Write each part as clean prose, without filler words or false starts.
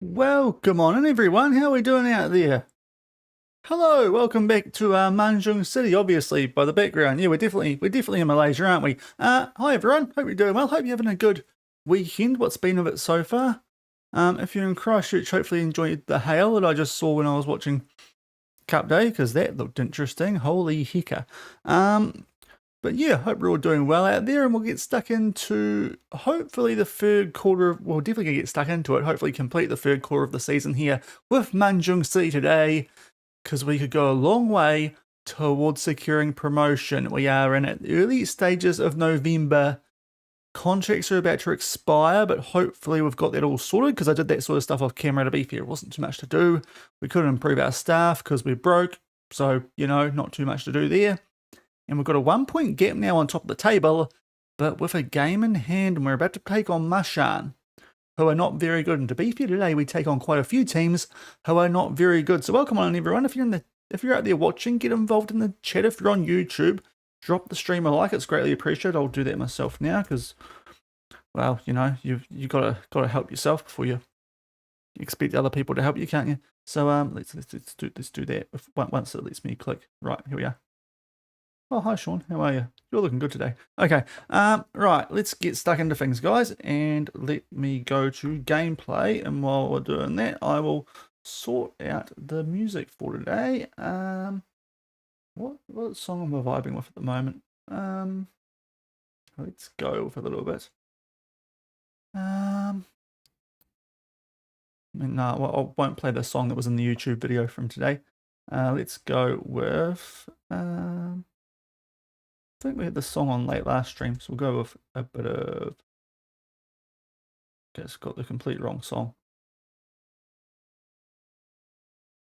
Welcome on in everyone, how are we doing out there? Hello, welcome back to Manjung City, obviously, by the background. Yeah, we're definitely in Malaysia, aren't we? Hi everyone, hope you're doing well, hope you're having a good weekend. What's been of it so far? If you're in Christchurch, hopefully you enjoyed the hail that I just saw when I was watching Cup Day, because that looked interesting, holy hecker. But yeah, hope we're all doing well out there, and we'll get stuck into hopefully the third quarter. We'll definitely gonna get stuck into it. Hopefully, complete the third quarter of the season here with Manjung City today, because we could go a long way towards securing promotion. We are in at the early stages of November. Contracts are about to expire, but hopefully we've got that all sorted, because I did that sort of stuff off camera. To be fair, it wasn't too much to do. We couldn't improve our staff because we're broke, so you know, not too much to do there. And we've got a 1-point gap now on top of the table, but with a game in hand, and we're about to take on Malaysian, who are not very good. And to be fair, today we take on quite a few teams who are not very good. So welcome on everyone. If you're out there watching, get involved in the chat. If you're on YouTube, drop the stream a like. It's greatly appreciated. I'll do that myself now because, well, you know, you gotta help yourself before you expect other people to help you, can't you? So let's do that. Once it lets me click. Right, here we are. Oh, hi, Shaun. How are you? You're looking good today. Okay, right, let's get stuck into things, guys, and let me go to gameplay. And while we're doing that, I will sort out the music for today. What song am I vibing with at the moment? Let's go with a little bit. No, I won't play the song that was in the YouTube video from today. Let's go with... I think we had the song on late last stream, so we'll go with a bit of... Okay, it's got the complete wrong song.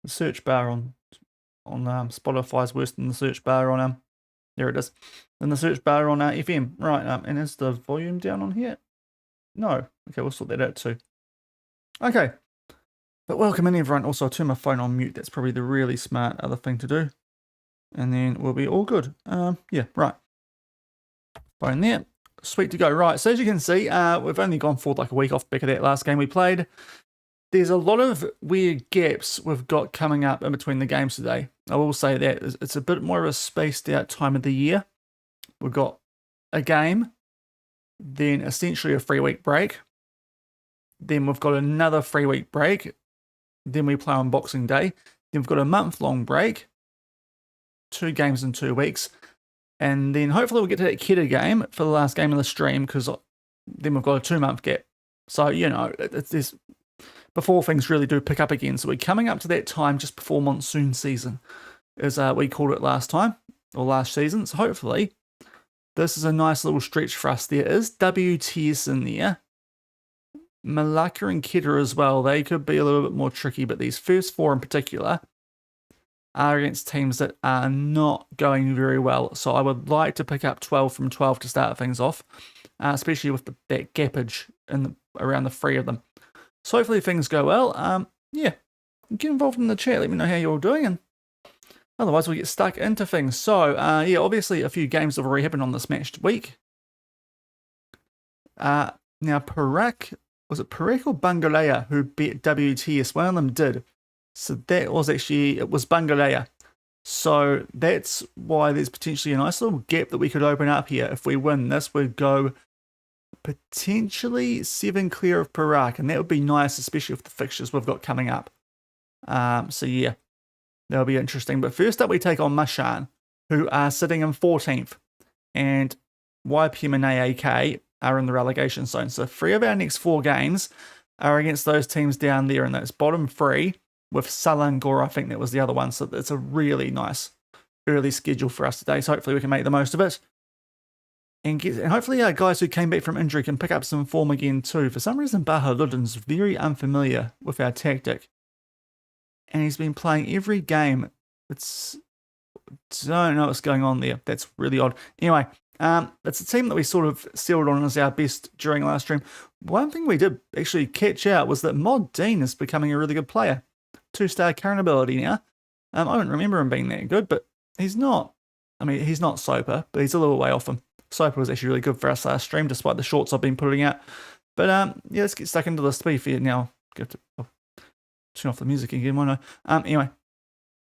The search bar on Spotify is worse than the search bar on there it is. Than the search bar on FM. Right, and is the volume down on here? No. Okay, we'll sort that out too. Okay. But welcome in everyone. Also, I'll turn my phone on mute. That's probably the really smart other thing to do. And then we'll be all good. Yeah, right. Phone there. Sweet to go. Right, so as you can see, we've only gone for like a week off the back of that last game we played. There's a lot of weird gaps we've got coming up in between the games today. I will say that. It's a bit more of a spaced out time of the year. We've got a game, then essentially a 3-week break. Then we've got another 3-week break. Then we play on Boxing Day. Then we've got a month-long break. 2 games in 2 weeks. And then hopefully we'll get to that Kidder game for the last game of the stream, because then we've got a 2-month gap. So, you know, it's before things really do pick up again. So we're coming up to that time just before monsoon season, as we called it last time, or last season. So hopefully this is a nice little stretch for us. There is WTS in there. Malacca and Kidder as well. They could be a little bit more tricky, but these first 4 in particular are against teams that are not going very well. So I would like to pick up 12 from 12 to start things off, especially with that gappage around the 3 of them. So hopefully things go well. Yeah, get involved in the chat. Let me know how you're all doing, and otherwise we'll get stuck into things. So yeah, obviously a few games have already happened on this matched week. Now Perak, was it Perak or Bangalaya who beat WTS? One of them did. So that was actually, it was Bangalaya. So that's why there's potentially a nice little gap that we could open up here. If we win this, we'd go potentially 7 clear of Perak. And that would be nice, especially with the fixtures we've got coming up. So yeah, that'll be interesting. But first up, we take on Malaysian, who are sitting in 14th. And YPM and AAK are in the relegation zone. So 3 of our next 4 games are against those teams down there in those bottom 3. With Selangor, I think that was the other one. So it's a really nice early schedule for us today. So hopefully we can make the most of it. And hopefully our guys who came back from injury can pick up some form again too. For some reason, Bahaluddin's very unfamiliar with our tactic. And he's been playing every game. Don't know what's going on there. That's really odd. Anyway, it's a team that we sort of settled on as our best during last stream. One thing we did actually catch out was that Mod Dean is becoming a really good player. 2-star current ability now. I don't remember him being that good, but he's not. I mean, he's not Soper, but he's a little way off him. Soper was actually really good for us last stream, despite the shorts I've been putting out. But yeah, let's get stuck into this. To be fair, now turn off the music again, won't I? Anyway,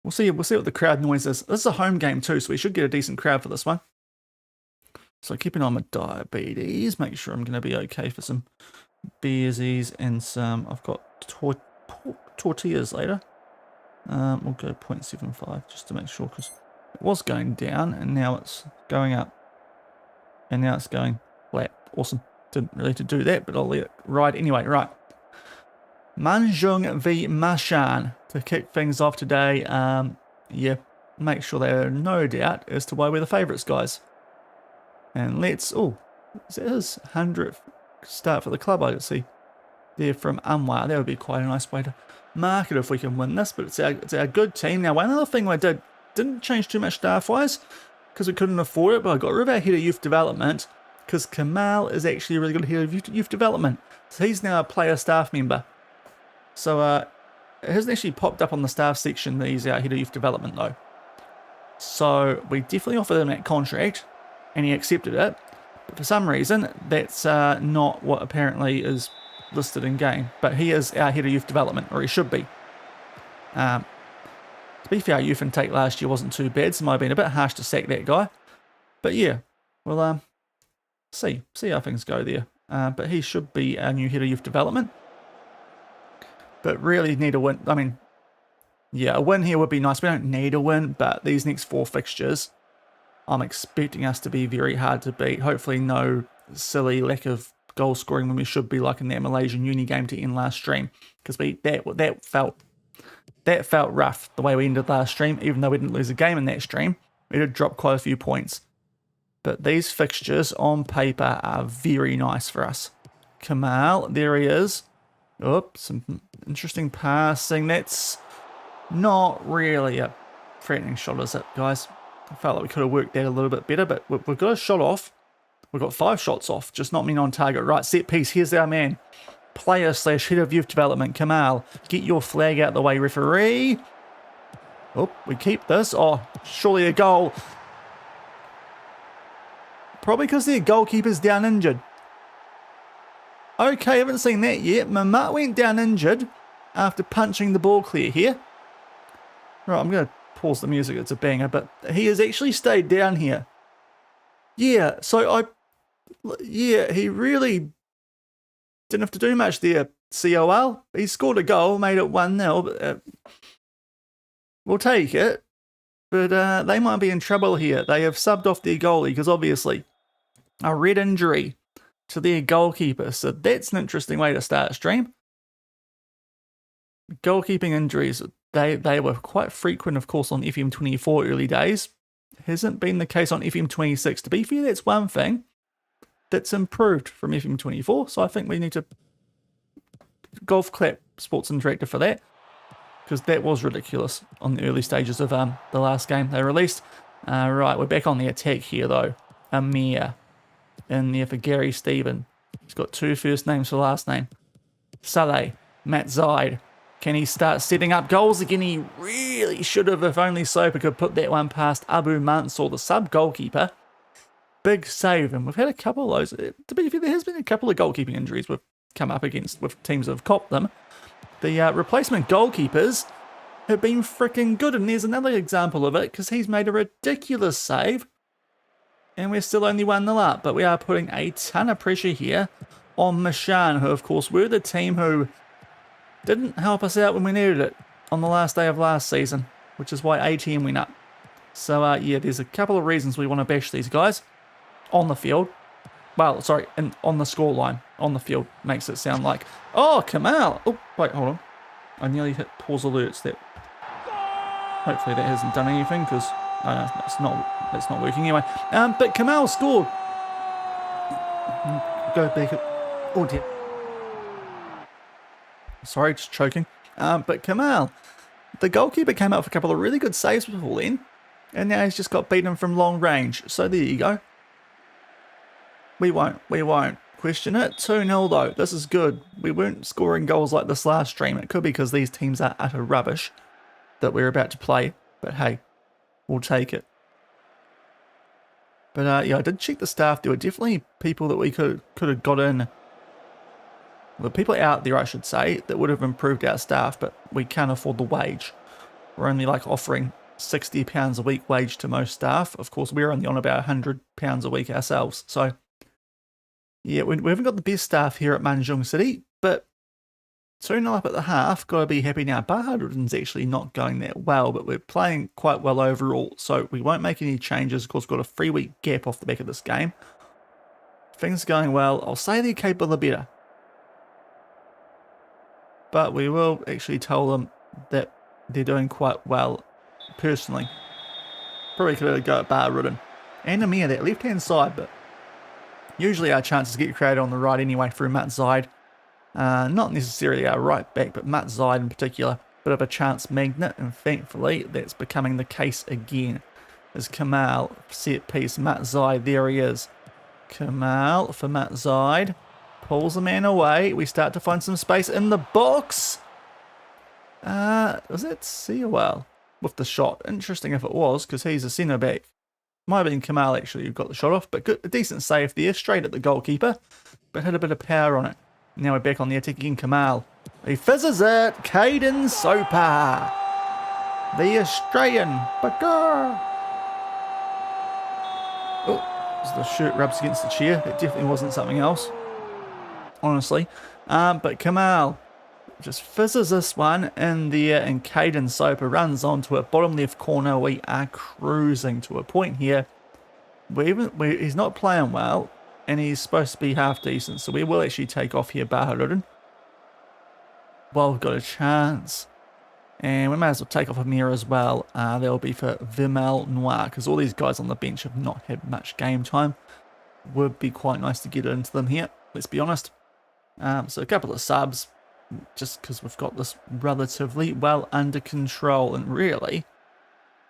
we'll see what the crowd noise is. This is a home game too, so we should get a decent crowd for this one. So keeping on with diabetes, make sure I'm going to be okay for some beersies and some. I've got tortillas later. We'll go 0.75 just to make sure, because it was going down and now it's going up. And now it's going flat. Awesome. Didn't really to do that, but I'll let it ride anyway. Right. Manjung v Malaysian to kick things off today. Yeah, make sure there are no doubt as to why we're the favourites, guys. And let's, oh, is that his 100th start for the club, I can see there from Anwar. That would be quite a nice way to mark it if we can win this, but it's our good team. Now, one other thing I didn't change too much staff-wise, because we couldn't afford it, but I got rid of our head of youth development, because Kamal is actually a really good head of youth development. So he's now a player staff member. So it hasn't actually popped up on the staff section that he's our head of youth development, though. So we definitely offered him that contract, and he accepted it. But for some reason, that's not what apparently is listed in game. But he is our head of youth development, or he should be. To be fair, our youth intake last year wasn't too bad, so it might have been a bit harsh to sack that guy. But yeah, we'll see how things go there. But he should be our new head of youth development. But really need a win. I mean, yeah, a win here would be nice. We don't need a win, but these next 4 fixtures, I'm expecting us to be very hard to beat. Hopefully no silly lack of goal scoring when we should be, like in that Malaysian uni game to end last stream. Because that felt rough, the way we ended last stream. Even though we didn't lose a game in that stream, we did drop quite a few points. But these fixtures on paper are very nice for us. Kamal, there he is. Oops, some interesting passing. That's not really a threatening shot, is it, guys? I felt like we could have worked that a little bit better, but we've got a shot off. We've got 5 shots off, just not many on target. Right, set piece. Here's our man. Player / head of youth development. Kamal, get your flag out the way, referee. Oh, we keep this. Oh, surely a goal. Probably because their goalkeeper's down injured. Okay, haven't seen that yet. Mamat went down injured after punching the ball clear here. Right, I'm going to pause the music. It's a banger, but he has actually stayed down here. Yeah, so he really didn't have to do much there, COL. He scored a goal, made it 1-0. But, we'll take it. But they might be in trouble here. They have subbed off their goalie because obviously a red injury to their goalkeeper. So that's an interesting way to start a stream. Goalkeeping injuries, they were quite frequent, of course, on FM24 early days. Hasn't been the case on FM26. To be fair, that's one thing that's improved from FM24. So I think we need to golf clap Sports Interactive for that, because that was ridiculous on the early stages of the last game they released. Right, we're back on the attack here, though. Amir in there for Gary Stephen. He's got 2 first names for last name. Saleh, Matt Zaid. Can he start setting up goals again? He really should have, if only Soper could put that one past Abu Mansour, the sub-goalkeeper. Big save, and we've had a couple of those. To be fair, there has been a couple of goalkeeping injuries we've come up against with teams that have copped them. The replacement goalkeepers have been freaking good, and there's another example of it, because he's made a ridiculous save, and we're still only 1-0 up, but we are putting a ton of pressure here on Mashan, who, of course, were the team who didn't help us out when we needed it on the last day of last season, which is why ATM went up. So, yeah, there's a couple of reasons we want to bash these guys on the field. Well, sorry, and on the scoreline. On the field makes it sound like, oh, Kamal. Oh, wait, hold on. I nearly hit pause alerts. That hopefully that hasn't done anything, because that's not working anyway. But Kamal scored. Go back. Oh dear. Sorry, just choking. But Kamal, the goalkeeper, came up with a couple of really good saves before then, and now he's just got beaten from long range. So there you go. We won't question it. 2-0 though. This is good. We weren't scoring goals like this last stream. It could be because these teams are utter rubbish that we're about to play. But hey, we'll take it. But yeah, I did check the staff. There were definitely people that we could have got in the people out there, I should say, that would have improved our staff, but we can't afford the wage. We're only like offering £60 a week wage to most staff. Of course, we're only on about £100 a week ourselves. So, yeah, we haven't got the best staff here at Manjung City, but 2-0 up at the half, got to be happy now. Bahadurin's actually not going that well, but we're playing quite well overall, so we won't make any changes. Of course, we've got a 3-week gap off the back of this game. Things are going well. I'll say they're capable of better, but we will actually tell them that they're doing quite well personally. Probably could have go at Bahadurin. And Amir, that left-hand side, but usually our chances get created on the right anyway through Matt Zaid. Not necessarily our right back, but Matt Zaid in particular. Bit of a chance magnet, and thankfully that's becoming the case again. As Kamal, set piece, Matt Zaid, there he is. Kamal for Matt Zaid. Pulls the man away. We start to find some space in the box. Was that Seawell with the shot? Interesting if it was, because he's a centre back. Might have been Kamal actually who got the shot off, but good, a decent save there, straight at the goalkeeper, but had a bit of power on it. Now we're back on the attack again, Kamal. He fizzes it, Caden Soper, the Australian. Oh, as the shirt rubs against the chair, it definitely wasn't something else, honestly. But Kamal just fizzes this one in there, and Caden Soper runs onto it. Bottom left corner, we are cruising to a point here. He's not playing well, and he's supposed to be half decent, so we will actually take off here Bahadurin. Well, we've got a chance. And we may as well take off Amir as well. That'll be for Vimal Noir, because all these guys on the bench have not had much game time. Would be quite nice to get into them here, let's be honest. So a couple of subs, just because we've got this relatively well under control. And really,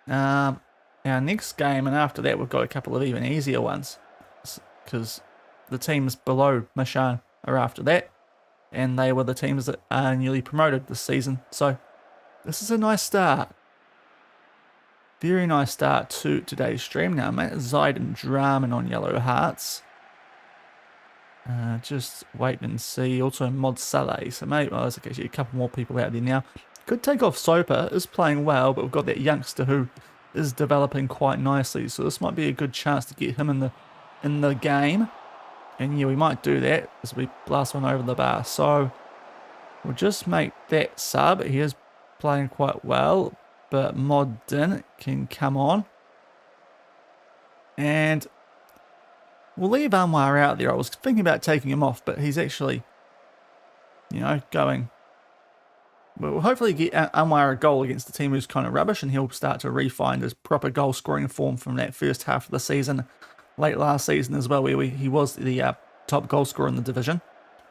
our next game and after that, we've got a couple of even easier ones, because the teams below Mashan are after that, and they were the teams that are newly promoted this season. So this is a nice start. Very nice start to today's stream. Now, Matt Zaid and Draman on yellow hearts. Just wait and see. Also, Mod Saleh. So maybe there's actually a couple more people out there now. Could take off Soper. Is playing well, but we've got that youngster who is developing quite nicely. So this might be a good chance to get him in the game. And yeah, we might do that as we blast one over the bar. So we'll just make that sub. He is playing quite well, but Modden can come on. And we'll leave Anwar out there. I was thinking about taking him off, but he's actually, going. We'll hopefully get Anwar a goal against the team who's kind of rubbish, and he'll start to refine his proper goal scoring form from that first half of the season. Late last season as well, where he was the top goal scorer in the division.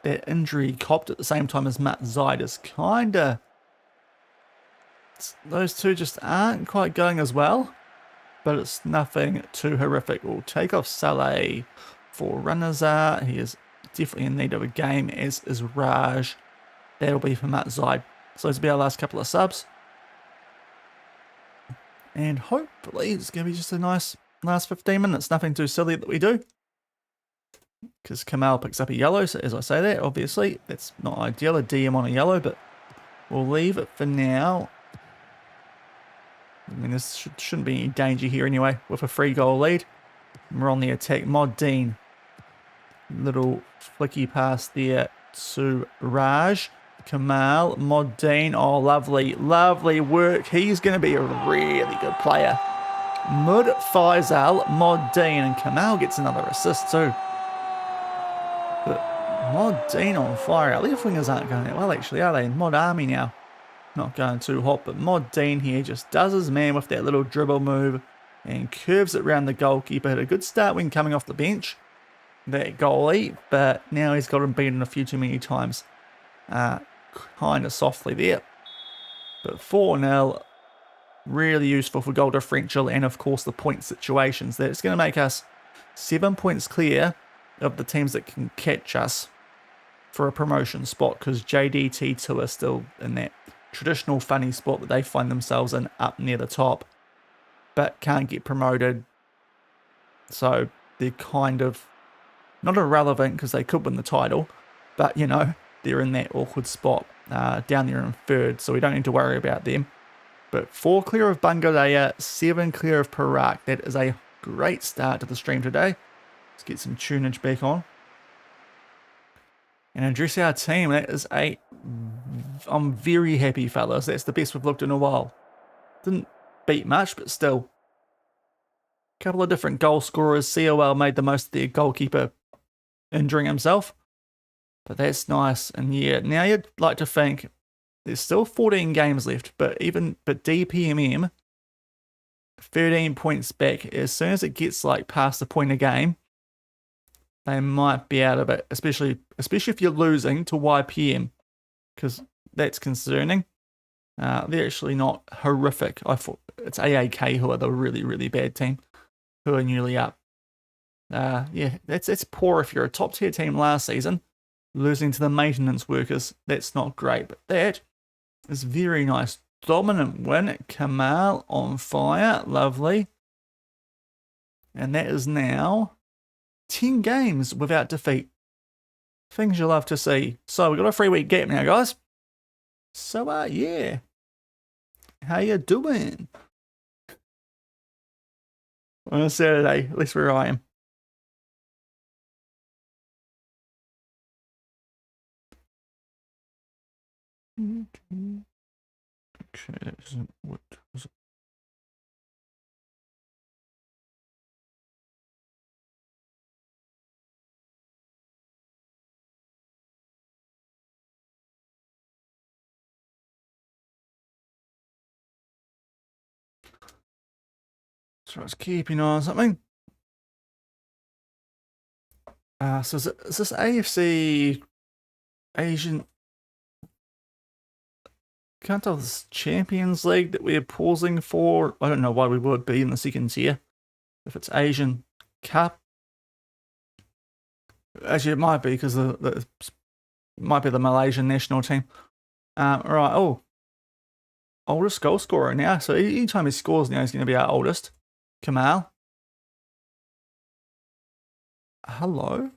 That injury copped at the same time as Matt Zaid is kind of... Those two just aren't quite going as well, but it's nothing too horrific. We'll take off Saleh for Ranazar. He is definitely in need of a game, as is Raj. That'll be for Matt Zaid. So this will be our last couple of subs. And hopefully it's going to be just a nice last 15 minutes. Nothing too silly that we do. Because Kamal picks up a yellow, so as I say that, obviously, that's not ideal, a DM on a yellow, but we'll leave it for now. I mean, this shouldn't be any danger here anyway, with a 3-goal lead. And we're on the attack. Mod Dean. Little flicky pass there to Raj. Kamal, Mod Dean. Oh, lovely, lovely work. He's going to be a really good player. Mud Faisal, Mod Dean, and Kamal gets another assist too. But Mod Dean on fire. Our left wingers aren't going that well, actually, are they? Mod Army now. Not going too hot, but Mod Dean here just does his man with that little dribble move and curves it around the goalkeeper. Had a good start when coming off the bench, that goalie, but now he's got him beaten a few too many times. Kind of softly there. But 4-0, really useful for goal differential and, of course, the point situations. That's going to make us 7 points clear of the teams that can catch us for a promotion spot, because JDT2 are still in that traditional funny spot that they find themselves in up near the top, but can't get promoted. So they're kind of not irrelevant because they could win the title, but they're in that awkward spot down there in third, so we don't need to worry about them. But 4 clear of Bangalaya, 7 clear of Perak. That is a great start to the stream today. Let's get some tunage back on. And address our team. That is I'm very happy, fellas. That's the best we've looked in a while. Didn't beat much, but still. A couple of different goal scorers. COL made the most of their goalkeeper injuring himself. But that's nice. And yeah, now you'd like to think there's still 14 games left, but DPMM 13 points back. As soon as it gets like past the point of game, they might be out of it, especially if you're losing to YPM, because that's concerning. They're actually not horrific. I thought it's AAK who are the really, really bad team, who are newly up. Yeah, that's poor if you're a top tier team last season, losing to the maintenance workers. That's not great, but that is very nice. Dominant win. Kamal on fire. Lovely. And that is now 10 games without defeat. Things you love to see. So we've got a 3-week gap now, guys. So, yeah. How you doing? On a Saturday, at least where I am. Okay, that isn't what was it? So I was keeping on something. So is this AFC Asian? Can't tell this Champions League that we're pausing for. I don't know why we would be in the second tier if it's Asian Cup. Actually, it might be because it might be the Malaysian national team. Right. Oh, oldest goal scorer now. So anytime he scores now, he's going to be our oldest. Kamal. Hello.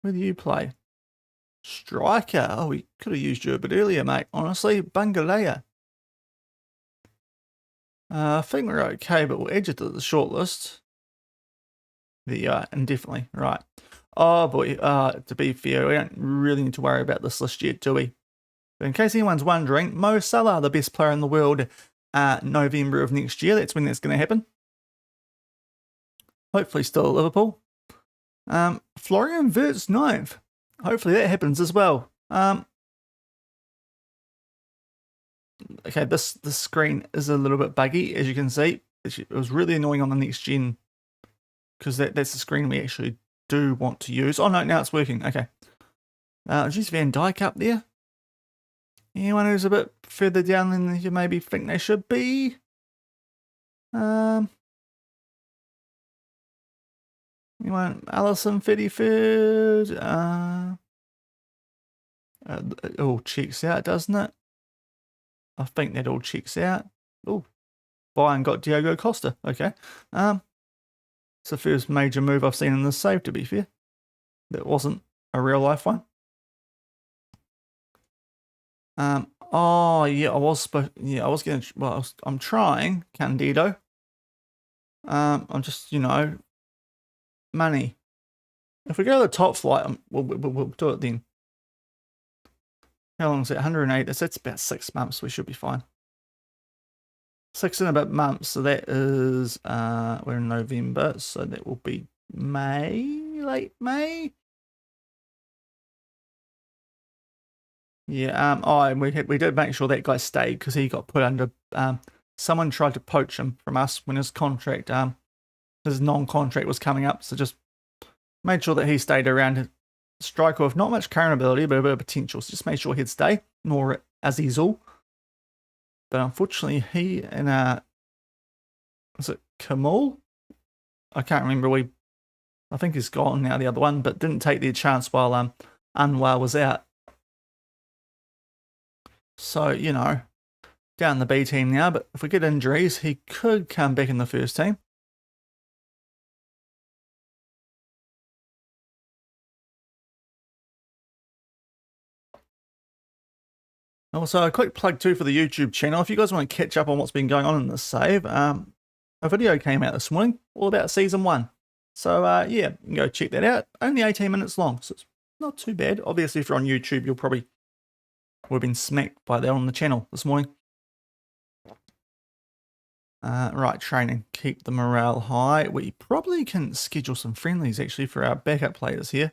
Where do you play? Striker. Oh, we could have used you a bit earlier, mate. Honestly, Bangalaya. I think we're okay, but we'll edge it to the shortlist. There you are, indefinitely. Right. Oh, boy. To be fair, we don't really need to worry about this list yet, do we? But in case anyone's wondering, Mo Salah, the best player in the world, November of next year. That's when that's going to happen. Hopefully still at Liverpool. Florian Wirtz 9th. Hopefully that happens as well. Okay, this screen is a little bit buggy, as you can see. It was really annoying on the next gen because that's the screen we actually do want to use. Oh no, now it's working. Okay. Just Van Dijk up there. Anyone who's a bit further down than you maybe think they should be? Anyone? Allison 33rd. It all checks out, doesn't it? I think that all checks out. Oh, Bayern got Diogo Costa. Okay. It's the first major move I've seen in this save, to be fair. That wasn't a real life one. Oh yeah, I was gonna. Well, I'm trying, Candido. I'm just, money. If we go to the top flight, we'll do it then. How long is it? 108. That's about 6 months. We should be fine. 6 and a bit months. So that is we're in November, so that will be May, late May. Yeah. And we did make sure that guy stayed because he got put under. Someone tried to poach him from us when his contract, his non-contract was coming up. So just made sure that he stayed around. Striker with not much current ability, but a bit of potential. So just made sure he'd stay. Nor Azizul. But unfortunately, he and is it Kamal? I can't remember. I think he's gone now. The other one, but didn't take their chance while Anwar was out. So down the B team now. But if we get injuries, he could come back in the first team. Also, a quick plug too for the YouTube channel. If you guys want to catch up on what's been going on in the save, a video came out this morning all about Season 1. So, yeah, you can go check that out. Only 18 minutes long, so it's not too bad. Obviously, if you're on YouTube, you'll probably would have been smacked by that on the channel this morning. Right, training. Keep the morale high. We probably can schedule some friendlies, actually, for our backup players here.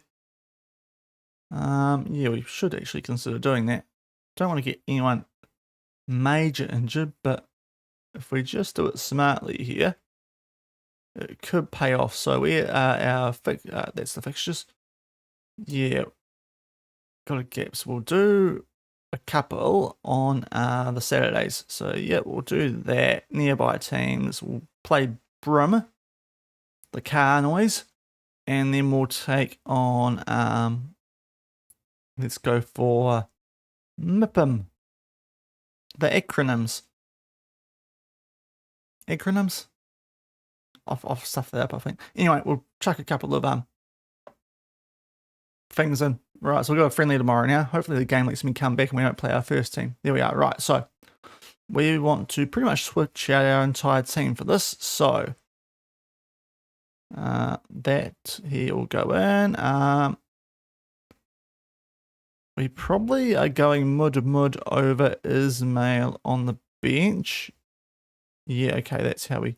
Yeah, we should actually consider doing that. Don't want to get anyone major injured, but if we just do it smartly here, it could pay off. So we are that's the fixtures. Yeah, got a gaps. We'll do a couple on the Saturdays. So yeah, we'll do that. Nearby teams. We'll play Brim, the car noise, and then we'll take on let's go for MIPIM. The acronyms. Acronyms? I'll stuff that up, I think. Anyway, we'll chuck a couple of things in. Right, so we'll go friendly tomorrow now. Hopefully the game lets me come back and we don't play our first team. There we are. Right, so we want to pretty much switch out our entire team for this. So that here will go in. We probably are going mud over Ismail on the bench. Yeah, okay, that's how we...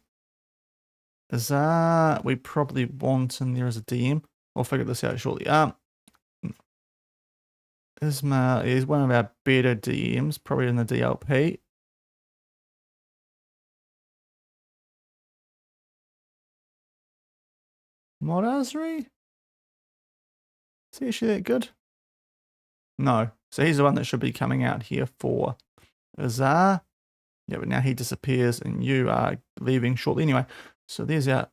Azar, we probably want in there as a DM. We'll figure this out shortly. Ismail is one of our better DMs, probably in the DLP. Mod Azri? Is he actually that good? No. So he's the one that should be coming out here for Azar. Yeah, but now he disappears and you are leaving shortly anyway. So there's our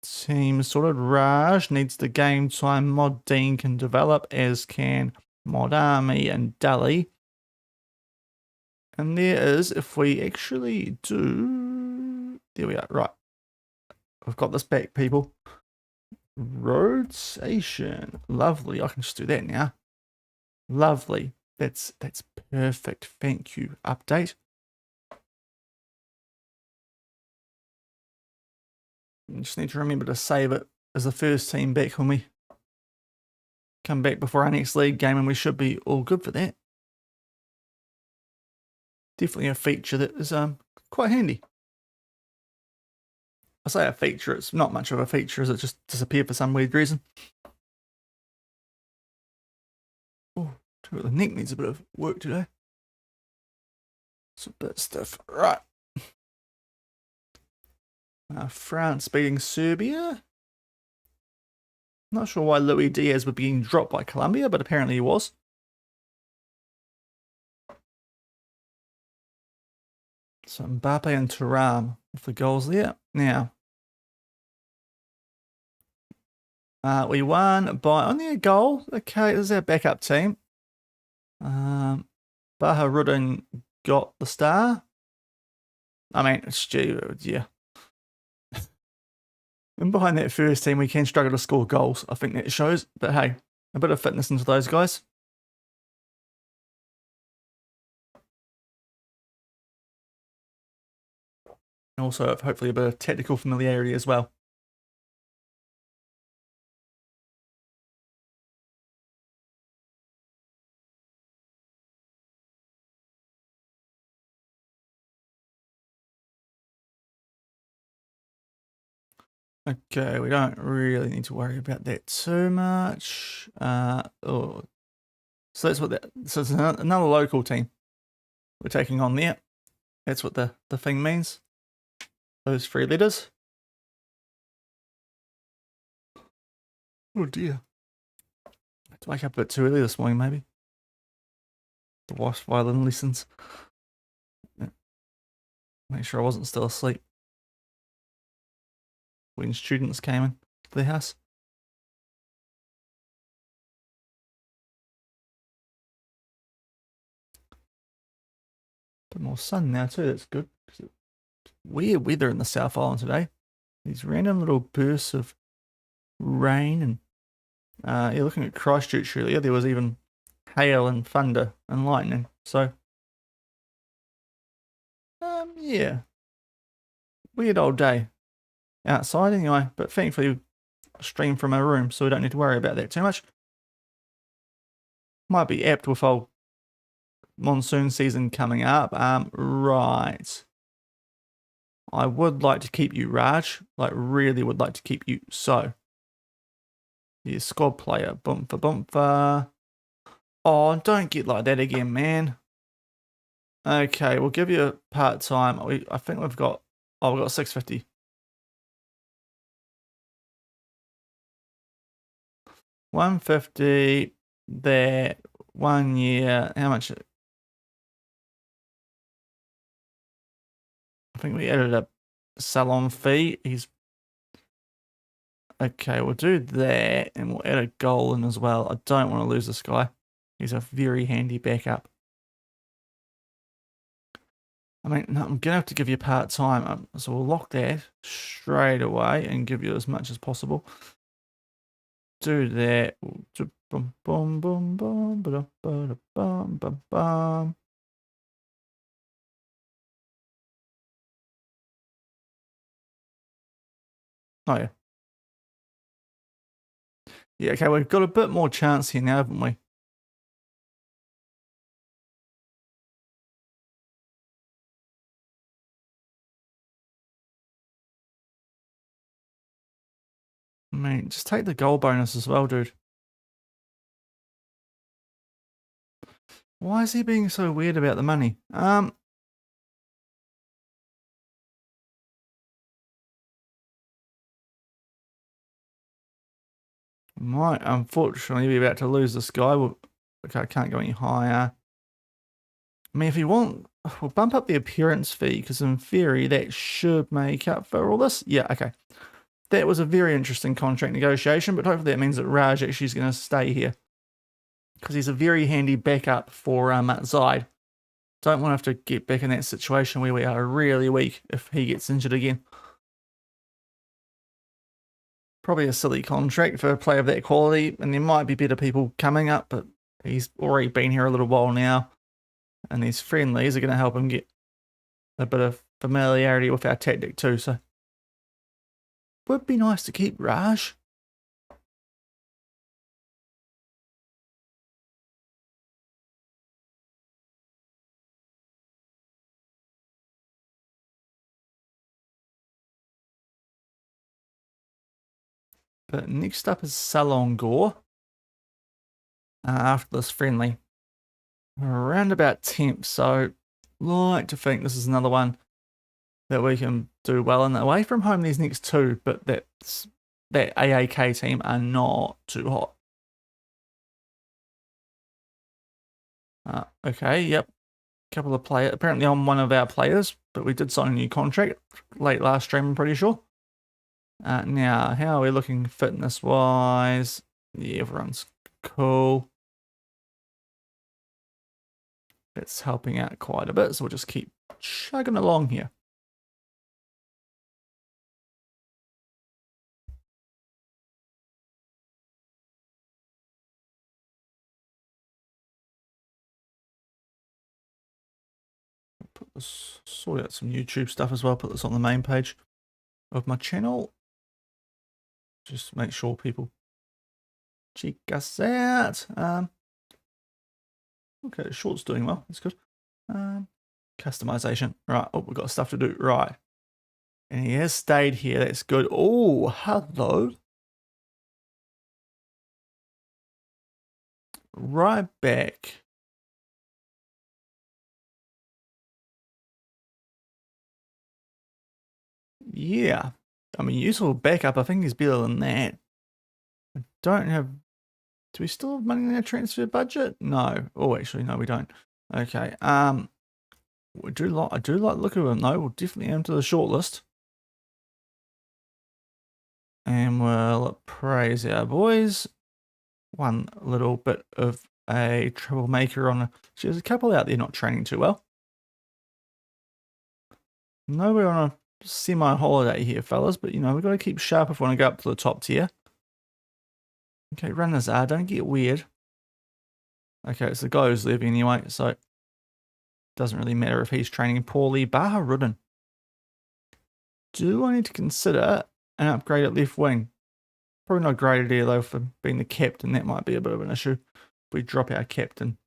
team sorted. Raj needs the game time. Mod Dean can develop, as can Mod Army and Dali. And there is, if we actually do... There we are. Right. We've got this back, people. Rotation. Lovely. I can just do that now. Lovely. That's perfect. Thank you. Update. You just need to remember to save it as the first team back when we come back before our next league game, and we should be all good for that. Definitely a feature that is quite handy. I say a feature, it's not much of a feature, as it just disappeared for some weird reason. Oh, the neck needs a bit of work today. It's a bit stiff. Right. France beating Serbia. Not sure why Luis Diaz was being dropped by Colombia, but apparently he was. So Mbappe and Thuram with the goals there. Now, we won by only a goal. Okay, this is our backup team. Baharudin got the star. I mean, it's stupid, yeah. And behind that first team, we can struggle to score goals. I think that shows. But hey, a bit of fitness into those guys. And also, hopefully, a bit of tactical familiarity as well. Okay, we don't really need to worry about that too much. So that's what that. So it's another local team we're taking on there. That's what the thing means. Those 3 letters. Oh dear. I had to wake up a bit too early this morning, maybe. The wash violin lessons. Make sure I wasn't still asleep when students came in to the house. Bit more sun now too, that's good. Weird weather in the South Island today. These random little bursts of rain, and you're looking at Christchurch earlier, there was even hail and thunder and lightning. So, yeah, weird old day outside anyway. But thankfully, I stream from my room, so we don't need to worry about that too much. Might be apt with old monsoon season coming up. Right. I would like to keep you, Raj. Like, really would like to keep you. So, you squad player. Boomfa. Oh, don't get like that again, man. Okay, we'll give you a part-time. I think we've got... Oh, we've got 650. $150 there. 1 year. How much? I think we added a salon fee. He's... Okay, we'll do that, and we'll add a goal in as well. I don't want to lose this guy. He's a very handy backup. I mean, no, I'm going to have to give you part-time, so we'll lock that straight away and give you as much as possible. Do that. Boom, boom, boom, boom, ba ba bum, bum, bum. Oh, yeah. Yeah, okay, we've got a bit more chance here now, haven't we? I mean, just take the goal bonus as well, dude. Why is he being so weird about the money? Might unfortunately be about to lose this guy. Okay, I can't go any higher. I mean, if you want, we'll bump up the appearance fee, because in theory, that should make up for all this. Yeah, okay. That was a very interesting contract negotiation, but hopefully that means that Raj actually is going to stay here, because he's a very handy backup for Zide. Don't want to have to get back in that situation where we are really weak if he gets injured again. Probably a silly contract for a player of that quality, and there might be better people coming up, but he's already been here a little while now, and these friendlies are going to help him get a bit of familiarity with our tactic too, so would be nice to keep Raj. But next up is Selangor. After this friendly. Around about 10th, so like to think this is another one that we can do well in. Away from home these next two, but that AAK team are not too hot. Okay, yep. Couple of players, apparently on one of our players, but we did sign a new contract late last stream, I'm pretty sure. Now, how are we looking fitness-wise? Yeah, everyone's cool. It's helping out quite a bit, so we'll just keep chugging along here. Put this, sort out some YouTube stuff as well. Put this on the main page of my channel. Just make sure people check us out. Okay, short's doing well. That's good. Customization. Right. Oh, we've got stuff to do. Right. And he has stayed here. That's good. Oh, hello. Right back. Yeah. I mean, useful backup. I think he's better than that. I don't have... Do we still have money in our transfer budget? No. Oh, actually, no, we don't. Okay. I do like the look of him, though. We'll definitely add him to the shortlist. And we'll praise our boys. One little bit of a troublemaker on there's a couple out there not training too well. No, we're on a semi-holiday here, fellas, but you know, we've got to keep sharp if we want to go up to the top tier. Okay, runners are, don't get weird. Okay, it's the guy who's leaving anyway, so it doesn't really matter if he's training poorly. Baha Rudden. Do I need to consider an upgrade at left wing? Probably not a great idea though for being the captain. That might be a bit of an issue if we drop our captain.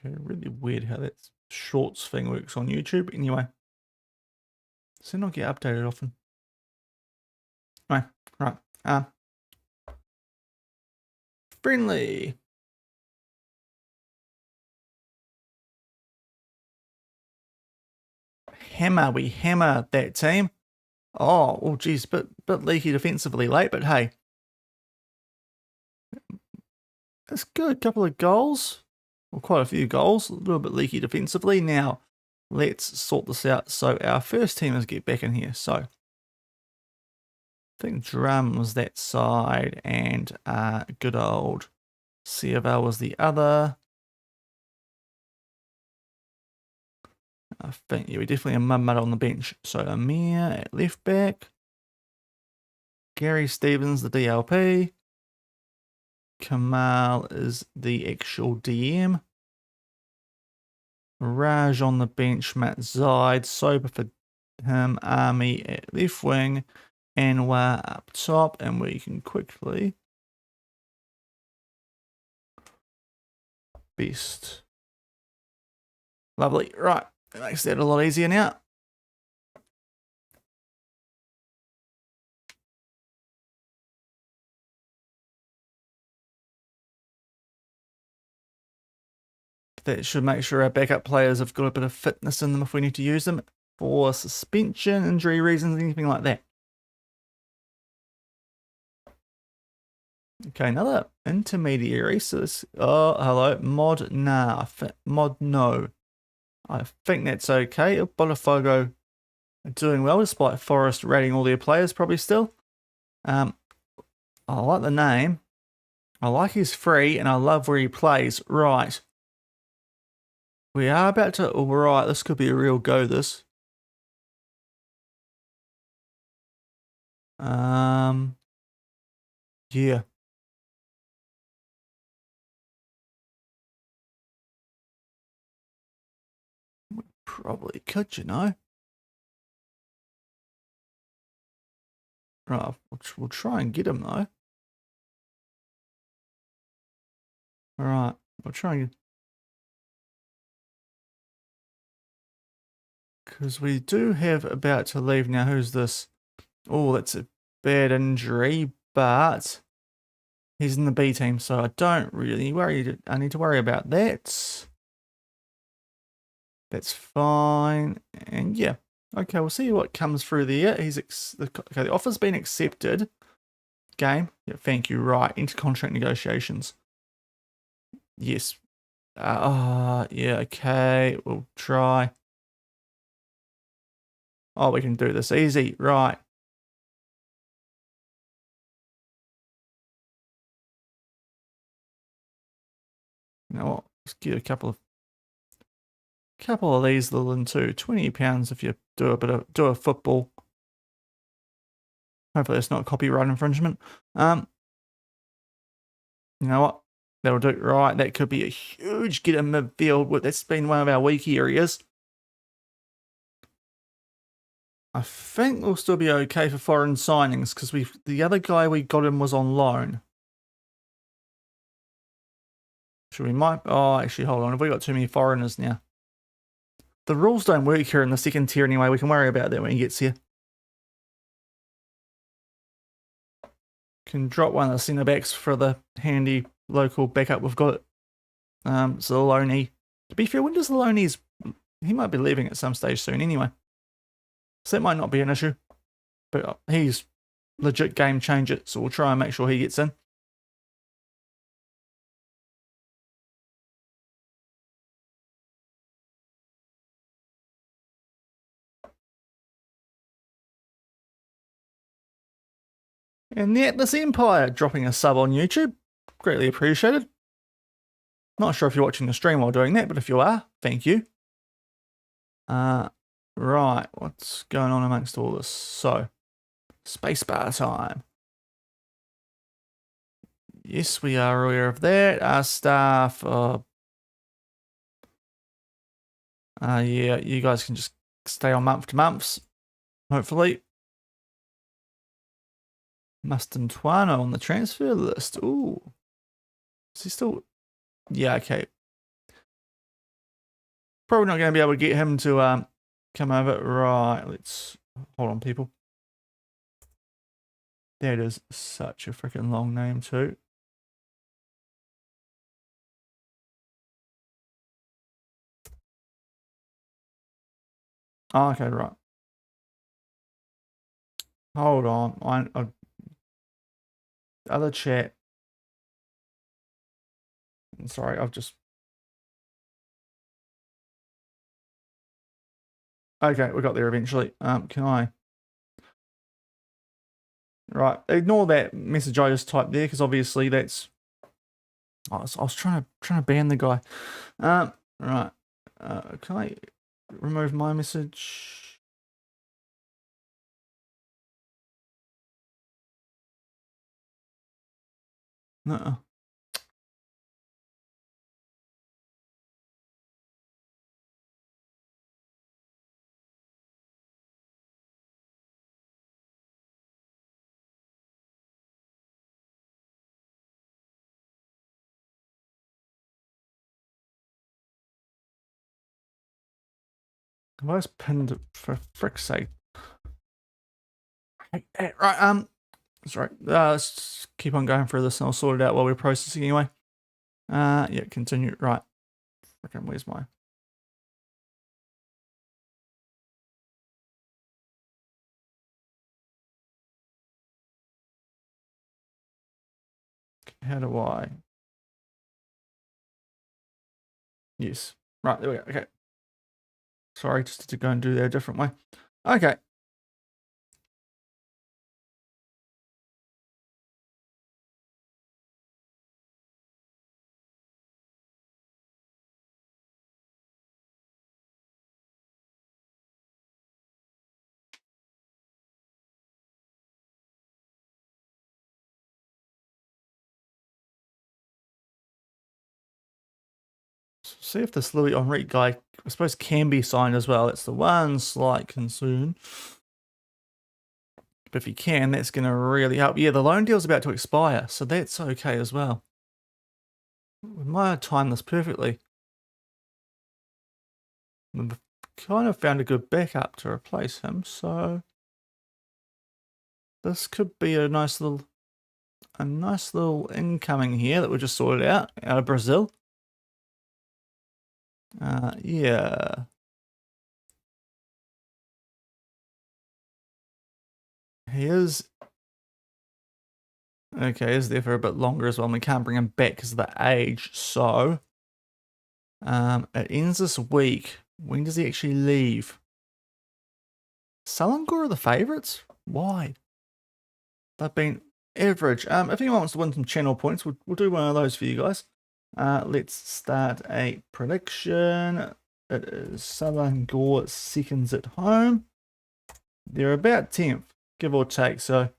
Okay, really weird how that shorts thing works on YouTube. Anyway, does it not get updated often? Right, right. Friendly. We hammer that team. Oh, geez, bit leaky defensively late, but hey, that's good. Couple of goals, well, quite a few goals. A little bit leaky defensively. Now, let's sort this out. So our first teamers get back in here. So I think Drum was that side, and good old CFL was the other. I think, yeah, we definitely have Mud on the bench. So Amir at left back. Gary Stevens, the DLP. Kamal is the actual DM. Raj on the bench. Matt Zaid. Sober for him. Army at left wing. Anwar up top. And we can quickly... Best. Lovely. Right. That makes that a lot easier now. That should make sure our backup players have got a bit of fitness in them if we need to use them for suspension, injury reasons, anything like that. Okay, another intermediary. So this, oh, hello, mod nah, mod no. I think that's okay. Botafogo are doing well despite Forest rating all their players probably still. I like the name. I like his free, and I love where he plays. Right. We are about to... All right, this could be a real go, this. Yeah. We probably could, you know. Right, we'll try and get him, though. Alright, we'll try and... Because we do have about to leave now. Who's this? Oh, that's a bad injury, but he's in the B team, so I don't really worry. I need to worry about that. That's fine. And yeah, okay, we'll see what comes through there. Okay, the offer's been accepted. Game. Yeah, thank you. Right, into contract negotiations. Yes. Yeah, okay. We'll try. Oh, we can do this easy. Right. You know what? Let's get a couple of these little in too. £20 if you do a football. Hopefully it's not copyright infringement. You know what? That'll do. Right, that could be a huge get in midfield. That's been one of our weak areas. I think we'll still be okay for foreign signings because the other guy we got him was on loan. So we might... Oh, actually, hold on. Have we got too many foreigners now? The rules don't work here in the second tier anyway. We can worry about that when he gets here. Can drop one of the centre backs for the handy local backup we've got. So Loney. To be fair, when does the Loney's... He might be leaving at some stage soon anyway. So that might not be an issue. But he's legit game changer, so we'll try and make sure he gets in. And the Atlas Empire dropping a sub on YouTube. Greatly appreciated. Not sure if you're watching the stream while doing that, but if you are, thank you. Right, what's going on amongst all this? So, spacebar time. Yes, we are aware of that. Our staff, yeah, you guys can just stay on month to months, hopefully. Mastantuano on the transfer list. Ooh. Is he still? Yeah, okay. Probably not going to be able to get him to come over. Right, let's hold on, people. That is such a freaking long name too. Oh, okay, right. Hold on. Other chat. Sorry, I've just. Okay, we got there eventually. Can I? Right, ignore that message I just typed there because obviously that's. I was trying to ban the guy. Right. Can I remove my message? No. I just pinned it for frick's sake. Right, sorry. Let's keep on going through this and I'll sort it out while we're processing anyway. Yeah, continue. Right. Frickin', where's my... How do I... Yes. Right, there we go. Okay. Sorry, just to go and do that a different way. Okay. See if this Louis Henrique guy, I suppose, can be signed as well. It's the one slight concern. But if he can, that's going to really help. Yeah, the loan deal's about to expire, so that's okay as well. We might have timed this perfectly. We've kind of found a good backup to replace him, so this could be a nice little incoming here that we just sorted out of Brazil. Yeah. He is. Okay, he's there for a bit longer as well. And we can't bring him back because of the age. So, it ends this week. When does he actually leave? Selangor are the favourites? Why? They've been average. If anyone wants to win some channel points, we'll do one of those for you guys. Let's start a prediction. It is Selangor seconds at home. They're about 10th, give or take. So,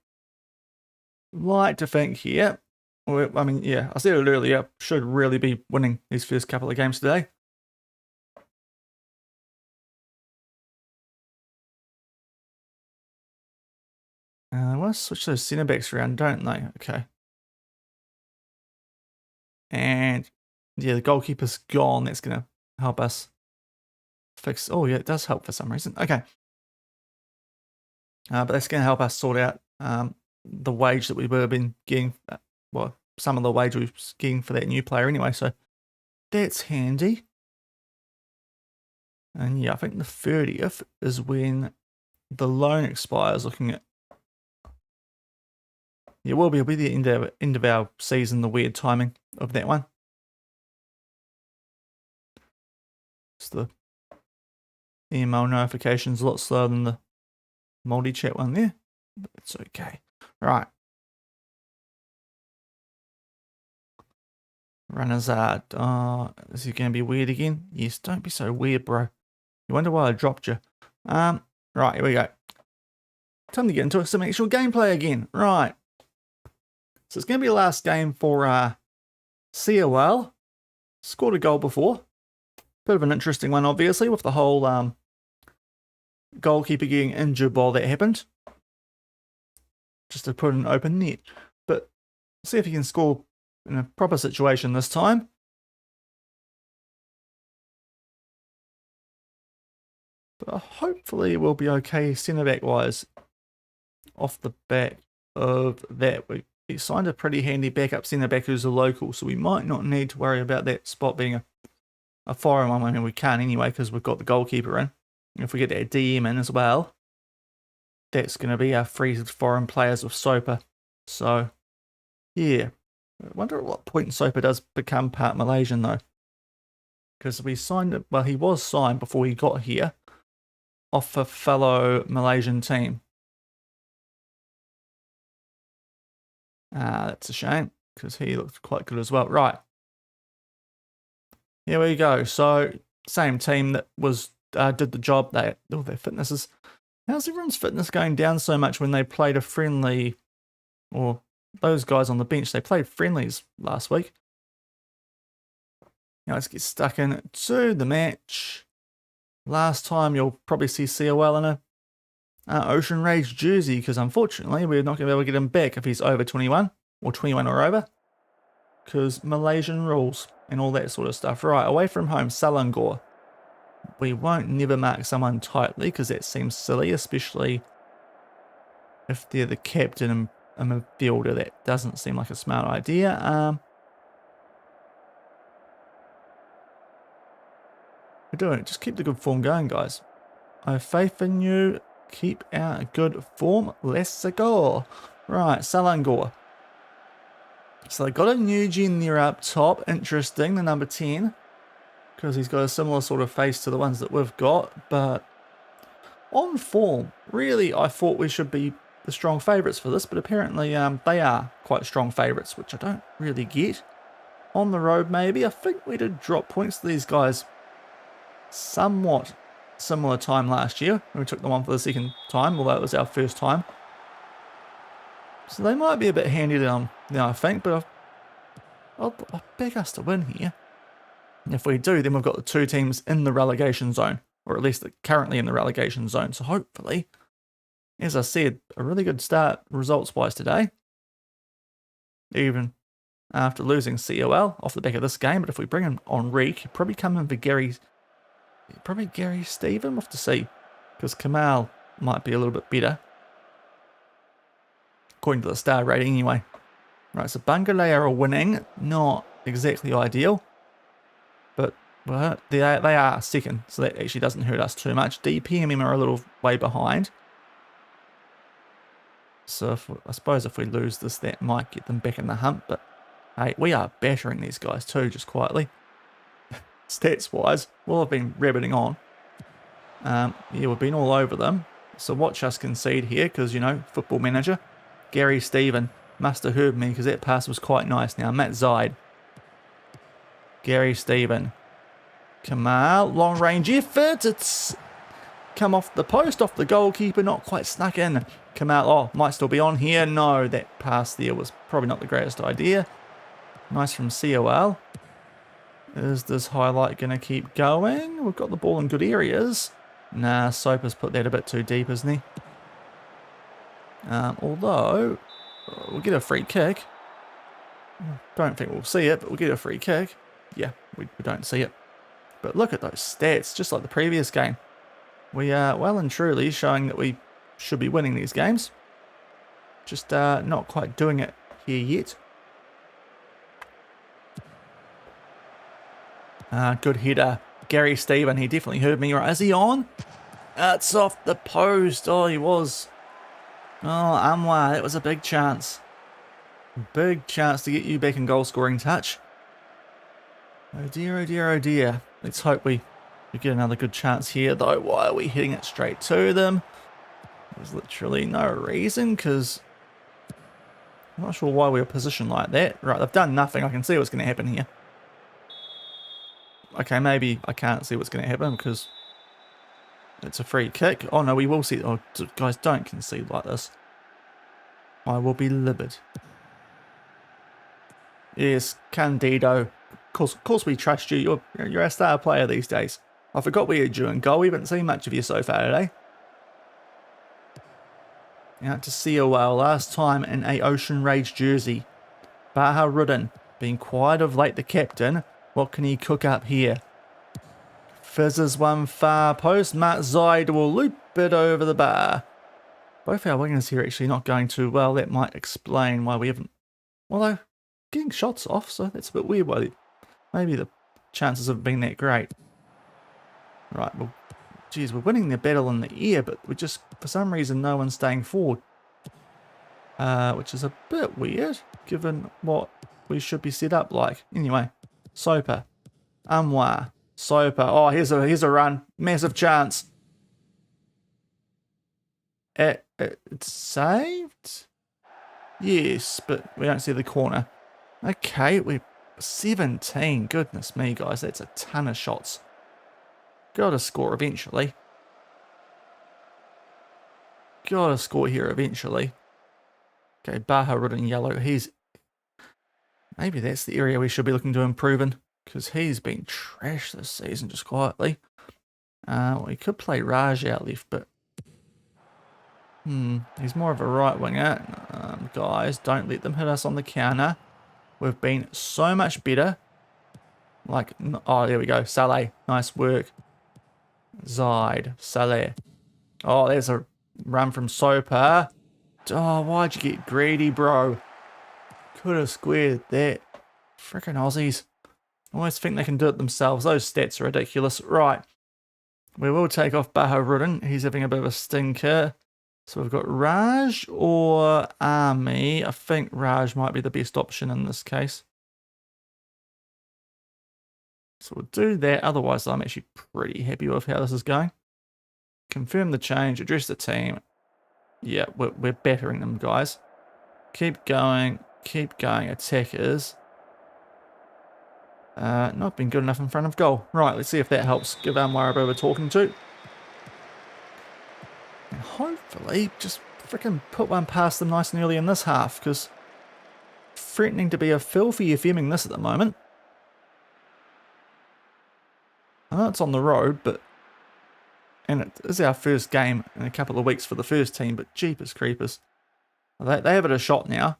like to think here. Well, I mean, yeah, I said it earlier. Should really be winning these first couple of games today. They want to switch those centre backs around, don't they? Okay. And yeah, the goalkeeper's gone. That's going to help us fix. Oh, yeah, it does help for some reason. Okay. But that's going to help us sort out the wage that we would have been getting. Well, some of the wage we were getting for that new player anyway. So that's handy. And yeah, I think the 30th is when the loan expires, looking at. Yeah, will be the end of our season, the weird timing of that one. It's the email notifications a lot slower than the multi-chat one there, but it's okay. Right. Runners are... is he going to be weird again? Yes, don't be so weird, bro. You wonder why I dropped you. Right, here we go. Time to get into some actual gameplay again. Right. So it's going to be the last game for COL. Scored a goal before. Bit of an interesting one, obviously, with the whole goalkeeper getting injured while that happened. Just to put an open net. But see if he can score in a proper situation this time. But hopefully we'll be okay centre-back wise off the back of that. We signed a pretty handy backup centre-back who's a local, so we might not need to worry about that spot being a foreign one. I mean, we can't anyway because we've got the goalkeeper in. If we get that DM in as well, that's going to be our free foreign players with Soper. So, yeah. I wonder at what point Soper does become part Malaysian, though. Because we signed it, well, he was signed before he got here off a fellow Malaysian team. That's a shame, because he looked quite good as well. Right. Here we go. So, same team that was did the job. Their fitness is... How's everyone's fitness going down so much when they played a friendly... Or those guys on the bench, they played friendlies last week. Now let's get stuck into the match. Last time you'll probably see COL in a Ocean Rage jersey, because unfortunately we're not going to be able to get him back if he's over 21 or 21 or over, because Malaysian rules and all that sort of stuff. Right, away from home, Selangor. We won't never mark someone tightly because that seems silly, especially if they're the captain and a midfielder. That doesn't seem like a smart idea. We're doing it. Just keep the good form going, guys. I have faith in you. Keep our good form. Let's go. Right, Selangor. So they got a new gen there up top. Interesting, the number 10. Because he's got a similar sort of face to the ones that we've got. But on form, really, I thought we should be the strong favourites for this. But apparently they are quite strong favourites, which I don't really get. On the road, maybe. I think we did drop points to these guys somewhat similar time last year. We took them on for the second time, although it was our first time. So they might be a bit handy now, I think. But I'll back us to win here. If we do, then we've got the two teams in the relegation zone, or at least currently in the relegation zone. So hopefully, as I said, a really good start results-wise today. Even after losing COL off the back of this game. But if we bring in Enrique, he'll probably come in for Gary Stephen. We'll have to see, because Kamal might be a little bit better, according to the star rating anyway. Right, so Bangalore are winning. Not exactly ideal. But well, they are second, so that actually doesn't hurt us too much. DPMM are a little way behind. So I suppose if we lose this, that might get them back in the hunt. But hey, we are battering these guys too, just quietly. Stats-wise, we'll have been rabbiting on. Yeah, we've been all over them. So watch us concede here, because, you know, football manager. Gary Stephen must have heard me, because that pass was quite nice. Now, Matt Zide. Gary Stephen. Kamal, long range effort. It's come off the post, off the goalkeeper, not quite snuck in. Kamal, oh, might still be on here. No, that pass there was probably not the greatest idea. Nice from COL. Is this highlight going to keep going? We've got the ball in good areas. Nah, Soper's put that a bit too deep, isn't he? Although, we'll get a free kick. Don't think we'll see it, but we'll get a free kick. Yeah, we don't see it. But look at those stats, just like the previous game. We are well and truly showing that we should be winning these games. Just not quite doing it here yet. Good header. Gary Stephen, he definitely heard me. Right, is he on? It's off the post. Oh, he was. Oh, Anwar, that was a big chance. Big chance to get you back in goal scoring touch. Oh dear, oh dear, oh dear. Let's hope we get another good chance here, though. Why are we hitting it straight to them? There's literally no reason, because I'm not sure why we were positioned like that. Right, they've done nothing. I can see what's going to happen here. Okay, maybe I can't see what's going to happen because it's a free kick. Oh, no, we will see. Oh, guys, don't concede like this. I will be livid. Yes, Candido. Of course we trust you. You're our star player these days. I forgot we had you in goal. We haven't seen much of you so far today. Out to see a whale last time in a Ocean Rage jersey. Baha Rudden, being quiet of late the captain. What can he cook up here? Fizzes one far post. Matt Zaid will loop it over the bar. Both our wingers here actually not going too well. That might explain why we haven't... Although, getting shots off, so that's a bit weird. Why maybe the chances have been that great. Right, well, geez, we're winning the battle in the air, but we just, for some reason, no one's staying forward. Which is a bit weird, given what we should be set up like. Anyway, Soper. Amwa. Soper. Oh, here's a run. Massive chance. It's saved? Yes, but we don't see the corner. Okay, we're 17. Goodness me, guys. That's a ton of shots. Gotta score eventually. Gotta score here eventually. Okay, Baha Rudden yellow. Maybe that's the area we should be looking to improve in, because he's been trash this season, just quietly. We could play Raj out left, but he's more of a right winger. Guys, don't let them hit us on the counter. We've been so much better. Like, oh, there we go. Saleh, nice work. Zaid, Saleh. Oh, there's a run from Soper. Oh, why'd you get greedy, bro? Could have squared that. Frickin' Aussies. Always think they can do it themselves. Those stats are ridiculous. Right. We will take off Baha Rudden. He's having a bit of a stinker. So we've got Raj or Army. I think Raj might be the best option in this case. So we'll do that. Otherwise, I'm actually pretty happy with how this is going. Confirm the change. Address the team. Yeah, we're battering them, guys. Keep going. Keep going. Attackers. Not been good enough in front of goal. Right, let's see if that helps. Give Anwar a bit of a talking to. And hopefully, just freaking put one past them nice and early in this half, because threatening to be a filthy FMing this at the moment. I know it's on the road, but... And it is our first game in a couple of weeks for the first team, but jeepers creepers. They have it a shot now.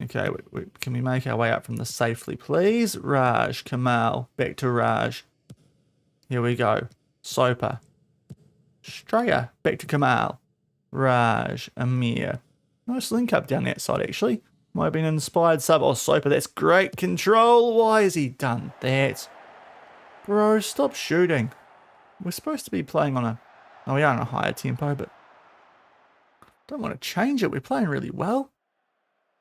Okay, can we make our way up from this safely, please? Raj, Kamal, back to Raj. Here we go. Soper. Straya, back to Kamal. Raj, Amir. Nice link up down that side, actually. Might have been an inspired sub. Oh, Soper, that's great control. Why has he done that? Bro, stop shooting. We're supposed to be playing on a... Oh, we are on a higher tempo, but... Don't want to change it. We're playing really well.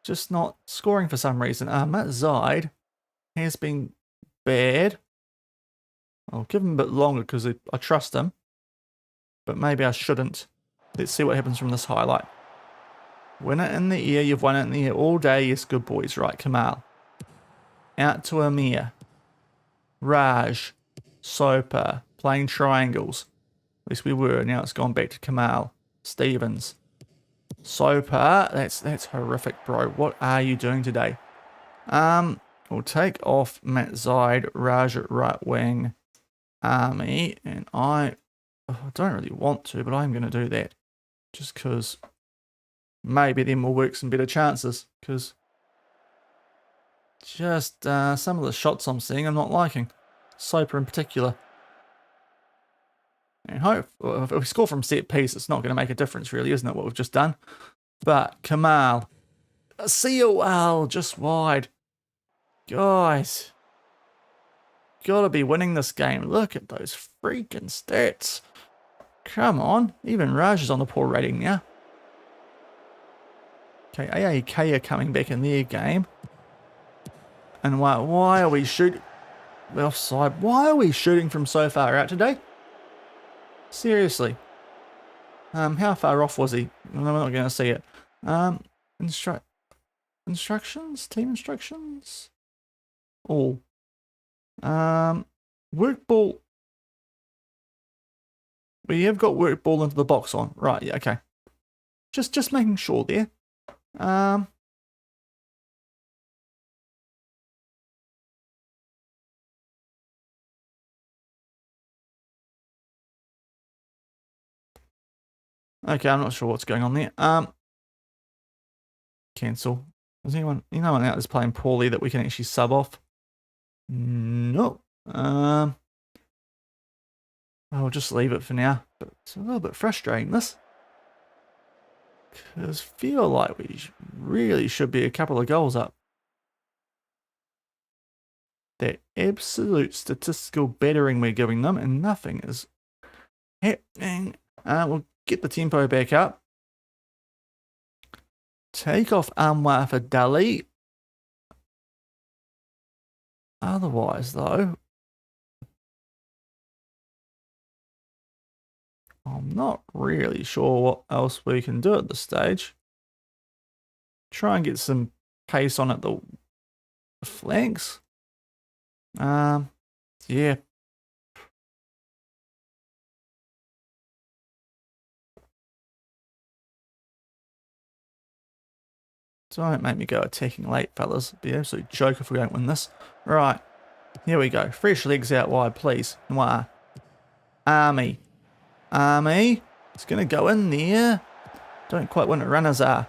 Just not scoring for some reason. Matt Zaid has been bad. I'll give him a bit longer because I trust him. But maybe I shouldn't. Let's see what happens from this highlight. Win it in the air. You've won it in the air all day. Yes, good boys. Right, Kamal. Out to Amir. Raj. Soper. Playing triangles. At least we were. Now it's gone back to Kamal. Stevens. Soper. That's horrific, bro. What are you doing today? We'll take off Matt Zaid. Raj at right wing. Army. And I don't really want to, but I'm going to do that. Just because maybe then we'll work some better chances. Because just some of the shots I'm seeing I'm not liking. Soper in particular. And hope if we score from set piece, it's not going to make a difference, really, isn't it? What we've just done. But Kamal, COL just wide, guys. Gotta be winning this game. Look at those freaking stats. Come on, even Raj is on the poor rating now. Okay, AAK are coming back in their game. And why are we shooting? Offside. Why are we shooting from so far out today? Seriously. How far off was he? I'm not going to see it. Instructions? Team instructions? All. Work ball. We have got work ball into the box on. Right, yeah, okay. Just making sure there. Okay, I'm not sure what's going on there. Cancel. Is anyone out there's playing poorly that we can actually sub off? No. I'll just leave it for now. But it's a little bit frustrating, this. Because feel like we really should be a couple of goals up. That absolute statistical battering we're giving them, and nothing is happening. We'll get the tempo back up. Take off Anwar for Dali. Otherwise, though, I'm not really sure what else we can do at this stage. Try and get some pace on at the flanks. Yeah. Don't make me go attacking late, fellas. It'd be an absolute joke if we don't win this. Right. Here we go. Fresh legs out wide, please. Noir. Army. It's going to go in there. Don't quite want it. Runners are.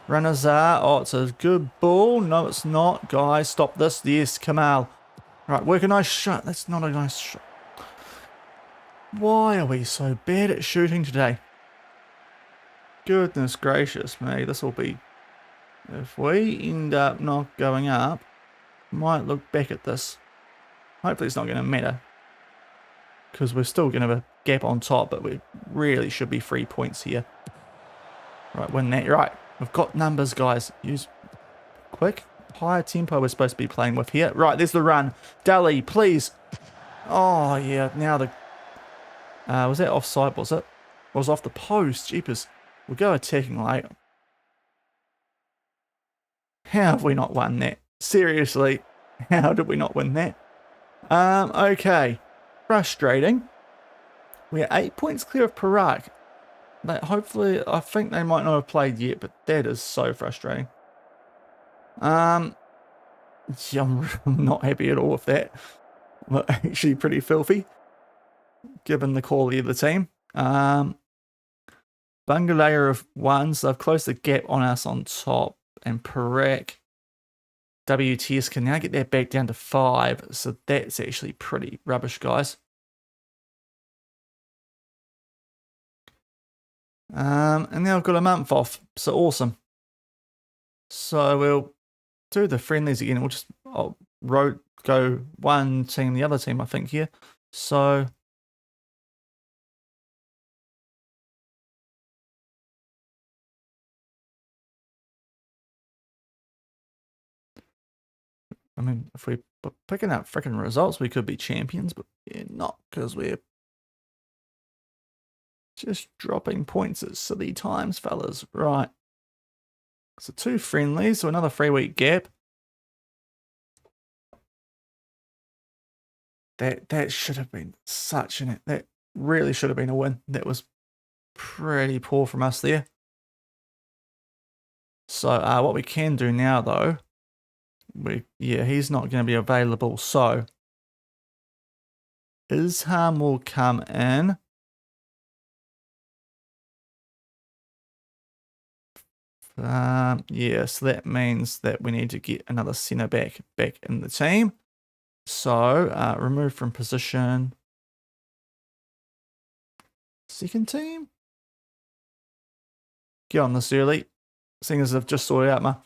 Oh, it's a good ball. No, it's not. Guys, stop this. Yes, Kamal. Right, work a nice shot. That's not a nice shot. Why are we so bad at shooting today? Goodness gracious me. This will be... If we end up not going up, might look back at this. Hopefully it's not going to matter. Because we're still going to have a gap on top, but we really should be 3 points here. Right, win that. Right, we've got numbers, guys. Use quick. Higher tempo we're supposed to be playing with here. Right, there's the run. Dali, please. Oh, yeah. Now the... was that offside, was it? It was off the post. Jeepers. We'll go attacking late. How have we not won that? Seriously, how did we not win that? Okay. Frustrating. We're 8 points clear of Perak. Hopefully, I think they might not have played yet, but that is so frustrating. Yeah, I'm not happy at all with that. Well, actually pretty filthy, given the quality of the team. Bungalayer of ones, they've closed the gap on us on top. And Perak WTS can now get that back down to 5. So that's actually pretty rubbish, guys. And now I've got a month off. So awesome. So we'll do the friendlies again. We'll just go one team, the other team, I think, here. So... I mean, if we're picking up freaking results, we could be champions, but yeah, not, because we're just dropping points at silly times, fellas. Right. So 2 friendlies, so another 3-week gap. That should have been that really should have been a win. That was pretty poor from us there. So what we can do now, though, he's not going to be available. So Isham will come in. Yeah, so that means that we need to get another centre back in the team. So remove from position. Second team. Get on this early. Seeing as I've just sorted out my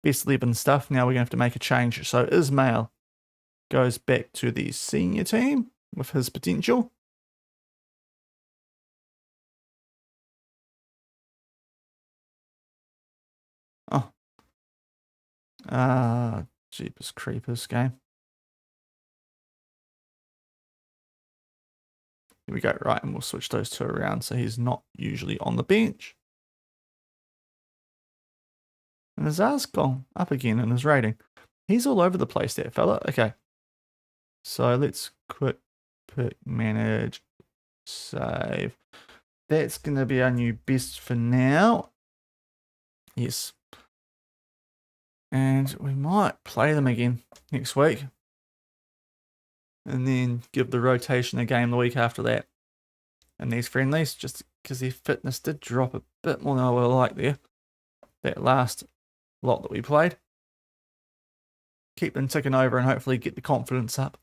best 11 stuff, now we're going to have to make a change. So Ismail goes back to the senior team with his potential. Oh. Jeepers creepers game. Here we go. Right, and we'll switch those 2 around so he's not usually on the bench. And Azar's gone up again in his rating. He's all over the place there, fella. Okay. So let's quick pick, manage, save. That's going to be our new best for now. Yes. And we might play them again next week. And then give the rotation a game the week after that. And these friendlies, just because their fitness did drop a bit more than I would have liked there. That last lot that we played. Keep them ticking over and hopefully get the confidence up.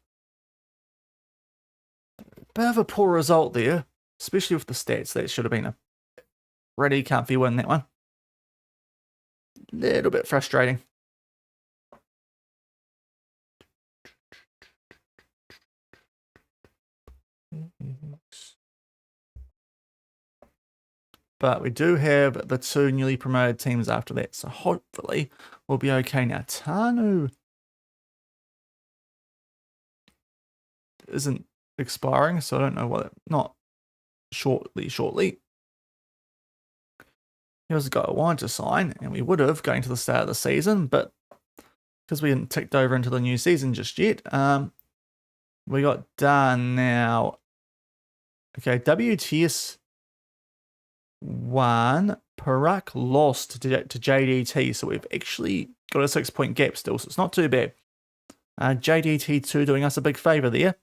Bit of a poor result there, especially with the stats. That should have been a pretty comfy win, that one. Little bit frustrating. But we do have the 2 newly promoted teams after that, so hopefully we'll be okay now. Tanu isn't expiring, so I don't know what. Not shortly. He was a guy I wanted to sign, and we would have going to the start of the season, but because we hadn't ticked over into the new season just yet, we got done now. Okay, WTS 1, Perak lost to JDT, so we've actually got a 6-point gap still, so it's not too bad. JDT 2 doing us a big favour there.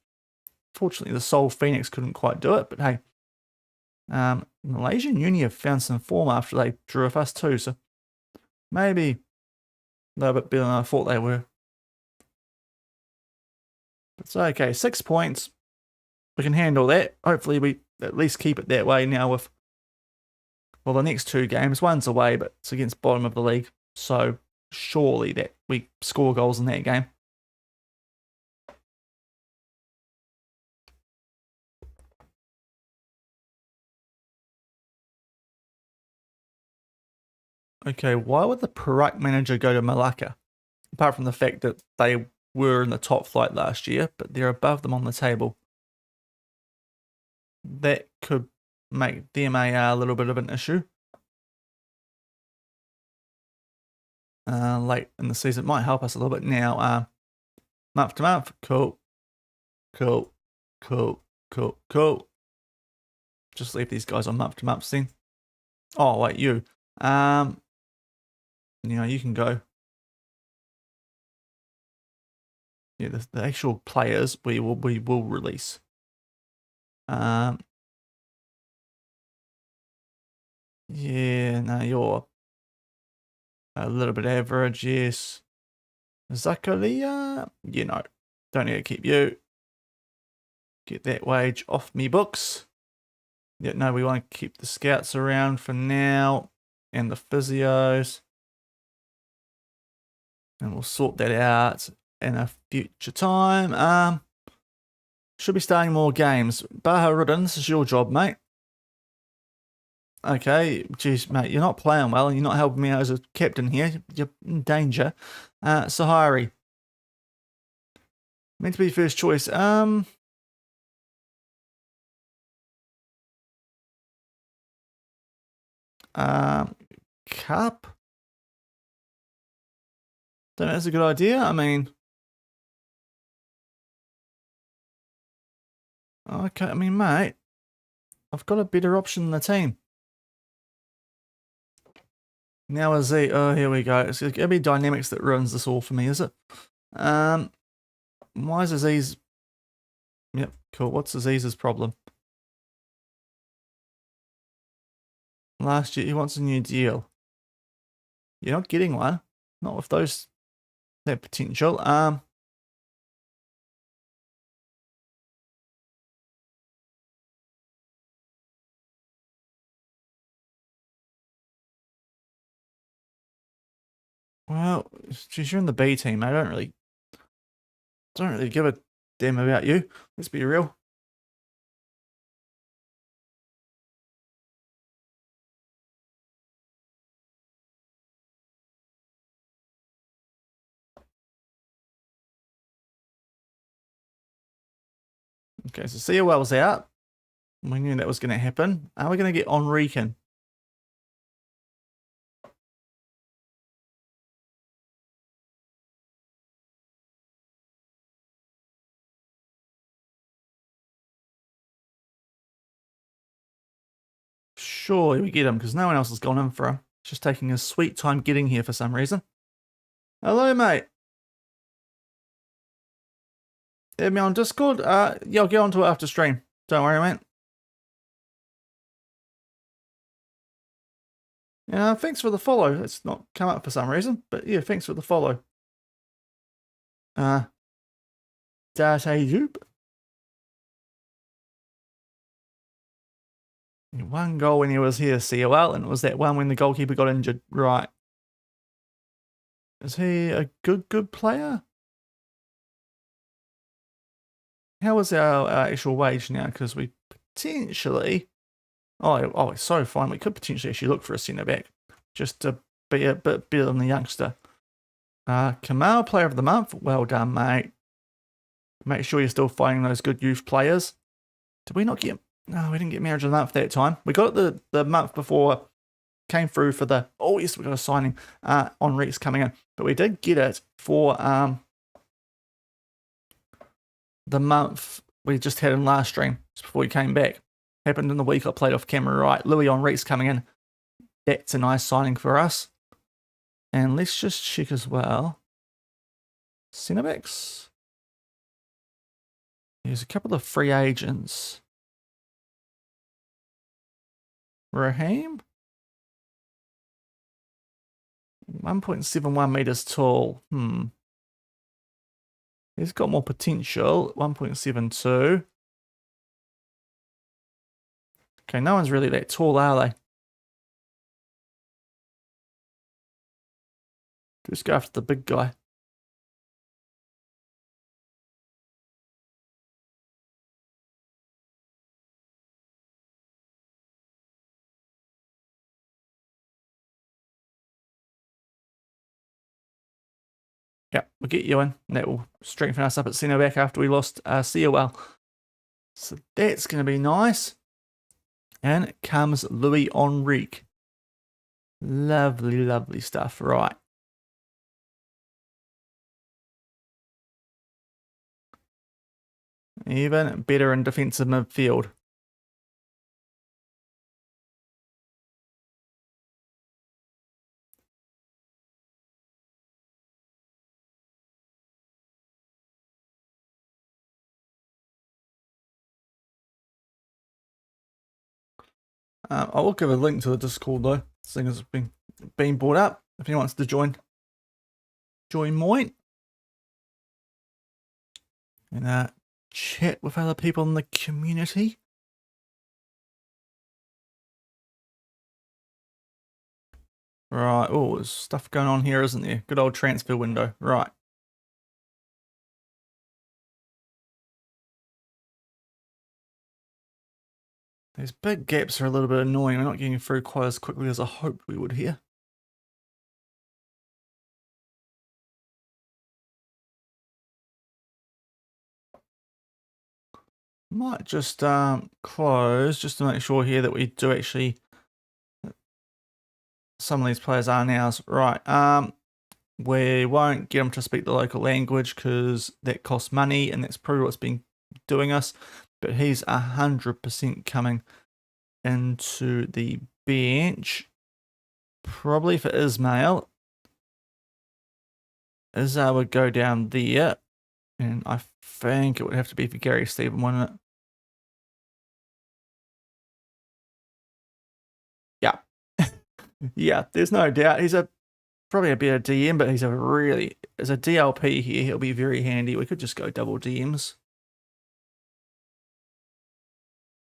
Fortunately, the Seoul Phoenix couldn't quite do it, but hey. Malaysian Uni have found some form after they drew with us too, so maybe they're a bit better than I thought they were. It's okay, 6 points. We can handle that. Hopefully we at least keep it that way now with, well, the next 2 games. One's away, but it's against bottom of the league, so surely that we score goals in that game. Okay, why would the Perak manager go to Malacca? Apart from the fact that they were in the top flight last year, but they're above them on the table. That could make them a little bit of an issue. Late in the season might help us a little bit now. Month to month, cool. Just leave these guys on month to month then. Oh wait, you. You can go. Yeah, the actual players we will release. Yeah, no, you're a little bit average, yes. Zakaria, don't need to keep you. Get that wage off me books. Yeah, no, we want to keep the scouts around for now and the physios. And we'll sort that out in a future time. Should be starting more games. Baharudin, this is your job, mate. Okay, geez, mate, you're not playing well and you're not helping me out as a captain here. You're in danger. Sahari. Meant to be first choice. Cup? Don't know, that's a good idea. I mean, okay, I mean, mate, I've got a better option than the team. Now Aziz, oh, here we go. It's going to be dynamics that ruins this all for me, is it? Why is Aziz... Yep, cool. What's Aziz's problem? Last year, he wants a new deal. You're not getting one. Not with that potential. Well, geez, you're in the B team. I don't really give a damn about you. Let's be real. Okay, so COL's out. We knew that was going to happen. Are we going to get Enrican? surely we get him because no one else has gone in for him. He's just taking his sweet time getting here for some reason. Hello, mate. Add me on Discord. Yeah, I'll get onto it after stream. Don't worry, mate. Yeah, thanks for the follow. It's not come up for some reason, but yeah, thanks for the follow. That YouTube. One goal when he was here, COL, and it was that one when the goalkeeper got injured. Right. Is he a good player? How is our actual wage now? Because we potentially... Oh, it's so fine. We could potentially actually look for a centre-back just to be a bit better than the youngster. Kamal, Player of the Month. Well done, mate. Make sure you're still finding those good youth players. Did we not get... No, we didn't get Marriage of the Month that time. We got it the month before. Came through for the... Oh, yes, we got a signing on Rex coming in. But we did get it for the month we just had in last stream, just before we came back. Happened in the week I played off camera, right? Louis on Rex coming in. That's a nice signing for us. And let's just check as well. Centre-backs. There's a couple of free agents. Raheem? 1.71 meters tall. He's got more potential. 1.72. Okay, no one's really that tall, are they? Just go after the big guy. Yeah, we'll get you in. That will strengthen us up at centre back after we lost COL. So that's going to be nice. And it comes Louis Enrique. Lovely, lovely stuff. Right. Even better in defensive midfield. I will give a link to the Discord though, seeing as it's been brought up. If anyone wants to join mine. And chat with other people in the community. Right, oh, there's stuff going on here, isn't there? Good old transfer window. Right. These big gaps are a little bit annoying. We're not getting through quite as quickly as I hoped we would here. Might just close just to make sure here that we do actually... Some of these players are ours. Right. We won't get them to speak the local language because that costs money, and that's probably what's been doing us. But he's 100% coming into the bench. Probably for Ismail. Izza would go down there. And I think it would have to be for Gary Stephen, wouldn't it? Yeah. Yeah, there's no doubt. He's probably a better DM, but he's as a DLP here, he'll be very handy. We could just go double DMs.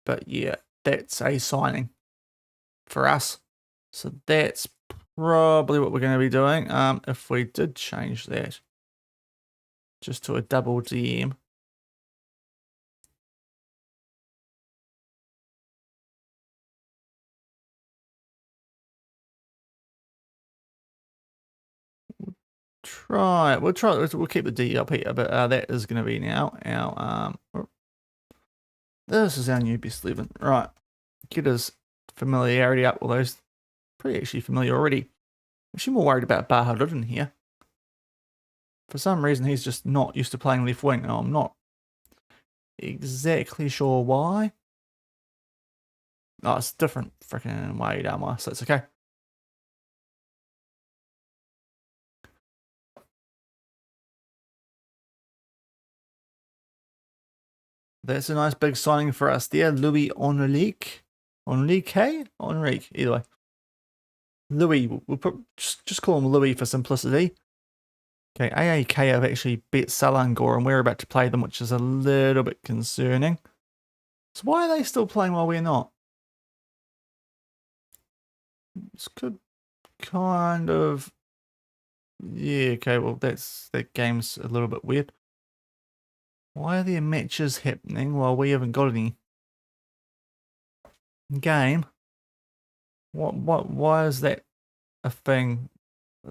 But yeah, that's a signing for us. So that's probably what we're going to be doing. If we did change that just to a double DM. We'll keep the DLP, but that is going to be now our this is our new best 11. Right, get his familiarity up, although he's pretty actually familiar already. I'm actually more worried about Baharudin here. For some reason, he's just not used to playing left wing, and I'm not exactly sure why. Oh, it's different freaking way down there, so it's okay. That's a nice big signing for us there. Louis Enrique. Enrique, either way. Louis, we'll just call him Louis for simplicity. Okay, AAK have actually beat Selangor and we're about to play them, which is a little bit concerning. So why are they still playing while we're not? This could kind of... Yeah, okay, well that game's a little bit weird. Why are there matches happening while we haven't got any? Game? Why is that a thing?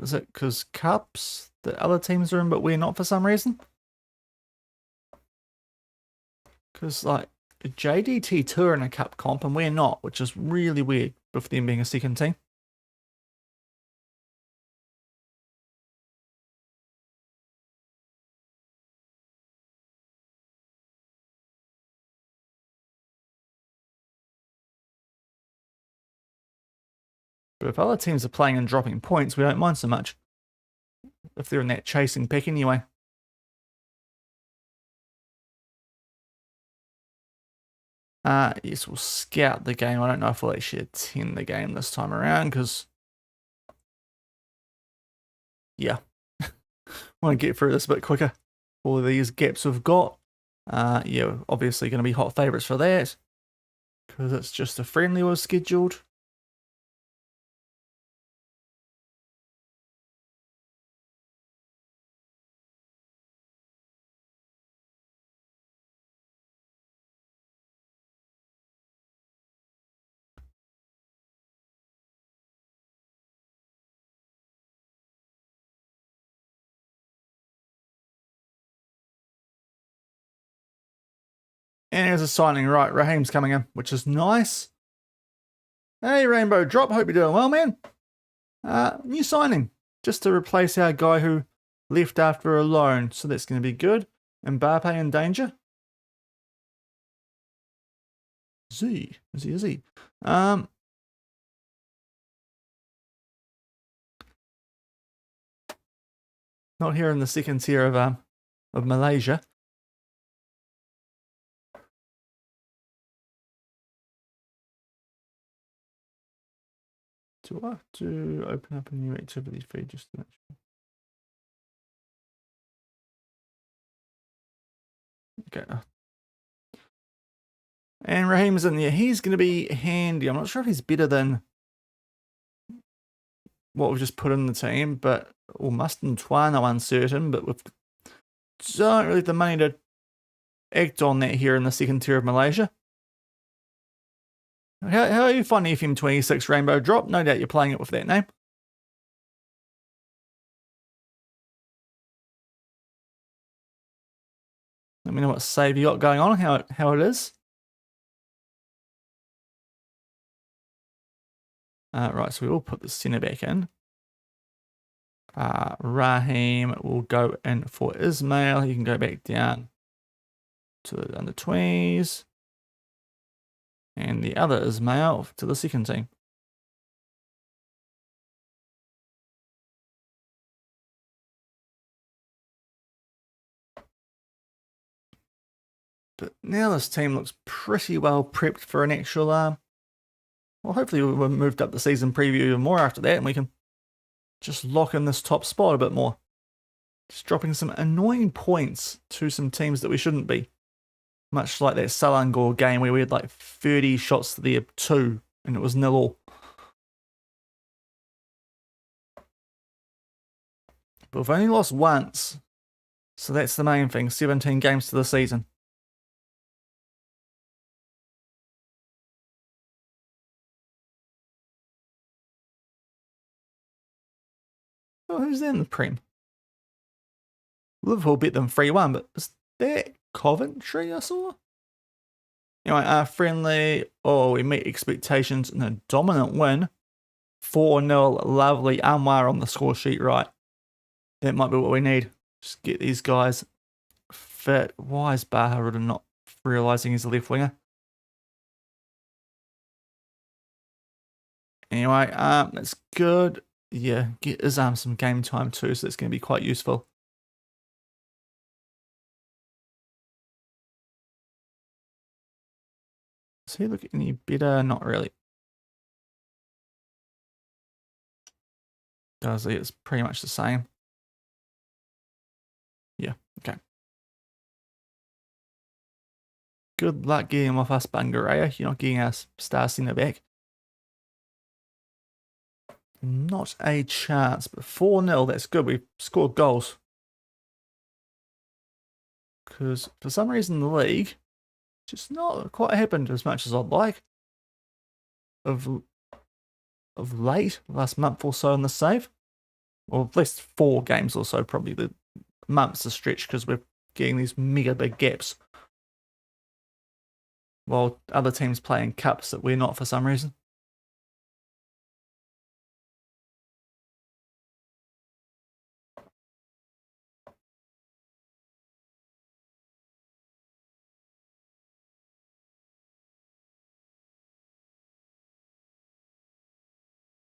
Is it because cups that other teams are in but we're not for some reason? Because like JDT tour in a cup comp and we're not, which is really weird with them being a second team. But if other teams are playing and dropping points, we don't mind so much. If they're in that chasing pick anyway. Yes, we'll scout the game. I don't know if we'll actually attend the game this time around because, yeah, I want to get through this a bit quicker. All of these gaps we've got, yeah, obviously going to be hot favourites for that because it's just a friendly was scheduled. And there's a signing, right? Raheem's coming in, which is nice. Hey, Rainbow Drop, hope you're doing well, man. New signing, just to replace our guy who left after a loan, so that's going to be good. Mbappe in danger. Z. Not here in the second tier of Malaysia. Do I have to open up a new activity feed just to make sure? Okay. And Raheem's in there. He's going to be handy. I'm not sure if he's better than what we've just put in the team, but or Must and Twan are uncertain, but we don't really have the money to act on that here in the second tier of Malaysia. How are you finding FM26 Rainbow Drop? No doubt you're playing it with that name. Let me know what save you got going on, how it is. Right, so we will put the centre back in. Raheem will go in for Ismail. He can go back down to the under 20s. And the other Ismail to the second team. But now this team looks pretty well prepped for an actual, well, hopefully we've moved up the season preview even more after that and we can just lock in this top spot a bit more. Just dropping some annoying points to some teams that we shouldn't be. Much like that Selangor game where we had like 30 shots to the 2 and it was 0-0. But we've only lost once. So that's the main thing. 17 games to the season. Oh, who's in the Prem? Liverpool beat them 3-1, but is that Coventry I saw? Anyway, friendly. Oh, we meet expectations in a dominant win. 4-0, lovely. Anwar on the score sheet, right. That might be what we need. Just get these guys fit. Why is Baharudin not realising he's a left winger? Anyway, that's good. Yeah, get us some game time too, so it's going to be quite useful. Does he look any better? Not really. Does he? It's pretty much the same. Yeah, okay. Good luck getting him off us, Bangaraya. You're not getting our star centre back. Not a chance, but 4-0, that's good. We've scored goals. Because for some reason the league just not quite happened as much as I'd like. Of late, last month or so in the save. Or at least 4 games or so, probably the month's a stretch because we're getting these mega big gaps. While other teams playing cups that we're not for some reason.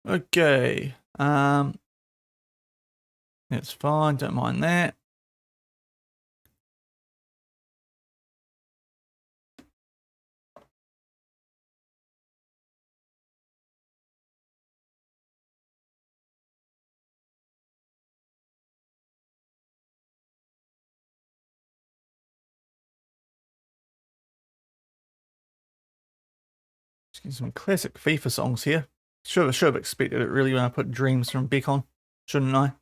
Okay, it's fine, don't mind that. Just getting some classic FIFA songs here. Should have expected it really when I put Dreams from Beck on, shouldn't I?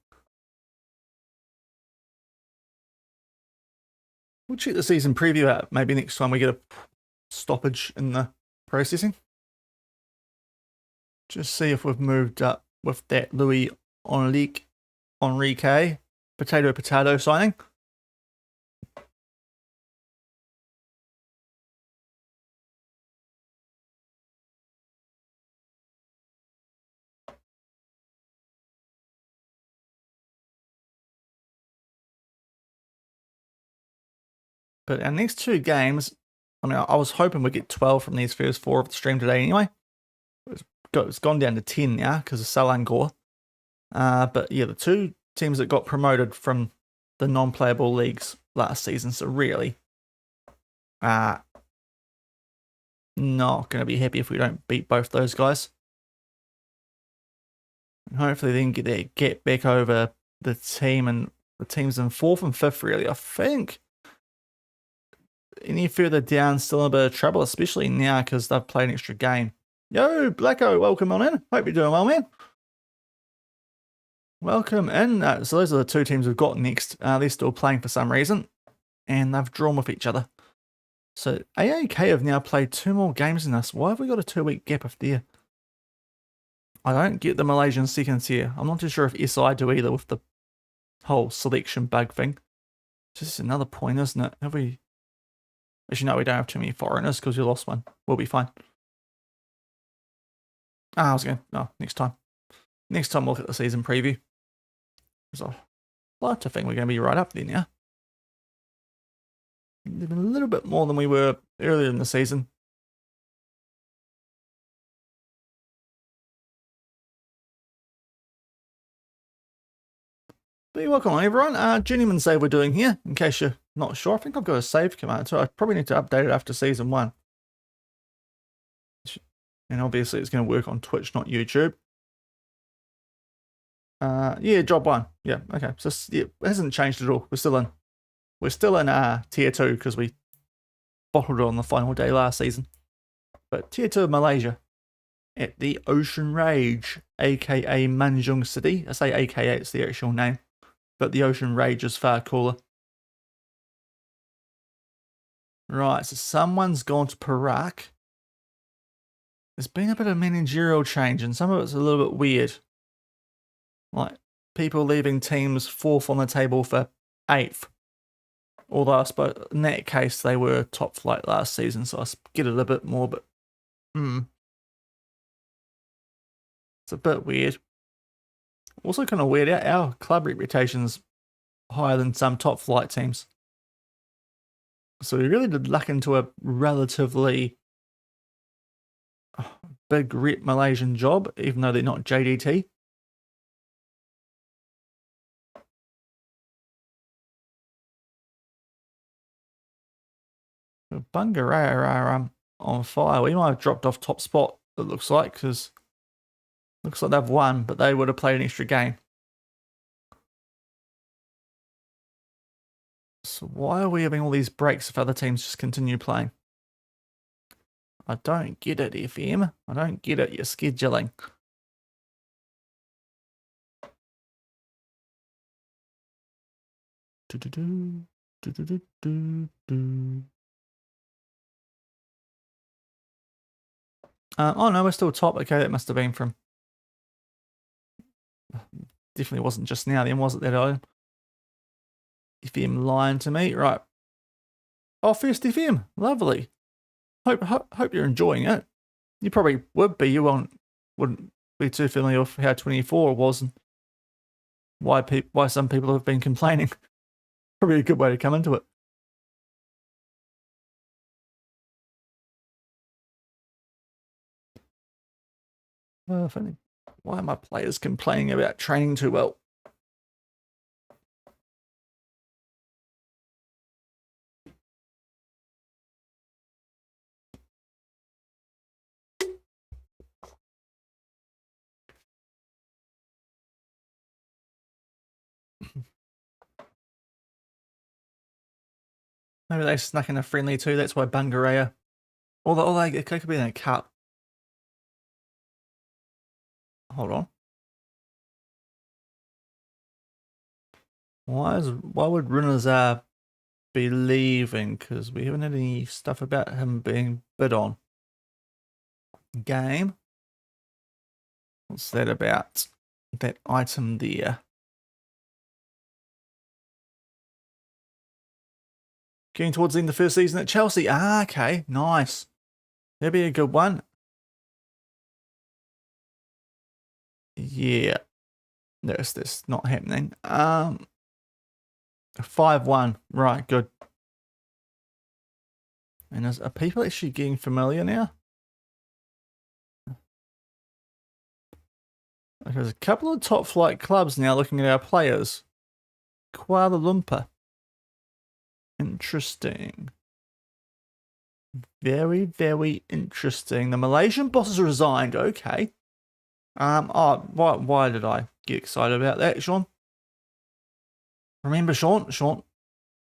We'll check the season preview out maybe next time we get a stoppage in the processing. Just see if we've moved up with that Louis Enrique potato signing. But our next 2 games, I mean, I was hoping we'd get 12 from these first 4 of the stream today anyway. It's gone down to 10 now because of Selangor. But yeah, the 2 teams that got promoted from the non-playable leagues last season, so really not going to be happy if we don't beat both those guys. And hopefully they can get back over the team and the teams in 4th and 5th, really. I think any further down, still in a bit of trouble, especially now because they've played an extra game. Yo, Blacko, welcome on in. Hope you're doing well, man. Welcome in. So those are the 2 teams we've got next. They're still playing for some reason, and they've drawn with each other. So AAK have now played 2 more games than us. Why have we got a 2-week gap of there? I don't get the Malaysian seconds here. I'm not too sure if SI do either with the whole selection bug thing. Just another point, isn't it? Have we... Actually, no, we don't have too many foreigners because we lost one. We'll be fine. I was going to... No, next time. Next time we'll look at the season preview. So I'd like to think we're going to be right up there now. Even a little bit more than we were earlier in the season. But welcome on everyone. Journeyman save we're doing here, in case you're not sure. I think I've got a save command, so I probably need to update it after season 1. And obviously it's going to work on Twitch, not YouTube. Yeah, job 1. Yeah, okay. So yeah, it hasn't changed at all. We're still in tier 2 because we bottled it on the final day last season. But tier 2 of Malaysia at the Ocean Rage, aka Manjung City. I say aka, it's the actual name. But the Ocean Rage is far cooler. Right, so someone's gone to Perak. There's been a bit of managerial change, and some of it's a little bit weird. Like, people leaving teams 4th on the table for 8th. Although I suppose in that case, they were top flight last season, so I get it a bit more, but... It's a bit weird. Also kind of weird, our club reputation's higher than some top flight teams. So we really did luck into a relatively big rep Malaysian job, even though they're not JDT. Bungaraya are on fire. We might have dropped off top spot, it looks like, because looks like they've won, but they would have played an extra game. So why are we having all these breaks if other teams just continue playing? I don't get it, FM. I don't get it, your scheduling. Oh no, we're still top. Okay, that must have been from... Definitely wasn't just now then, was it, that item? FM lying to me. Right. Oh, first FM. Lovely. Hope you're enjoying it. You probably would be. You wouldn't be too familiar with how 24 was and why some people have been complaining. Probably a good way to come into it. Why are my players complaining about training too well? Maybe they snuck in a friendly too. That's why Bungaraya. Although it could be in a cup. Hold on. Why would Runazar be leaving? Because we haven't had any stuff about him being bid on. Game. What's that about? That item there. Getting towards the end of the first season at Chelsea. Ah, okay. Nice. That'd be a good one. Yeah. That's not happening. 5-1. Right, good. And are people actually getting familiar now? There's a couple of top flight clubs now looking at our players. Kuala Lumpur. Interesting. Very, very interesting. The Malaysian boss has resigned. Okay. Why did I get excited about that, Shaun? Remember, Shaun,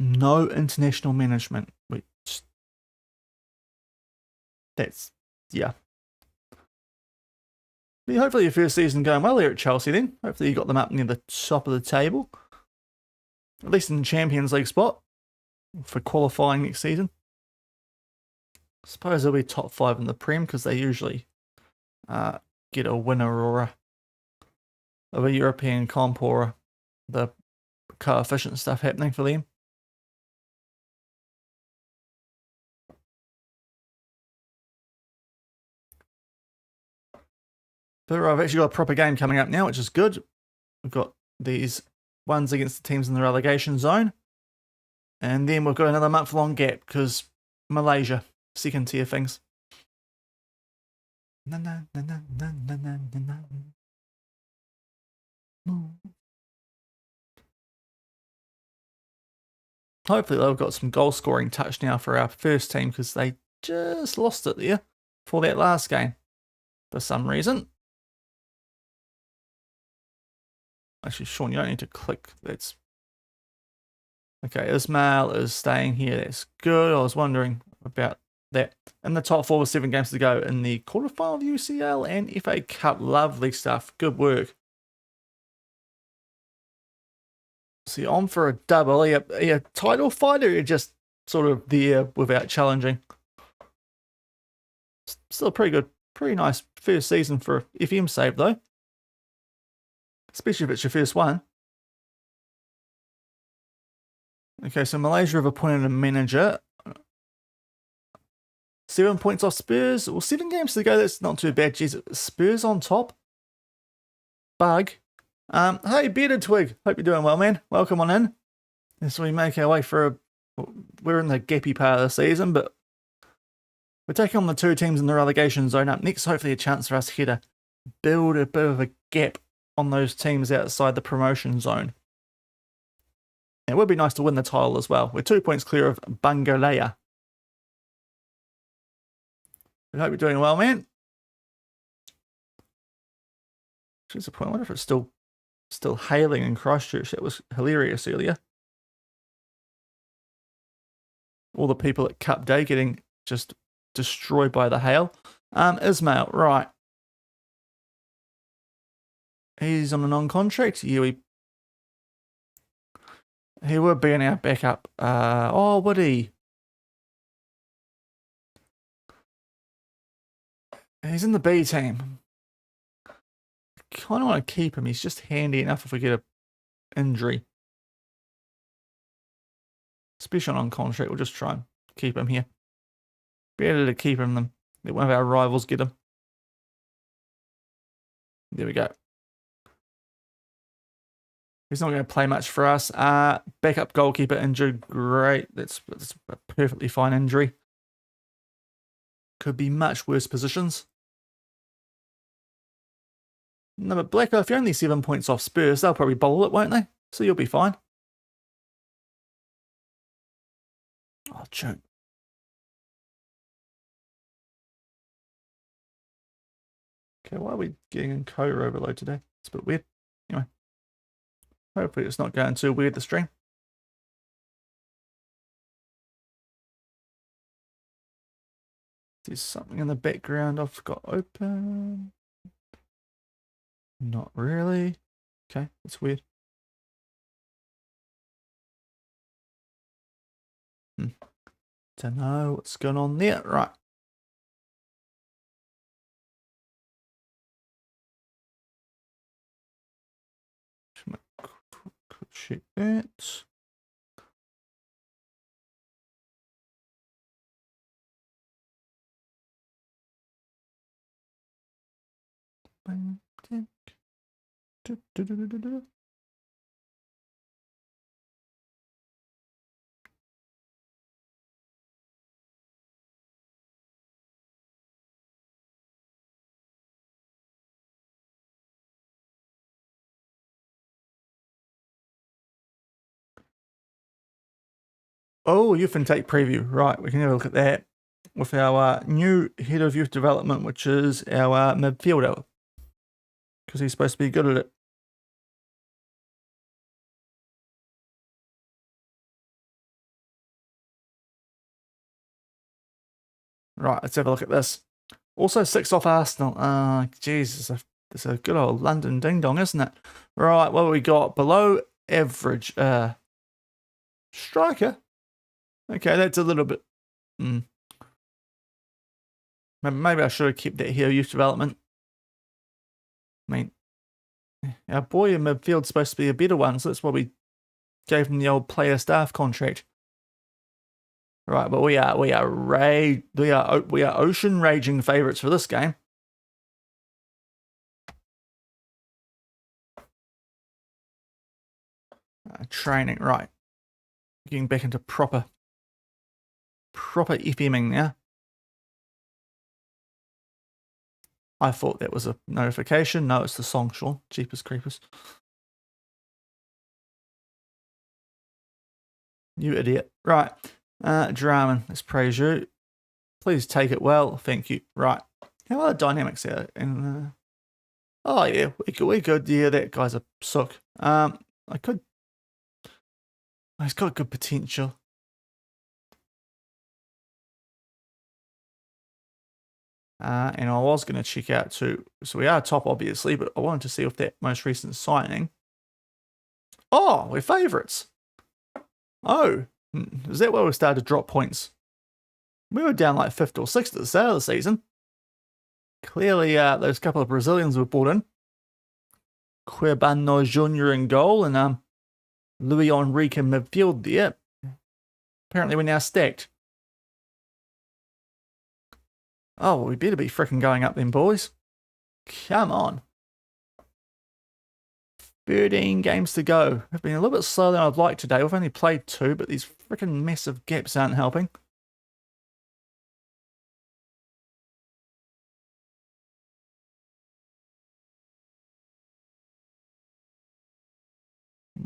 no international management. Yeah. But hopefully your first season going well here at Chelsea then. Hopefully you got them up near the top of the table. At least in the Champions League spot for qualifying next season. I suppose they'll be top 5 in the Prem because they usually get a winner or a European comp or the coefficient stuff happening for them. But I've actually got a proper game coming up now, which is good. We've got these ones against the teams in the relegation zone. And then we've got another month-long gap because Malaysia, second tier things. Hopefully they've got some goal scoring touch now for our first team because they just lost it there for that last game for some reason. Actually, Shaun, you don't need to click. That's okay. Ismail is staying here. That's good. I was wondering about that. In the top 4 with 7 games to go in the quarterfinal of UCL and FA Cup. Lovely stuff. Good work. So you're on for a double. Are you a title fighter or you're just sort of there without challenging? Still pretty good. Pretty nice first season for FM save though. Especially if it's your first one. Okay, so Malaysia have appointed a manager. 7 points off Spurs. Well, 7 games to go. That's not too bad. Jeez, Spurs on top. Bug. Hey, Bearded Twig. Hope you're doing well, man. Welcome on in. As we make our way through we're in the gappy part of the season, but We're taking on the two teams in the relegation zone up next. Hopefully a chance for us here to build a bit of a gap on those teams outside the promotion zone. It would be nice to win the title as well. We're 2 points clear of Bangalaya. I hope you're doing well, man. She's a point. I wonder if it's still hailing in Christchurch. That was hilarious earlier. All the people at Cup Day getting just destroyed by the hail. Ismail, right. He's on a non-contract. Yeah, he would be in our backup. Oh, would he? He's in the B team. I kind of want to keep him. He's just handy enough if we get an injury. Especially on contract, we'll just try and keep him here. Better to keep him than let one of our rivals get him. There we go. He's not going to play much for us. Backup goalkeeper injured. Great. That's a perfectly fine injury. Could be much worse positions. No, but Blacko, if you're only 7 points off Spurs, they'll probably bowl it, won't they? So you'll be fine. Oh, joke. Okay, why are we getting in coder overload today? It's a bit weird. Anyway. Hopefully it's not going too weird, the stream. There's something in the background I've got open. Not really. Okay, that's weird. Don't know what's going on there. Right. Check that. Oh, youth intake preview. Right, we can have a look at that with our new head of youth development, which is our midfielder, because he's supposed to be good at it. Right, let's have a look at this. Also 6 off Arsenal. Jesus, it's a good old London ding-dong, isn't it? Right, what have we got? Below average. Striker. Okay, that's a little bit... Maybe I should have kept that here, youth development. I mean, our boy in midfield's supposed to be a better one, so that's why we gave him the old player staff contract. Right, but we are ocean raging favourites for this game. Training, right. Getting back into proper FMing now. I thought that was a notification. No, it's the song, Shaun. Jeepers creepers. You idiot. Right. Journeyman, let's praise you. Please take it well. Thank you. Right. How are the dynamics here? Oh, yeah. We good. Yeah, that guy's a sook. He's got good potential. And I was going to check out too. So we are top, obviously, but I wanted to see if that most recent signing. Oh, we're favourites. Oh, is that where we started to drop points? We were down like 5th or 6th at the start of the season. Clearly, those couple of Brazilians were brought in. Cuebano Jr. in goal and Luis Enrique in midfield there. Apparently, we're now stacked. Oh, well, we better be freaking going up then, boys. Come on. 13 games to go. I've been a little bit slower than I'd like today. We've only played 2, but these freaking massive gaps aren't helping.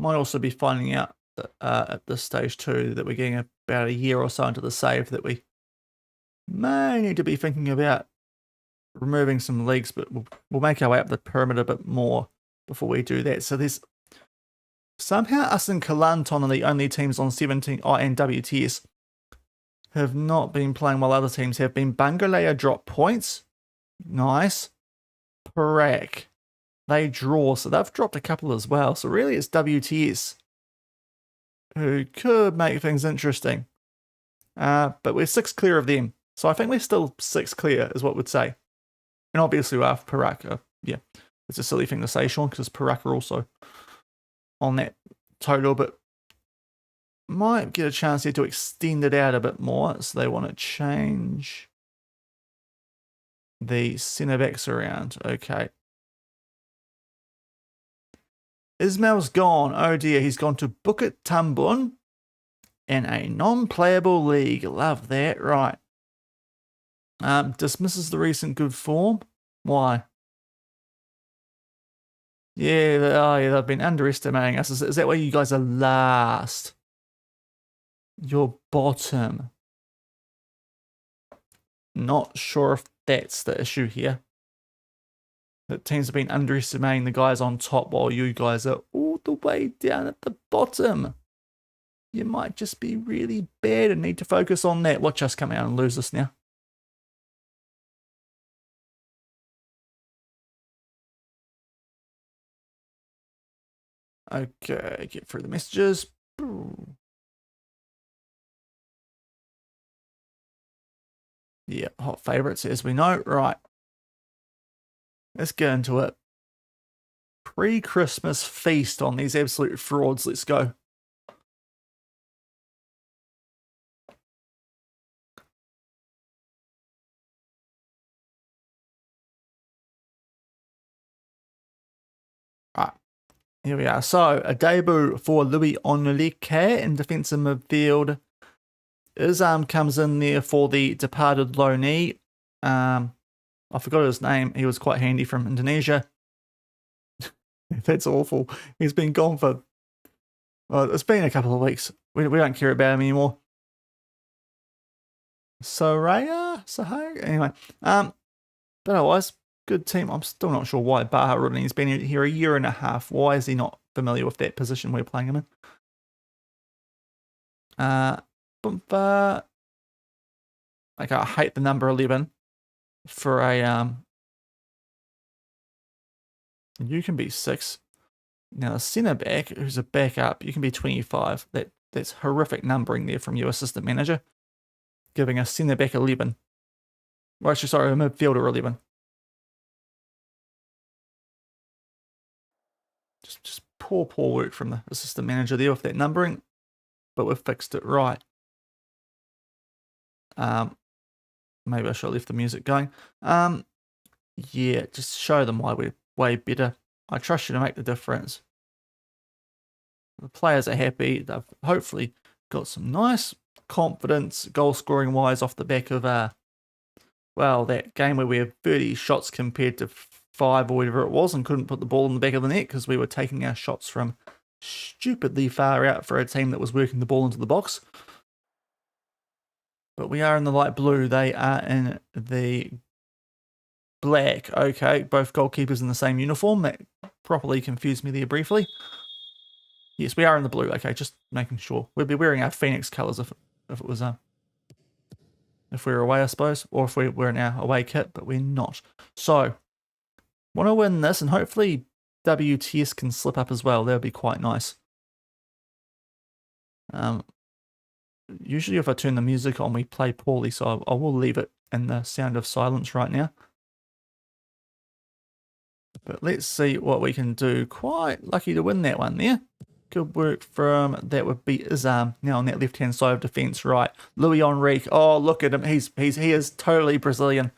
Might also be finding out that, at this stage too that we're getting about a year or so into the save that we may need to be thinking about removing some leagues, but we'll make our way up the pyramid a bit more before we do that. So there's somehow us and Kelantan are the only teams on 17 and WTS have not been playing while other teams have been. Bangalaya drop points. Nice. Perak. They draw, so they've dropped a couple as well. So really it's WTS who could make things interesting. But we're 6 clear of them. So I think we're still 6 clear is what we'd say. And obviously we have Perak. Yeah, it's a silly thing to say, Shaun, because Perak are also on that total, but might get a chance here to extend it out a bit more. So they want to change the centre backs around. Okay. Ismail's gone. Oh dear, he's gone to Bukit Tambun in a non-playable league. Love that. Right. Dismisses the recent good form. Why? Yeah, they've been underestimating us. Is that why you guys are last? You're bottom. Not sure if that's the issue here. The teams have been underestimating the guys on top while you guys are all the way down at the bottom. You might just be really bad and need to focus on that. Watch us come out and lose this now. Okay, get through the messages. Yeah, hot favourites as we know. Right. Let's get into it. Pre-Christmas feast on these absolute frauds. Let's go. Right. Here we are. So, a debut for Louis Onlike in defensive midfield. Izam comes in there for the departed loanee. I forgot his name. He was quite handy from Indonesia. That's awful. He's been gone for... Well, it's been a couple of weeks. We don't care about him anymore. Soraya? Anyway. But otherwise, good team. I'm still not sure why Baha Rudini's been here a year and a half. Why is he not familiar with that position we're playing him in? Like, I hate the number 11 for a you can be 6. Now a centre back who's a backup, you can be 25. That's horrific numbering there from your assistant manager, giving a centre back 11. Well, actually, sorry, a midfielder 11. Just poor work from the assistant manager there with that numbering, but we've fixed it right. Maybe I should have left the music going. Yeah, just show them why we're way better. I trust you to make the difference. The players are happy. They've hopefully got some nice confidence goal scoring wise off the back of well, that game where we had 30 shots compared to 5 or whatever it was and couldn't put the ball in the back of the net because we were taking our shots from stupidly far out for a team that was working the ball into the box. But we are in the light blue. They are in the black. Okay, both goalkeepers in the same uniform. That properly confused me there briefly. Yes, we are in the blue. Okay, just making sure. We'd be wearing our Phoenix colours if it was if we were away, I suppose, or if we were in our away kit, but we're not. So, want to win this, and hopefully WTS can slip up as well. That would be quite nice. Usually if I turn the music on, we play poorly, so I will leave it in the sound of silence right now. But let's see what we can do. Quite lucky to win that one there. Good work from, that would be Izam. Now on that left-hand side of defence, right. Louis Enrique. Oh, look at him. He is totally Brazilian.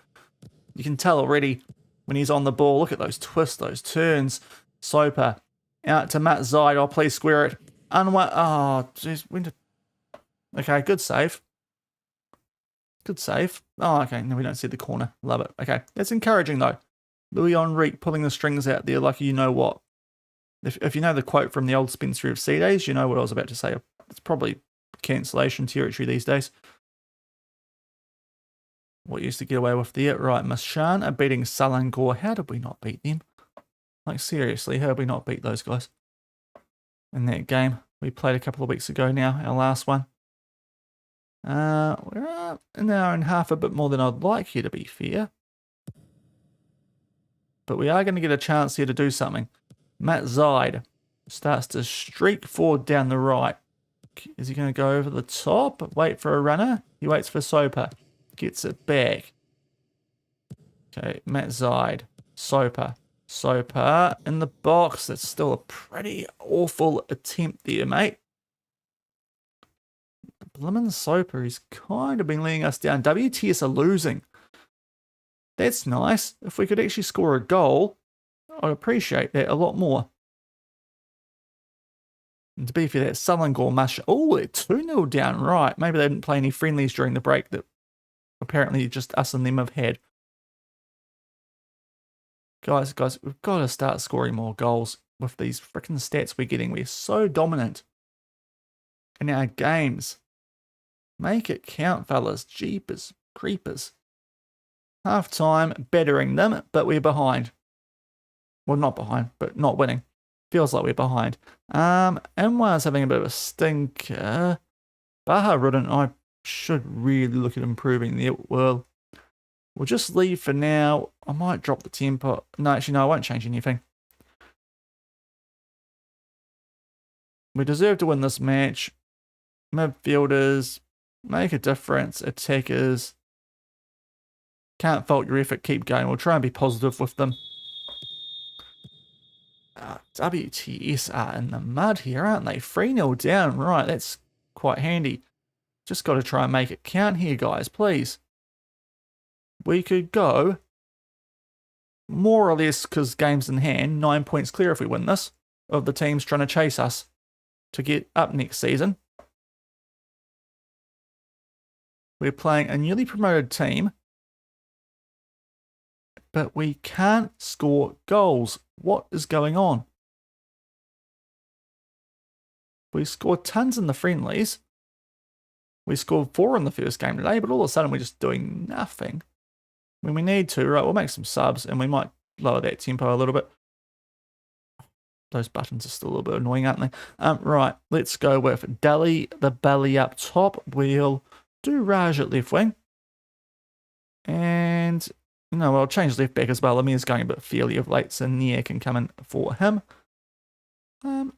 You can tell already when he's on the ball. Look at those twists, those turns. Soper. Out to Matt Zaid. Oh, please square it. Oh, jeez. When did... Okay, good save. Good save. Oh, okay. No, we don't see the corner. Love it. Okay, that's encouraging though. Louis Enrique pulling the strings out there like you know what. If you know the quote from the old Spencer FC days, you know what I was about to say. It's probably cancellation territory these days. What used to get away with there? Right, Mashan are beating Selangor. How did we not beat them? Like, seriously, how did we not beat those guys in that game we played a couple of weeks ago now, our last one? We're an hour and a half, a bit more than I'd like here, to be fair. But we are going to get a chance here to do something. Matt Zide starts to streak forward down the right. Is he going to go over the top? Wait for a runner? He waits for Soper. Gets it back. Okay, Matt Zide. Soper. Soper in the box. That's still a pretty awful attempt there, mate. Blimmin' Soper, he's kind of been letting us down. WTS are losing. That's nice. If we could actually score a goal, I'd appreciate that a lot more. And to be fair, that Selangor must... Oh, they're 2-0 down. Right. Maybe they didn't play any friendlies during the break that apparently just us and them have had. Guys, we've got to start scoring more goals with these freaking stats we're getting. We're so dominant in our games. Make it count, fellas. Jeepers, creepers. Half time, bettering them, but we're behind. Well, not behind, but not winning. Feels like we're behind. M1's having a bit of a stinker. Baha Rudin, I should really look at improving there. Well, we'll just leave for now. I might drop the tempo. No, actually, no, I won't change anything. We deserve to win this match. Midfielders, make a difference. Attackers, can't fault your effort. Keep going. We'll try and be positive with them. WTS are in the mud here, aren't they? 3-0 down. Right, that's quite handy. Just got to try and make it count here, guys, please. We could go more or less, because game's in hand, 9 points clear if we win this, of the teams trying to chase us to get up next season. We're playing a newly promoted team, but we can't score goals. What is going on? We scored tons in the friendlies. We scored 4 in the first game today, but all of a sudden we're just doing nothing. When we need to, right, we'll make some subs and we might lower that tempo a little bit. Those buttons are still a little bit annoying, aren't they? Right, let's go with Delhi, the belly up top. We'll do Raj at left wing. And, no, I'll change left back as well. Amir's going a bit fairly of late, so Nia can come in for him.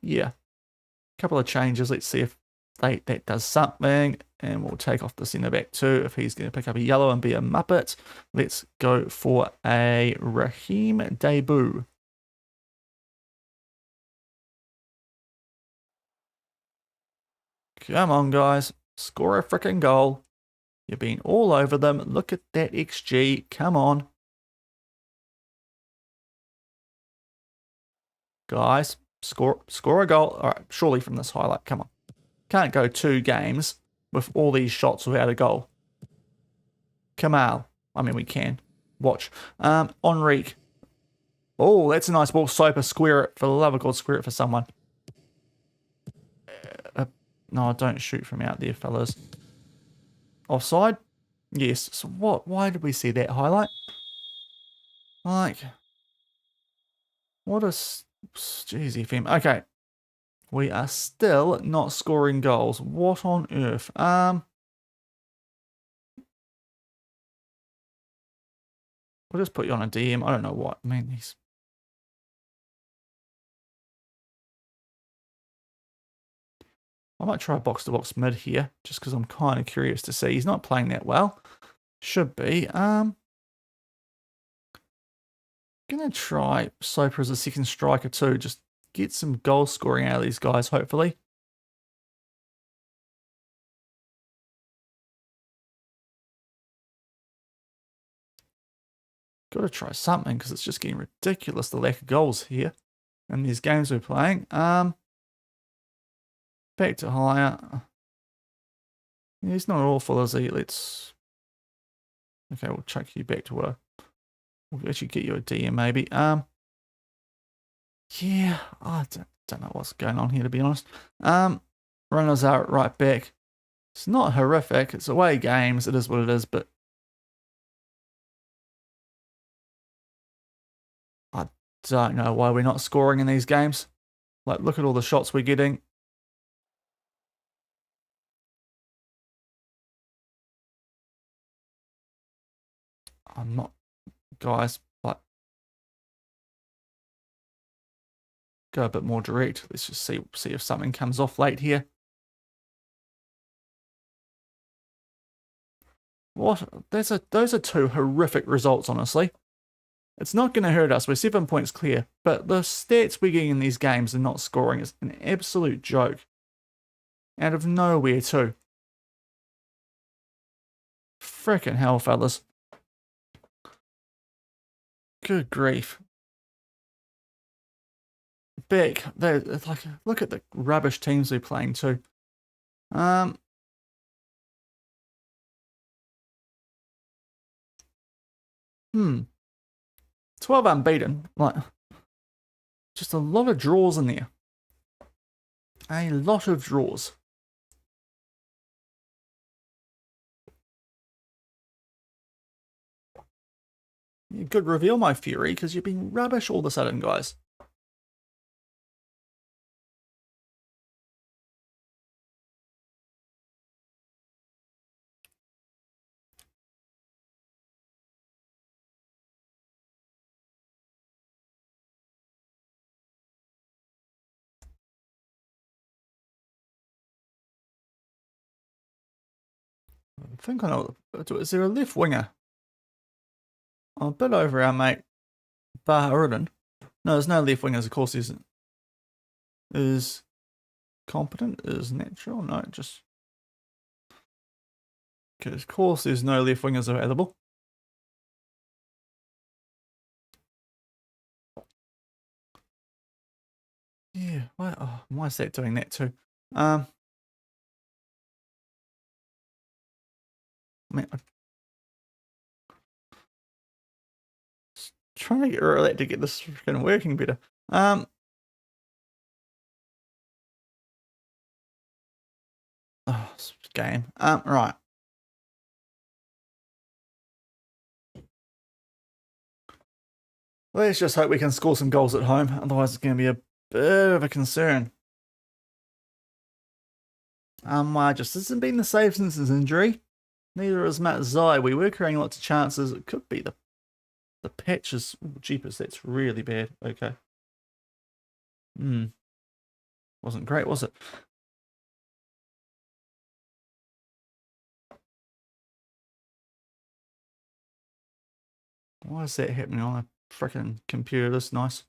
Yeah. Couple of changes. Let's see if that does something. And we'll take off the centre back too if he's going to pick up a yellow and be a muppet. Let's go for a Raheem debut. Come on, guys. Score a freaking goal. You've been all over them. Look at that XG. Come on. Guys, score a goal. All right, surely from this highlight. Come on. Can't go 2 games with all these shots without a goal. Kamal. I mean, we can. Watch. Enrique. Oh, that's a nice ball. Soper, square it. For the love of God, square it for someone. No, don't shoot from out there, fellas. Offside? Yes. So what? Why did we see that highlight? Like, what a... Jeez, FM. Okay. We are still not scoring goals. What on earth? We'll just put you on a DM. I don't know what. I mean, he's... I might try box-to-box mid here, just because I'm kind of curious to see. He's not playing that well. Should be. Gonna try Soper as a second striker too. Just get some goal scoring out of these guys, hopefully. Got to try something because it's just getting ridiculous, the lack of goals here in these games we're playing. Back to higher. He's not awful, is he? Let's... Okay, we'll chuck you back to a... We'll actually get you a DM maybe. Yeah, I don't know what's going on here, to be honest. Runners are at right back. It's not horrific. It's away games. It is what it is, but I don't know why we're not scoring in these games. Like, look at all the shots we're getting. I'm not, guys, like, go a bit more direct. Let's just see if something comes off late here. What? Those are two horrific results, honestly. It's not going to hurt us. We're 7 points clear. But the stats we're getting in these games and not scoring is an absolute joke. Out of nowhere, too. Frickin' hell, fellas. Good grief. Back. It's like, look at the rubbish teams they're playing, too. 12 unbeaten. Like, just a lot of draws in there. A lot of draws. You could reveal my fury because you've been rubbish all of a sudden, guys. I think I know. Is there a left winger? I'm a bit over our mate Baharudin. No, there's no left wingers. Of course, there isn't. Is competent? Is natural? No, just. Because of course, there's no left wingers available. Yeah. Why is that doing that too? Man, trying to get rid of that to get this freaking working better. Game. Right. Let's just hope we can score some goals at home. Otherwise, it's going to be a bit of a concern. Just hasn't been the save since his injury. Neither has Matt Zai. We were creating lots of chances. It could be the patches. Ooh, jeepers, that's really bad. Okay. Wasn't great, was it? Why is that happening on a freaking computer this nice?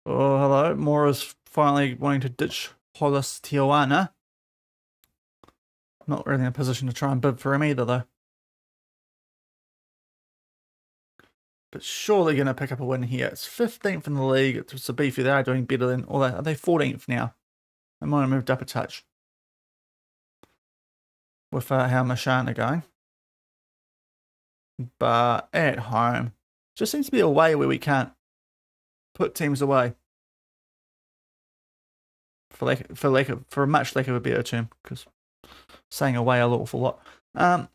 Oh, hello. Mora's finally wanting to ditch Hollis Tijuana. Not really in a position to try and bid for him either, though. But surely going to pick up a win here. It's 15th in the league. It's a beefy. They are doing better than, or are they 14th now? They might have moved up a touch with how Mashan are going. But at home, just seems to be a way where we can't put teams away. For a much lack of a better term, because saying away a awful lot. But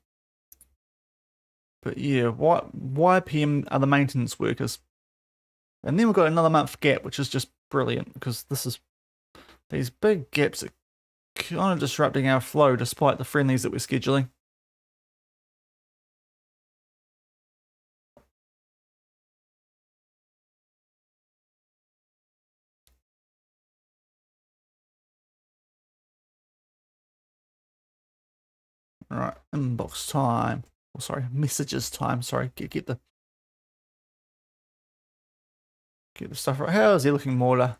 yeah, YPM are the maintenance workers, and then we've got another month gap, which is just brilliant because these big gaps are kind of disrupting our flow, despite the friendlies that we're scheduling. All right, inbox time. Oh, sorry, messages time. Sorry, get the Get the stuff right. How is he looking, Mortar?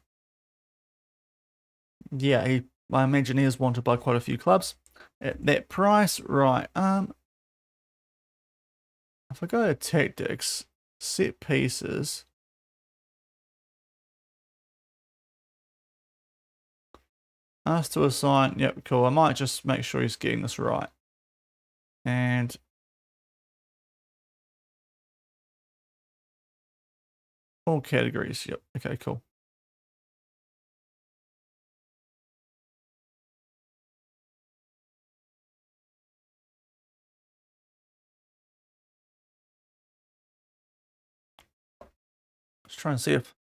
Yeah, I imagine he is wanted by quite a few clubs. At that price, right. If I go to tactics, set pieces. Ask to assign. Yep, cool. I might just make sure he's getting this right. And all categories. Yep. Okay, cool. Let's try and see if.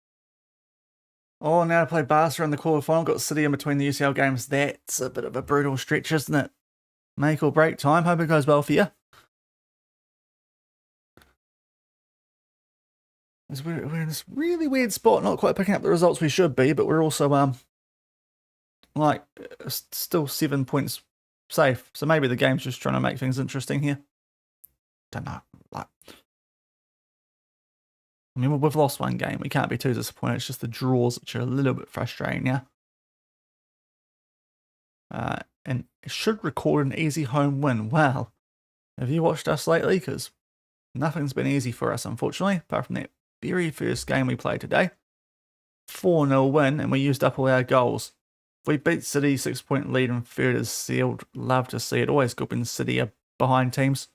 Oh, now to play Barca in the quarterfinal. Got City in between the UCL games. That's a bit of a brutal stretch, isn't it? Make or break time. Hope it goes well for you. We're in this really weird spot. Not quite picking up the results we should be, but we're also like still 7 points safe. So maybe the game's just trying to make things interesting here. Don't know. Like, I mean, we've lost one game. We can't be too disappointed. It's just the draws which are a little bit frustrating now. And it should record an easy home win. Well, have you watched us lately? Because nothing's been easy for us, unfortunately, apart from that very first game we played today. 4-0 win, and we used up all our goals. If we beat City, 6-point lead and third is sealed. Love to see it. Always good when City are behind teams.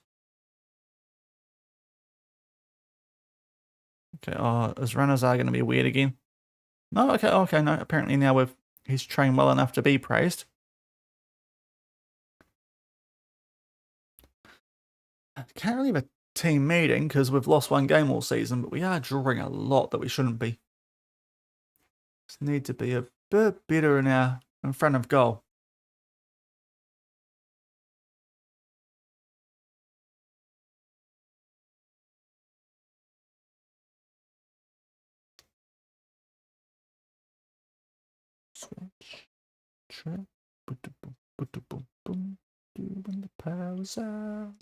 Okay, his runners are going to be weird again. No, okay, no. Apparently now he's trained well enough to be praised. I can't really have a team meeting because we've lost one game all season, but we are drawing a lot that we shouldn't be. Just need to be a bit better in front of goal. Switch. Trip. Boom. When the power's out.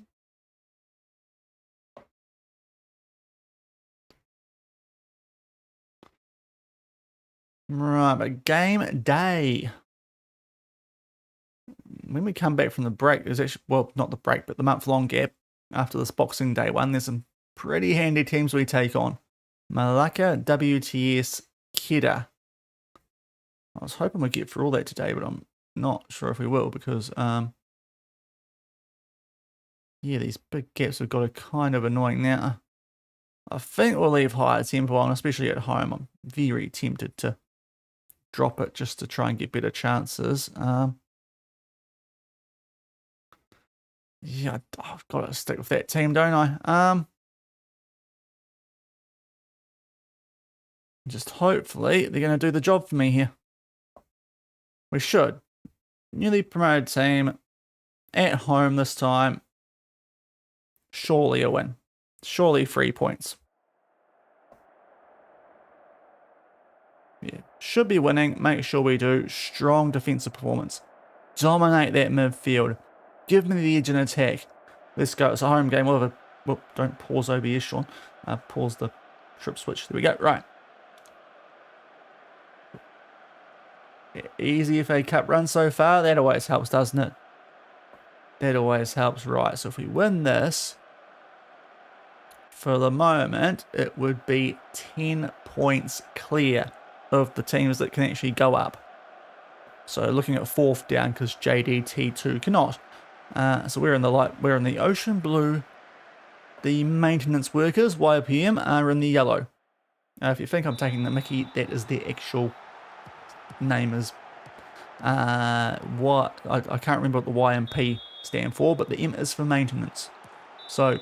Right, but game day. When we come back from the break, there's actually, well, not the break, but the month-long gap after this Boxing Day one, there's some pretty handy teams we take on. Malacca, WTS, Kedah. I was hoping we'd get through all that today, but I'm not sure if we will because, yeah, these big gaps have got a kind of annoying now. I think we'll leave higher tempo on, especially at home. I'm very tempted to drop it just to try and get better chances. Yeah, I've got to stick with that team, don't I? Just hopefully they're going to do the job for me here. We should. Newly promoted team at home this time. Surely a win. Surely 3 points. Yeah, should be winning. Make sure we do. Strong defensive performance. Dominate that midfield. Give me the edge in attack. Let's go. It's a home game. We'll have a... Well, don't pause OBS, Sean. Pause the trip switch. There we go. Right. Easy FA Cup run so far. That always helps, doesn't it? That always helps. Right. So if we win this, for the moment, it would be 10 points clear of the teams that can actually go up. So looking at fourth down because JDT2 cannot. So we're in the light. We're in the ocean blue. The maintenance workers, YPM, are in the yellow. If you think I'm taking the mickey, that is the actual name is. What I can't remember what the YMP stand for, but the M is for maintenance. So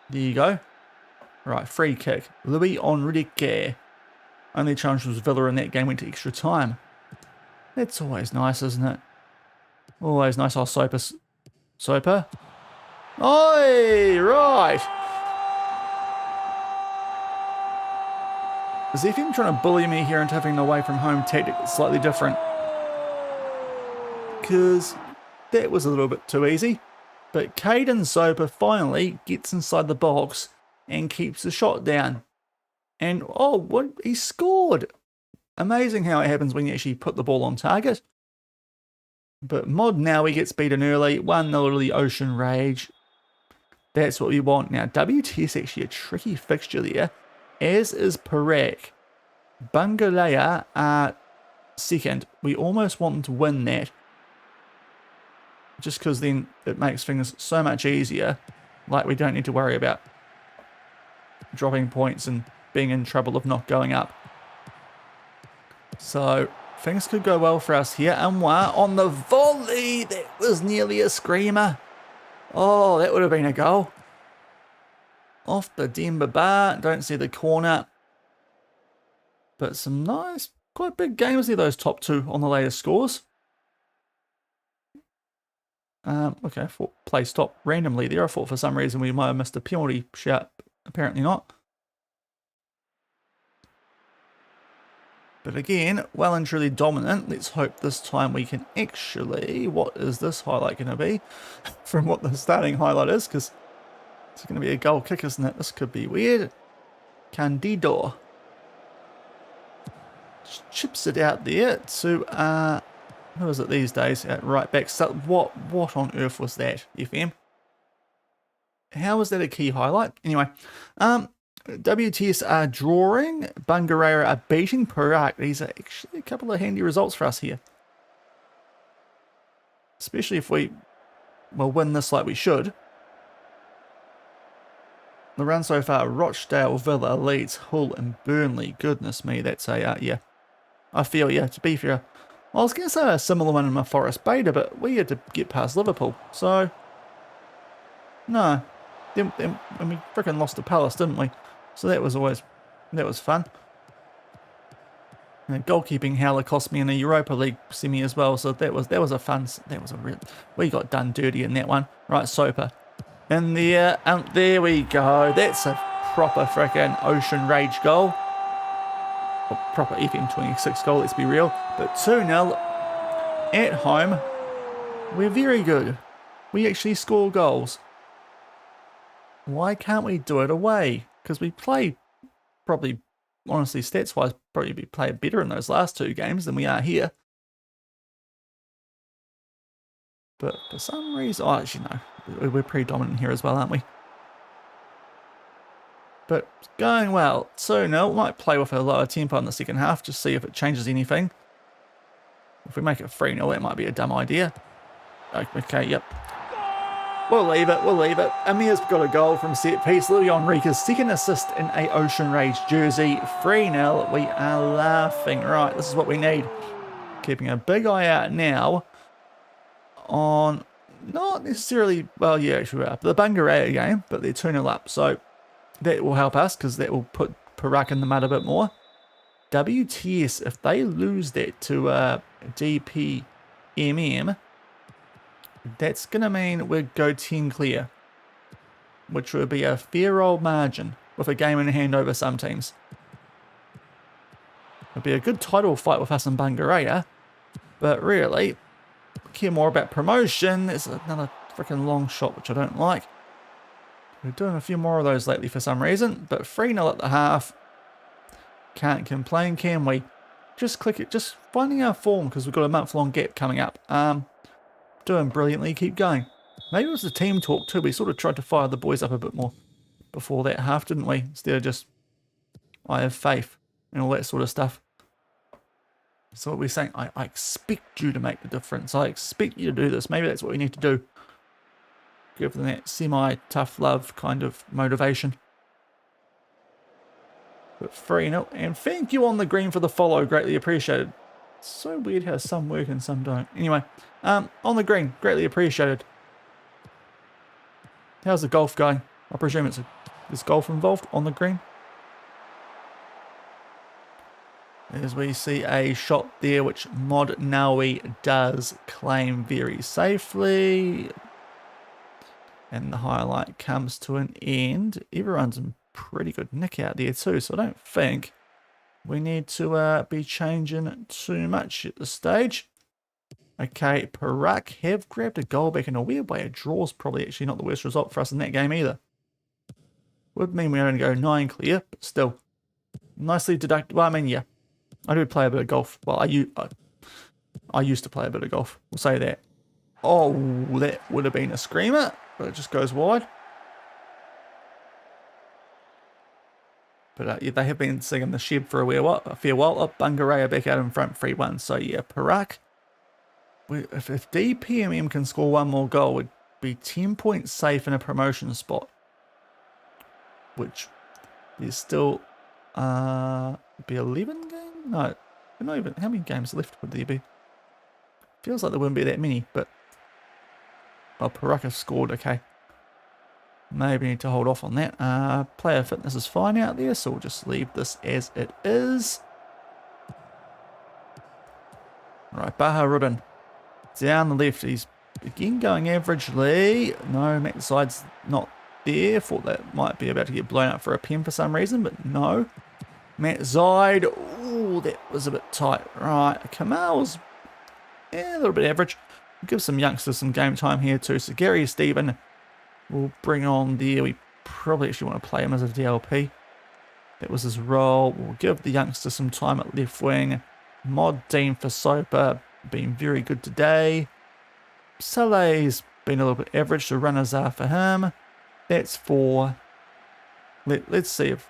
there you go. Right, free kick. Louis Enrique. Only challenge was Villa in that game, went to extra time. That's always nice, isn't it? Always nice. I'll Soper. Oi, right. Is FM trying to bully me here into having an away from home tactic that's slightly different? Because that was a little bit too easy. But Caden Soper finally gets inside the box and keeps the shot down. And, oh, what? He scored. Amazing how it happens when you actually put the ball on target. But Mod now he gets beaten early. 1-0 to the Ocean Rage. That's what we want. Now, WTS actually a tricky fixture there, as is Perak. Bungalea are second. We almost want them to win that, just because then it makes things so much easier. Like, we don't need to worry about dropping points and being in trouble of not going up. So things could go well for us here. Anwar on the volley. That was nearly a screamer. Oh, that would have been a goal. Off the Denver bar. Don't see the corner. But some nice, quite big games there, those top two on the latest scores. Okay, I thought play stopped randomly there. I thought for some reason we might have missed a penalty shout. Apparently not. But again, well and truly dominant. Let's hope this time we can actually... What is this highlight going to be? From what the starting highlight is, because it's going to be a goal kick, isn't it? This could be weird. Candido chips it out there to... who is it these days? At right back. So what on earth was that, FM? How was that a key highlight? Anyway, WTS are drawing. Bungarera are beating Perak. These are actually a couple of handy results for us here. Especially if we will win this like we should. The run so far, Rochdale, Villa, Leeds, Hull and Burnley. Goodness me, that's a, yeah. I feel, yeah, to be fair. I was going to say a similar one in my Forest Beta, but we had to get past Liverpool. So, no. Then we freaking lost to Palace, didn't we? So that was fun. And goalkeeping howler cost me in a Europa League semi as well, so that was we got done dirty in that one. Right, Soper. And there we go. That's a proper freaking Ocean Rage goal. Or proper FM26 goal, let's be real. But 2-0 at home. We're very good. We actually score goals. Why can't we do it away? Because we play probably, honestly, stats-wise, probably play better in those last two games than we are here. But for some reason, oh, actually no, we're pretty dominant here as well, aren't we? But going well. So no, we might play with a lower tempo in the second half, just see if it changes anything. If we make it 3-0, that might be a dumb idea. Okay, yep. We'll leave it. Amir's got a goal from set piece. Louis Enrique's second assist in a Ocean Rage jersey. 3-0. We are laughing. Right, this is what we need. Keeping a big eye out now on, not necessarily, well, yeah, actually we are, the Bungaraya game, but they're 2-0 up. So that will help us because that will put Perak in the mud a bit more. WTS, if they lose that to DPMM, that's going to mean we'd go 10 clear, which would be a fair old margin with a game in hand over some teams. It'd be a good title fight with us and Bungaraya, but really, we care more about promotion. There's another freaking long shot, which I don't like. We're doing a few more of those lately for some reason, but 3-0 at the half. Can't complain, can we? Just click it, just finding our form because we've got a month-long gap coming up. Doing brilliantly, keep going. Maybe it was the team talk too. We sort of tried to fire the boys up a bit more before that half, didn't we? Instead of just, I have faith and all that sort of stuff. So what we're saying, I expect you to make the difference. I expect you to do this. Maybe that's what we need to do. Give them that semi-tough love kind of motivation. But 3-0. And thank you on the green for the follow. Greatly appreciated. It's so weird how some work and some don't. Anyway, on the green. Greatly appreciated. How's the golf going? I presume there's golf involved on the green. As we see a shot there, which Mod Naui does claim very safely. And the highlight comes to an end. Everyone's in pretty good nick out there too, so I don't think we need to be changing too much at this stage. Okay, Perak have grabbed a goal back in a weird way. A draw's probably actually not the worst result for us in that game either. Would mean we only go 9 clear, but still. nicely deducted. Well, I mean, yeah, I do play a bit of golf. Well, I used to play a bit of golf. We'll say that. Oh, that would have been a screamer, but it just goes wide. But yeah, they have been singing the shed for a fair while. Up Bungaraya back out in front, 3-1. So yeah, Perak. If DPMM can score one more goal, we'd be 10 points safe in a promotion spot. Which is still be 11 games? No, not even. How many games left would there be? Feels like there wouldn't be that many, but well, Perak have scored. Okay. Maybe need to hold off on that. Player fitness is fine out there, so we'll just leave this as it is. Right, Baharudin. Down the left, he's again going averagely. No, Matt Side's not there. Thought that might be about to get blown up for a pen for some reason, but no. Matt Zide, ooh, that was a bit tight. Right, Kamal's a little bit average. We'll give some youngsters some game time here too. So Gary Stephen will bring on there. We probably actually want to play him as a DLP. That was his role. We'll give the youngster some time at left wing. Mod Dean for Soper, been very good today. Saleh's been a little bit average, so runners are for him. That's 4. Let's see if...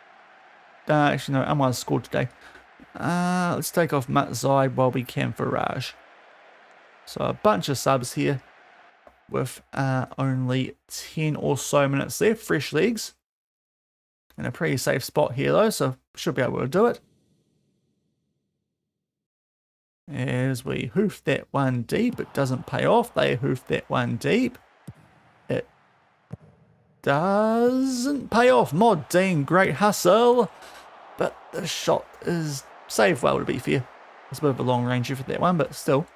actually, no, Amar's scored today. Let's take off Matt Zide while we can for Raj. So a bunch of subs here with only 10 or so minutes left. Fresh legs. In a pretty safe spot here though, so should be able to do it. As we hoof that one deep, it doesn't pay off. They hoof that one deep. It doesn't pay off. Mod Dean, great hustle. But the shot is saved well, to be fair. It's a bit of a long range for that one, but still.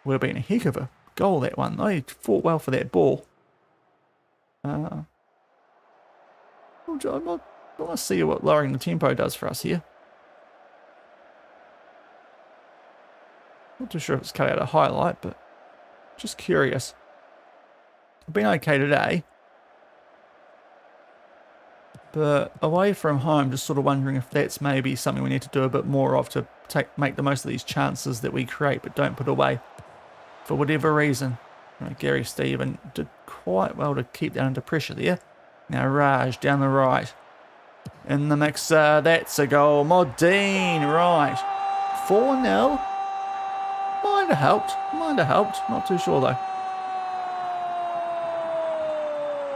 Would have been a heck of a goal, that one, though. He fought well for that ball. I want to see what lowering the tempo does for us here. Not too sure if it's cut out a highlight, but just curious. I've been okay today. But away from home, just sort of wondering if that's maybe something we need to do a bit more of to make the most of these chances that we create but don't put away. For whatever reason. Gary Stephen did quite well to keep that under pressure there. Now Raj down the right. In the mixer, that's a goal. Mod Dean, right. 4-0. Might have helped. Not too sure though.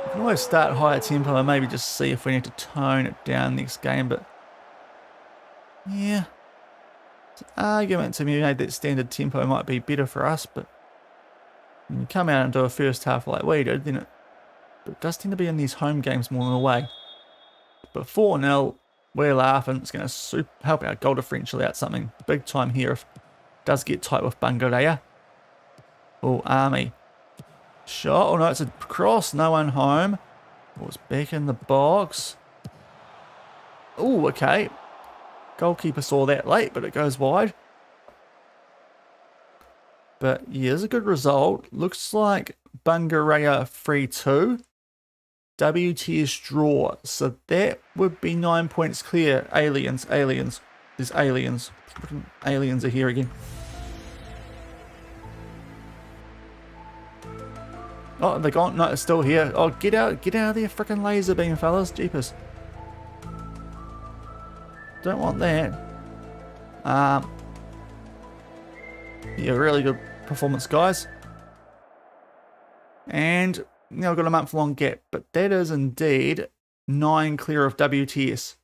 We can always start higher tempo and maybe just see if we need to tone it down next game, but yeah. It's an argument to be made that standard tempo might be better for us, but when you come out and do a first half like we did, then it does tend to be in these home games more than away. But 4-0, we're laughing. It's going to help our goal differential out something big time here if it does get tight with Bungaraya. Oh, Army. Shot. Oh no, it's a cross. No one home. Oh, it's back in the box. Oh, okay. Goalkeeper saw that late, but it goes wide. But yeah, it's a good result. Looks like Bungaraya 3-2. WTS draw. So that would be 9 points clear. Aliens. There's aliens. Aliens are here again. Oh, they're gone. No, it's still here. Oh, get out of there, freaking laser beam, fellas. Jeepers. Don't want that. Yeah, really good performance, guys. And now we've got a month-long gap, but that is indeed 9 clear of WTS.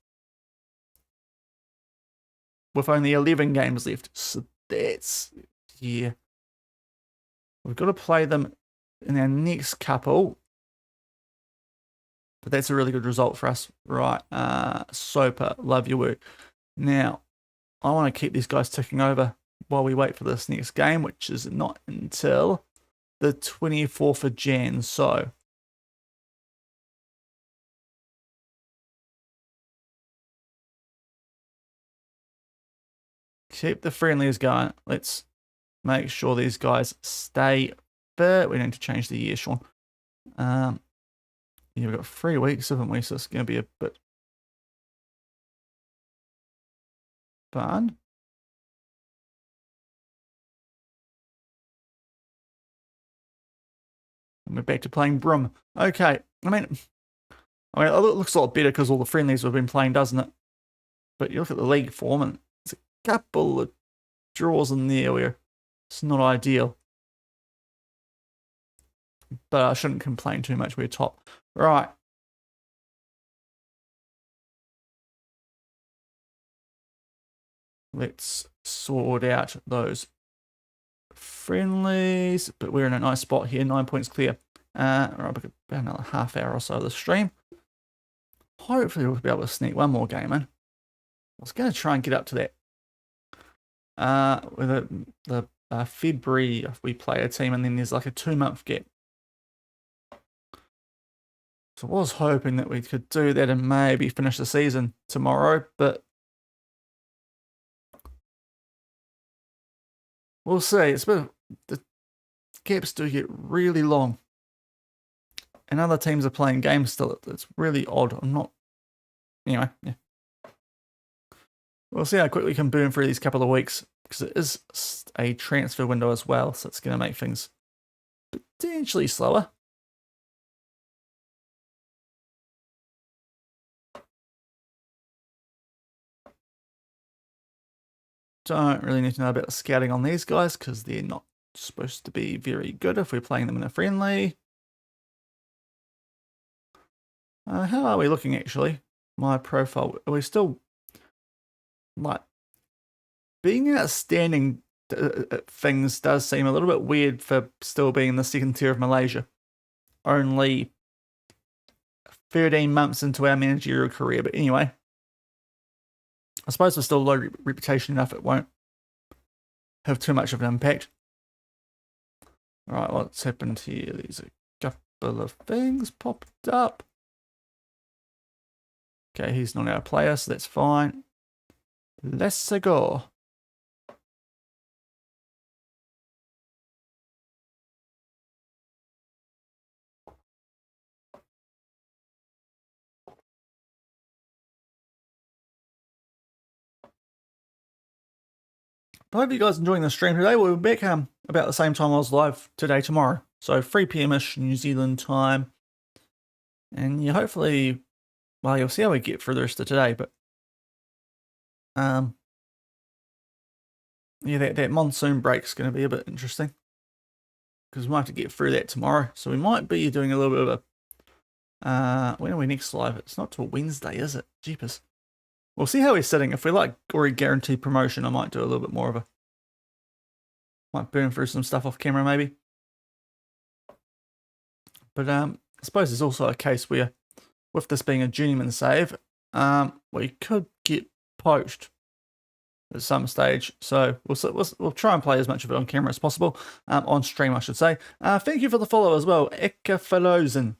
With only 11 games left. So that's, yeah. We've got to play them in our next couple. But that's a really good result for us. Right, Soper, love your work. Now, I want to keep these guys ticking over while we wait for this next game, which is not until the 24th of Jan. So, keep the friendlies going. Let's make sure these guys stay fit. We need to change the year, Shaun. Yeah, we've got 3 weeks, haven't we? So it's going to be a bit fun. And we're back to playing Broom. Okay, I mean, it looks a lot better because all the friendlies we've been playing, doesn't it? But you look at the league form, and there's a couple of draws in there where it's not ideal. But I shouldn't complain too much. We're top. Right. Let's sort out those friendlies. But we're in a nice spot here. 9 points clear. Right, about another half hour or so of the stream. Hopefully we'll be able to sneak one more game in. I was going to try and get up to that. With the February, we play a team, and then there's like a 2-month gap. So I was hoping that we could do that and maybe finish the season tomorrow, but we'll see. It's been, the gaps do get really long, and other teams are playing games still. It's really odd. I'm not. Anyway, yeah. We'll see how quickly we can burn through these couple of weeks, because it is a transfer window as well, so it's going to make things potentially slower. Don't really need to know about the scouting on these guys because they're not supposed to be very good if we're playing them in a friendly. How are we looking actually? My profile, are we still like being outstanding? Things does seem a little bit weird for still being in the second tier of Malaysia. Only 13 months into our managerial career, but anyway. I suppose we're still low reputation enough, it won't have too much of an impact. Alright, what's happened here? There's a couple of things popped up. Okay, he's not our player, so that's fine. Let's go. I hope you guys are enjoying the stream today. We'll be back about the same time I was live today, tomorrow. So 3 p.m-ish New Zealand time. And yeah, hopefully, well, you'll see how we get through the rest of today. But yeah, that monsoon break's going to be a bit interesting, because we might have to get through that tomorrow. So we might be doing a little bit of a when are we next live? It's not till Wednesday, is it? Jeepers. We'll see how we're sitting. If we're like already guaranteed promotion, I might do a little bit more of a... Might burn through some stuff off camera, maybe. But I suppose there's also a case where, with this being a Journeyman save, we could get poached at some stage. So we'll try and play as much of it on camera as possible. On stream, I should say. Thank you for the follow as well. Ekafarozen.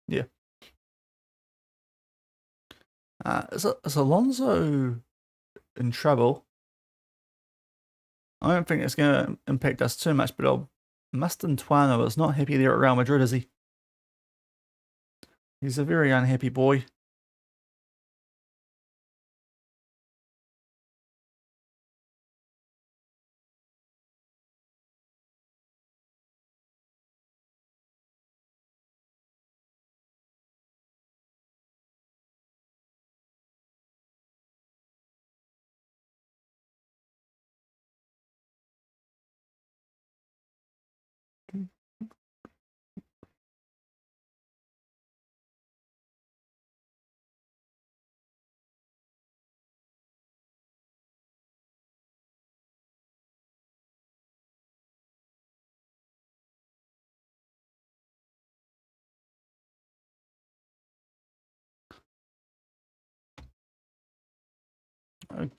Yeah. Is Alonso in trouble? I don't think it's going to impact us too much, but Mustantuano is not happy there at Real Madrid, is he? He's a very unhappy boy.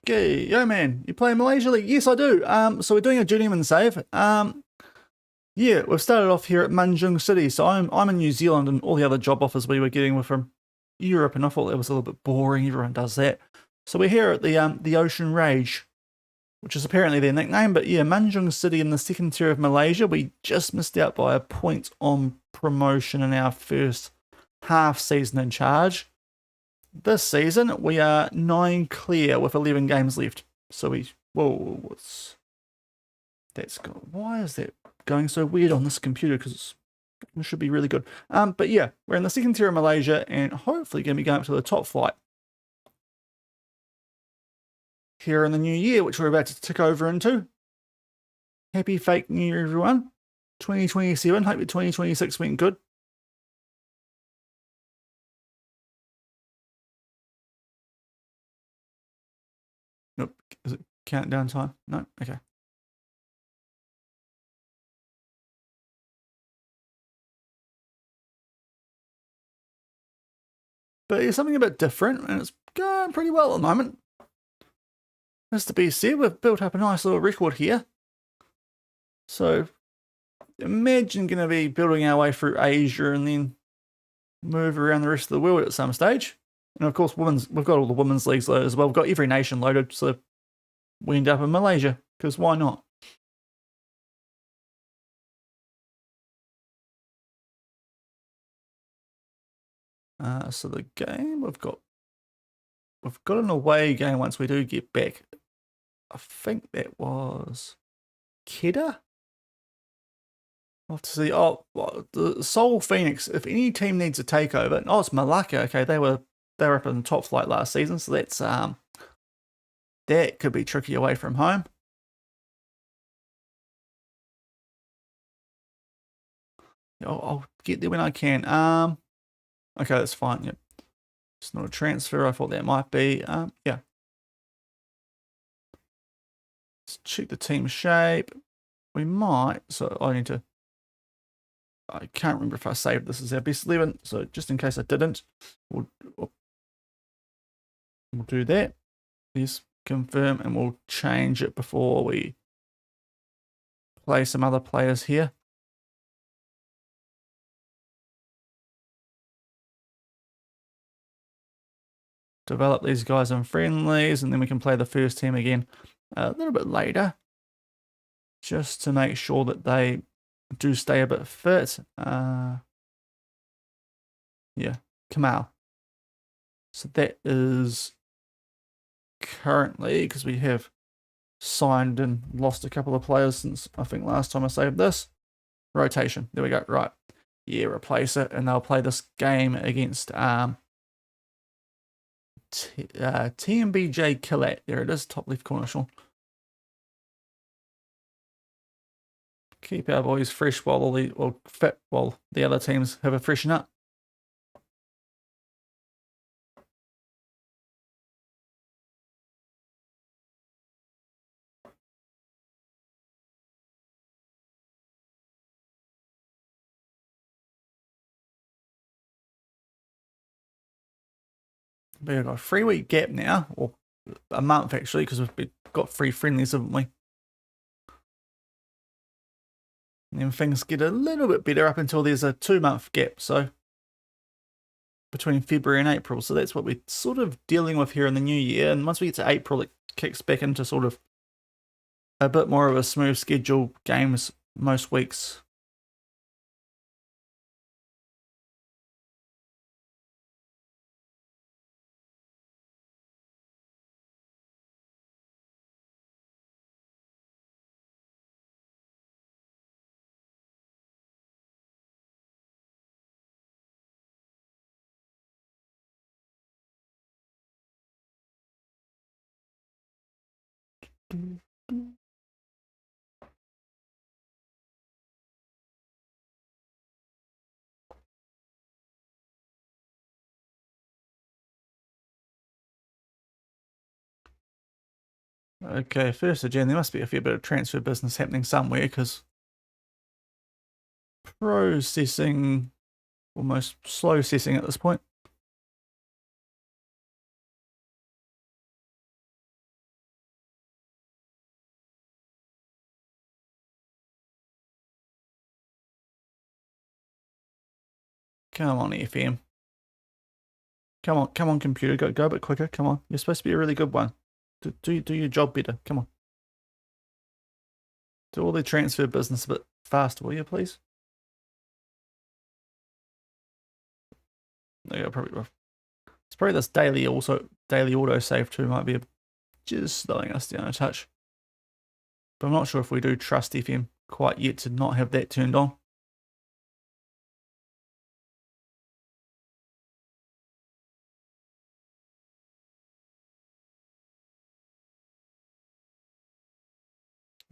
Okay, yo man, you play Malaysia League? Yes, I do. So we're doing a Journeyman save. Yeah, we've started off here at Manjung City. So I'm in New Zealand, and all the other job offers we were getting were from Europe, and I thought it was a little bit boring. Everyone does that. So we're here at the Ocean Rage, which is apparently their nickname. But yeah, Manjung City in the second tier of Malaysia. We just missed out by a point on promotion in our first half season in charge. this season we are 9 clear with 11 games left. So why is that going so weird on this computer? Because it should be really good. But yeah, we're in the second tier of Malaysia and hopefully going to be going up to the top flight here in the new year, which we're about to tick over into. Happy fake new year, everyone. 2027. Hope your 2026 went good. Nope. Is it countdown time? No? Okay. But it's something a bit different, and it's going pretty well at the moment. As to be said, we've built up a nice little record here. So, imagine going to be building our way through Asia and then move around the rest of the world at some stage. And of course, we've got all the women's leagues loaded as well. We've got every nation loaded, so we end up in Malaysia, because why not? So the game we've got an away game once we do get back. I think that was Kedah. I'll have to see. Oh, well, the Seoul Phoenix. If any team needs a takeover, oh, it's Malacca. Okay, they were up in the top flight last season, so that's that could be tricky away from home. I'll get there when I can. Okay, that's fine. Yep, it's not a transfer. I thought that might be. Yeah. Let's check the team shape. We might. So I can't remember if I saved this as our best 11. So just in case I didn't, we'll do that. Yes, confirm, and we'll change it before we play some other players here. Develop these guys in friendlies, and then we can play the first team again a little bit later, just to make sure that they do stay a bit fit. Yeah, Kamal. So that is currently, because we have signed and lost a couple of players since I think last time I saved this. Rotation. There we go. Right. Yeah, replace it, and they'll play this game against TMBJ Killat. There it is, top left corner, Sean. Keep our boys fresh fit while the other teams have a freshen up. We've got a 3-week gap now, or a month actually, because we've got 3 friendlies, haven't we? And then things get a little bit better up until there's a 2-month gap, so between February and April. So that's what we're sort of dealing with here in the new year. And once we get to April, it kicks back into sort of a bit more of a smooth schedule, games most weeks. Okay, 1st of Jan, there must be a fair bit of transfer business happening somewhere, because processing, almost slow cessing at this point. Come on, FM. Come on, computer, go a bit quicker. Come on, you're supposed to be a really good one. Do your job better. Come on. Do all the transfer business a bit faster, will you, please? Yeah, probably It's probably this daily auto save too might be just slowing us down a touch. But I'm not sure if we do trust FM quite yet to not have that turned on.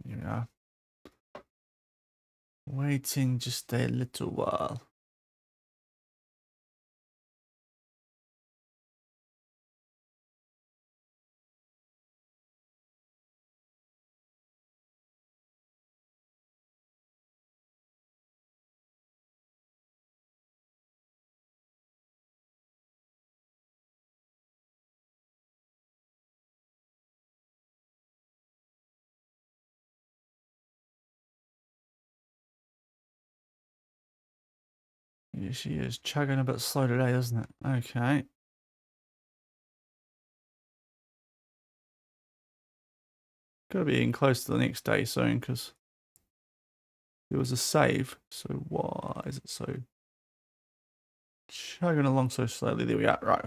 Here we are. Waiting just a little while. Yeah, she is chugging a bit slow today, isn't it? Okay. Gotta be getting close to the next day soon because there was a save. So why is it so chugging along so slowly? There we are. Right.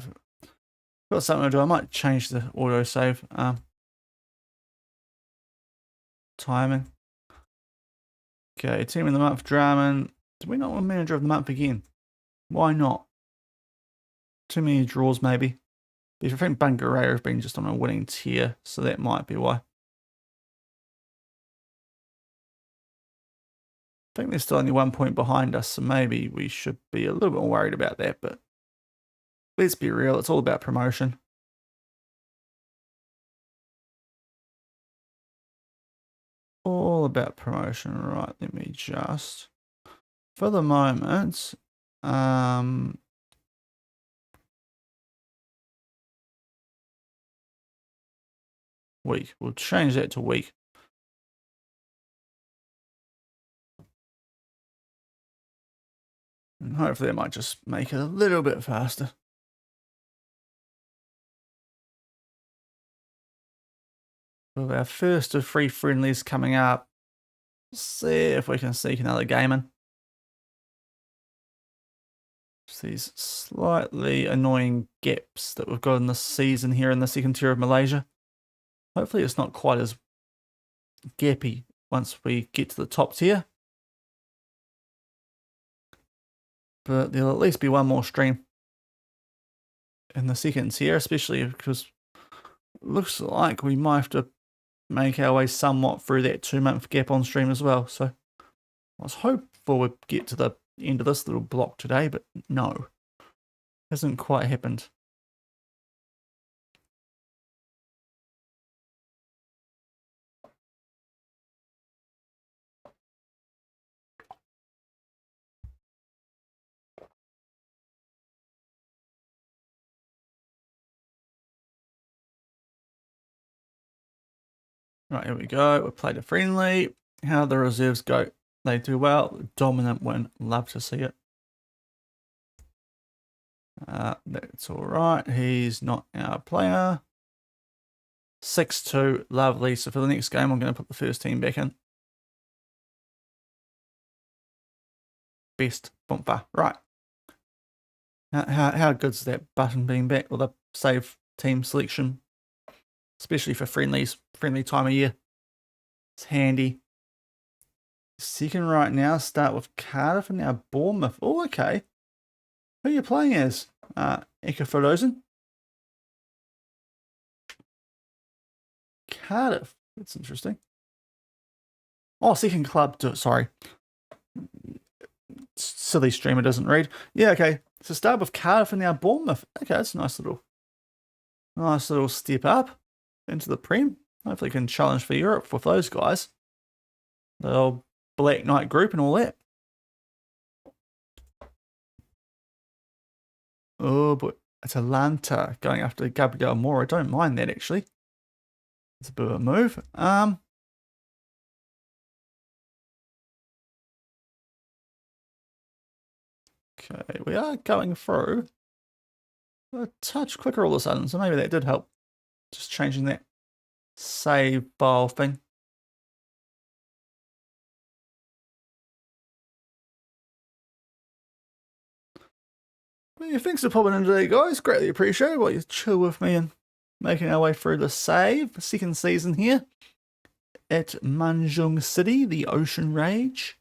Got something to do. I might change the auto save timing. Okay, team of the month, Draman. Do we not want manager of the month again? Why not? Too many draws, maybe. But I think Bangaraya has been just on a winning tier, so that might be why. I think they're still only 1 point behind us, so maybe we should be a little bit more worried about that. But let's be real, it's all about promotion. All about promotion. Right, let me just... For the moment, week. We'll change that to week. And hopefully that might just make it a little bit faster. With our first of 3 friendlies coming up, see if we can sneak another game in. Just these slightly annoying gaps that we've got in this season here in the second tier of Malaysia. Hopefully it's not quite as gappy once we get to the top tier. But there'll at least be one more stream in the second tier, especially because it looks like we might have to make our way somewhat through that 2-month gap on stream as well. So I was hopeful we'd get to the end of this little block today, but no, hasn't quite happened. Right, here we go. We played a friendly. How the reserves go? They do well. Dominant win. Love to see it. That's all right. He's not our player. 6-2. Lovely. So for the next game, I'm going to put the first team back in. Best bumper. Right. How good's that button being back, or the save team selection? Especially for friendlies, friendly time of year. It's handy. Second right now, start with Cardiff and now Bournemouth. Oh, okay. Who are you playing as? Eka Cardiff. That's interesting. Oh, second club. Sorry. Silly streamer doesn't read. Yeah, okay. So start with Cardiff and now Bournemouth. Okay, that's a nice little step up into the Prem. Hopefully can challenge for Europe with those guys. The old Black Knight group and all that. Oh, but Atalanta going after Gabriel Moura. I don't mind that, actually. It's a bit of a move. Okay, we are going through a touch quicker all of a sudden, so maybe that did help. Just changing that save file thing. Well, yeah, thanks for popping in today, guys. Greatly appreciate while you chill with me and making our way through the second season here at Manjung City, the Ocean Rage.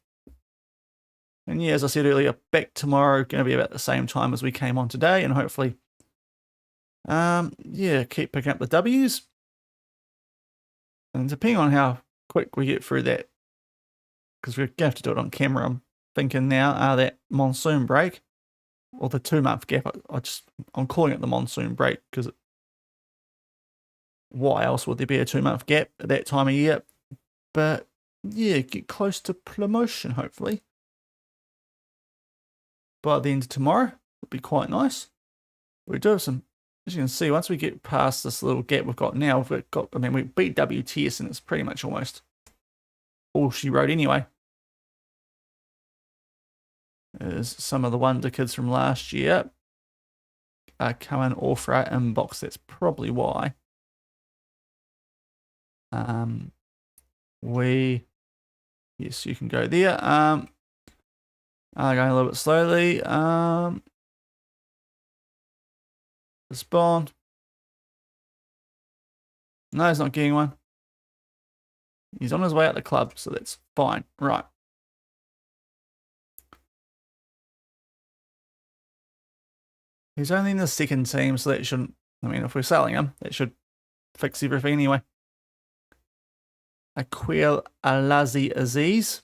And yeah, as I said earlier, back tomorrow, going to be about the same time as we came on today, and hopefully, yeah, keep picking up the W's. And depending on how quick we get through that, because we're going to have to do it on camera, I'm thinking now, that monsoon break, or the 2-month gap, I'm calling it the monsoon break, because why else would there be a 2-month gap at that time of year? But yeah, get close to promotion, hopefully. By the end of tomorrow, it'll be quite nice. We do have some, as you can see, once we get past this little gap we've got now, we beat WTS and it's pretty much almost all she wrote anyway. There's some of the Wonder Kids from last year are coming all for our inbox. That's probably why. Yes, you can go there. Going a little bit slowly. Respond. No, he's not getting one. He's on his way out the club, so that's fine. Right. He's only in the second team, so that shouldn't, if we're selling him, that should fix everything anyway. Aquil Alazi Aziz.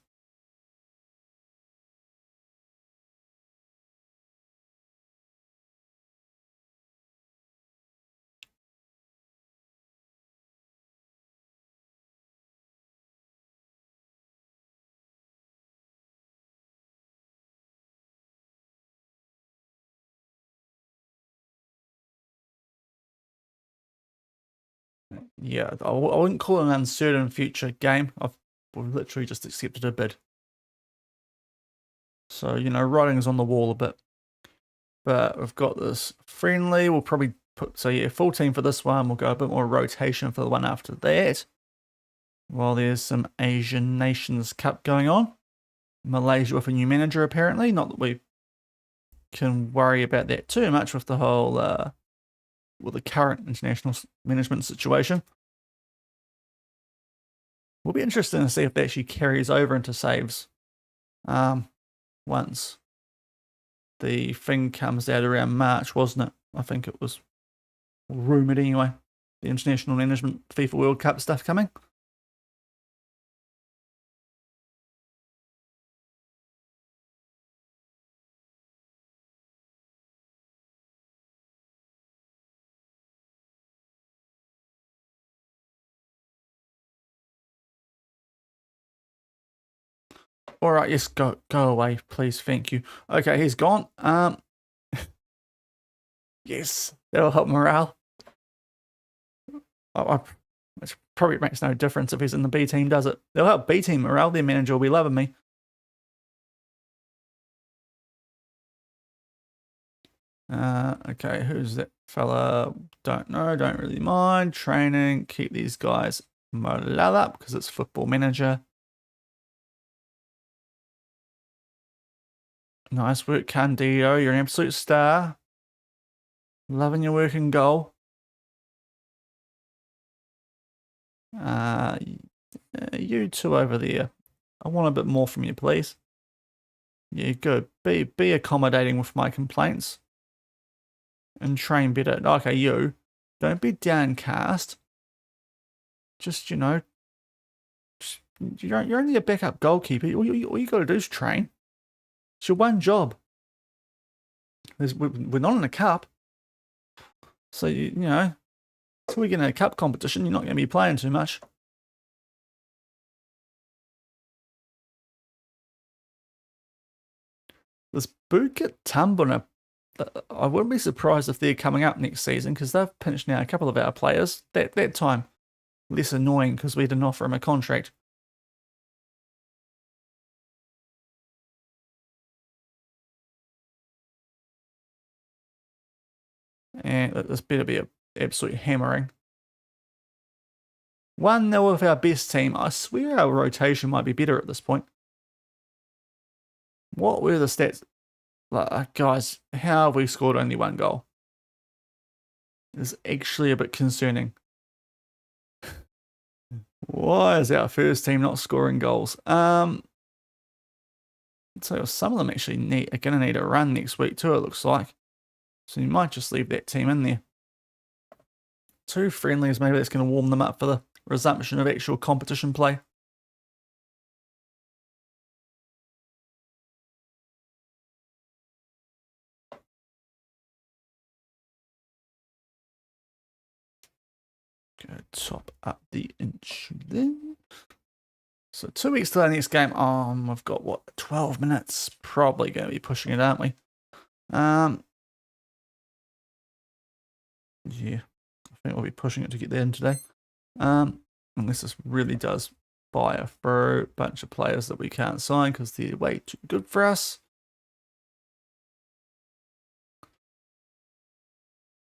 Yeah, I wouldn't call it an uncertain future game. We've literally just accepted a bid. So, writing's on the wall a bit. But we've got this friendly. We'll probably put, so yeah, full team for this one. We'll go a bit more rotation for the one after that. While there's some Asian Nations Cup going on. Malaysia with a new manager, apparently. Not that we can worry about that too much with the whole, with the current international management situation. We'll be interested to see if that actually carries over into saves once the thing comes out around March, wasn't it? I think it was rumoured anyway. The international management FIFA World Cup stuff coming. All right, yes, go away, please. Thank you. Okay, he's gone. Yes, that'll help morale. It probably makes no difference if he's in the B team, does it? They'll help B team morale. Their manager will be loving me. Okay, who's that fella? Don't know, don't really mind. Training, keep these guys morale up because it's football manager. Nice work, Candido. You're an absolute star. Loving your work in goal. You two over there. I want a bit more from you, please. Yeah, good. Be accommodating with my complaints. And train better. Okay, you. Don't be downcast. Just, you're only a backup goalkeeper. All you got to do is train. It's your one job. We're not in a cup. So, until we get in a cup competition, you're not going to be playing too much. This Bukit Tambuna, I wouldn't be surprised if they're coming up next season because they've pinched now a couple of our players. That time, less annoying because we didn't offer them a contract. And this better be an absolute hammering. 1-0 with our best team. I swear our rotation might be better at this point. What were the stats? Guys, how have we scored only 1 goal? It's actually a bit concerning. Why is our first team not scoring goals? So some of them actually are going to need a run next week too, it looks like. So you might just leave that team in there. 2 friendlies, maybe that's going to warm them up for the resumption of actual competition play. Go top up the inch then. So 2 weeks to the next game. We've got what, 12 minutes? Probably going to be pushing it, aren't we? Yeah, I think we'll be pushing it to get there in today. Unless this really does fire through a bunch of players that we can't sign because they're way too good for us.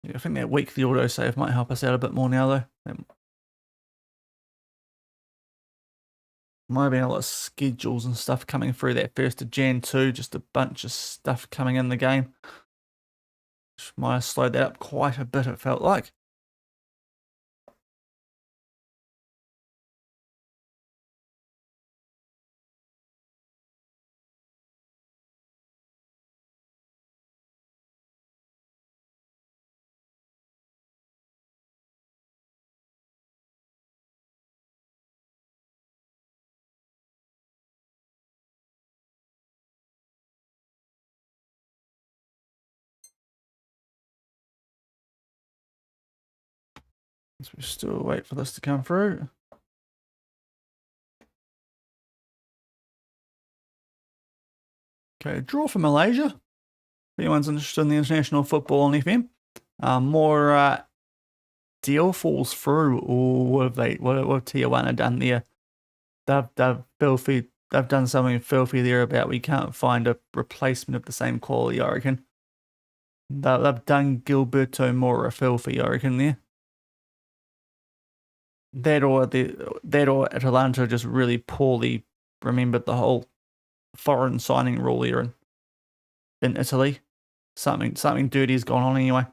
Yeah, I think that weekly autosave might help us out a bit more now, though. There might have been a lot of schedules and stuff coming through that 1st of Jan too, just a bunch of stuff coming in the game. Which might have slowed that up quite a bit, it felt like. So we still wait for this to come through. Okay, draw for Malaysia. If anyone's interested in the international football on FM, more deal falls through, or what have Tijuana done there? They've done something filthy there about we can't find a replacement of the same quality, I reckon. They've done Gilberto Mora filthy, I reckon, there. That or Atalanta just really poorly remembered the whole foreign signing rule here in Italy. Something dirty has gone on anyway.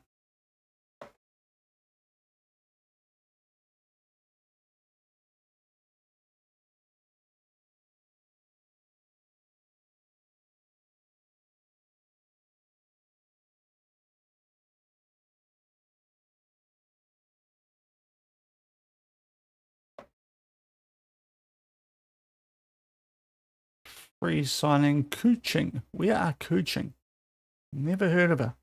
Free signing Kuching. We are Kuching. Never heard of her.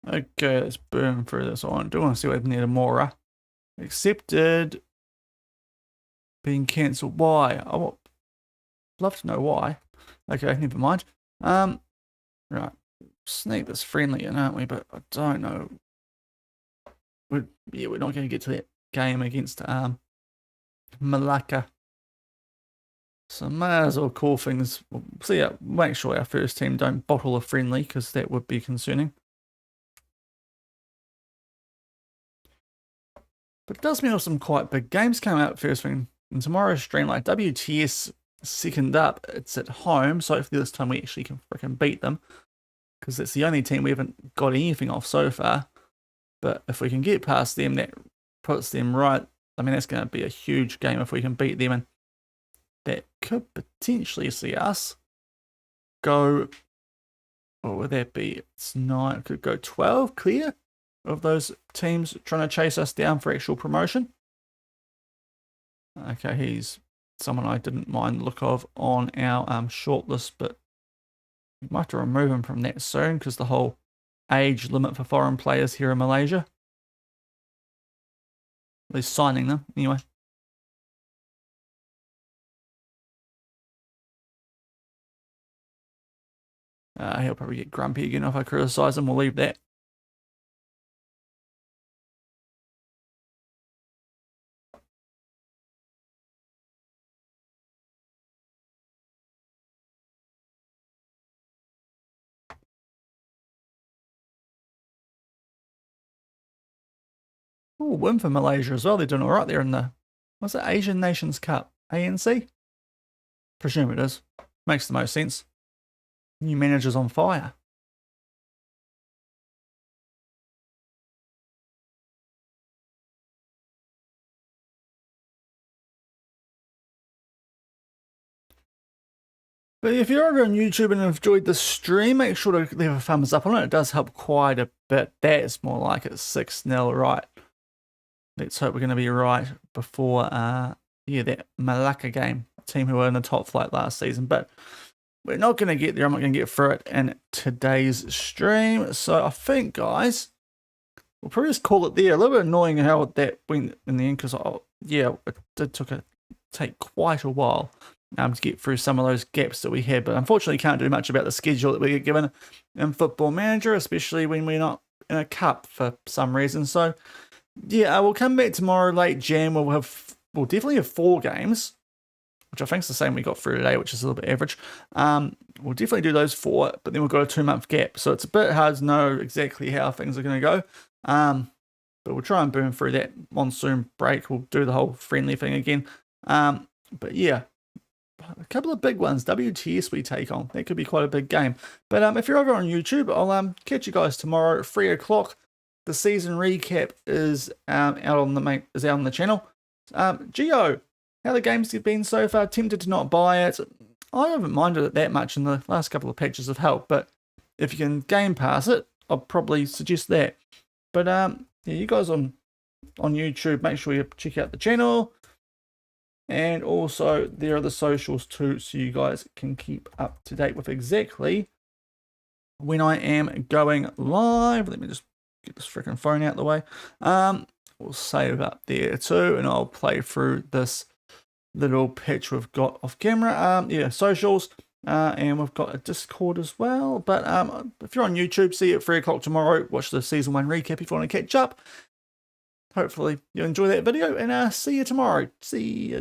Okay, let's burn through this on. Do want to see what happened to Mora. Accepted. Being cancelled. Why? I would love to know why. Okay, never mind. Right. Sneak this friendly in, aren't we? But I don't know. We're not going to get to that game against Malacca. So might as well call things. So yeah, make sure our first team don't bottle a friendly because that would be concerning. But it does mean some quite big games coming out first thing. And tomorrow's stream, like WTS second up, it's at home. So hopefully this time we actually can freaking beat them. Because it's the only team we haven't got anything off so far. But if we can get past them, that puts them right. I mean, that's going to be a huge game if we can beat them. And that could potentially see us go, what would that be? It's 9, could go 12 clear of those teams trying to chase us down for actual promotion. Okay, he's someone I didn't mind the look of on our shortlist, but we might have to remove him from that soon because the whole age limit for foreign players here in Malaysia. At least signing them, anyway. He'll probably get grumpy again if I criticise him. We'll leave that. Oh, win for Malaysia as well. They're doing all right there in the, what's it, Asian Nations Cup? ANC? Presume it is. Makes the most sense. New manager's on fire. But if you're over on YouTube and enjoyed the stream, make sure to leave a thumbs up on it. It does help quite a bit. That's more like it's 6-0, right? Let's hope we're going to be right before, that Malacca game. Team who were in the top flight last season. But we're not going to get there. I'm not going to get through it in today's stream. So I think, guys, we'll probably just call it there. A little bit annoying how that went in the end because, it did take quite a while to get through some of those gaps that we had. But unfortunately, can't do much about the schedule that we get given in Football Manager, especially when we're not in a cup for some reason. So, we'll come back tomorrow, late Jan. We'll definitely have 4 games, which I think is the same we got through today, which is a little bit average. We'll definitely do those 4, but then we've got a 2-month gap. So it's a bit hard to know exactly how things are going to go. But we'll try and burn through that monsoon break. We'll do the whole friendly thing again. But yeah, a couple of big ones. WTS we take on. That could be quite a big game. But if you're over on YouTube, I'll catch you guys tomorrow at 3 o'clock. The season recap is out on the channel. Geo, how the games have been so far. Tempted to not buy it. I haven't minded it that much in the last couple of patches of help, but if you can Game Pass it, I'll probably suggest that. But you guys on YouTube, make sure you check out the channel. And also there are the socials too, so you guys can keep up to date with exactly when I am going live. Let me just get this freaking phone out of the way. We'll save up there too, and I'll play through this little pitch we've got off camera. Socials, and we've got a Discord as well. But if you're on YouTube, see you at 3 o'clock tomorrow. Watch the season 1 recap if you want to catch up. Hopefully you enjoy that video, and see you tomorrow. See you.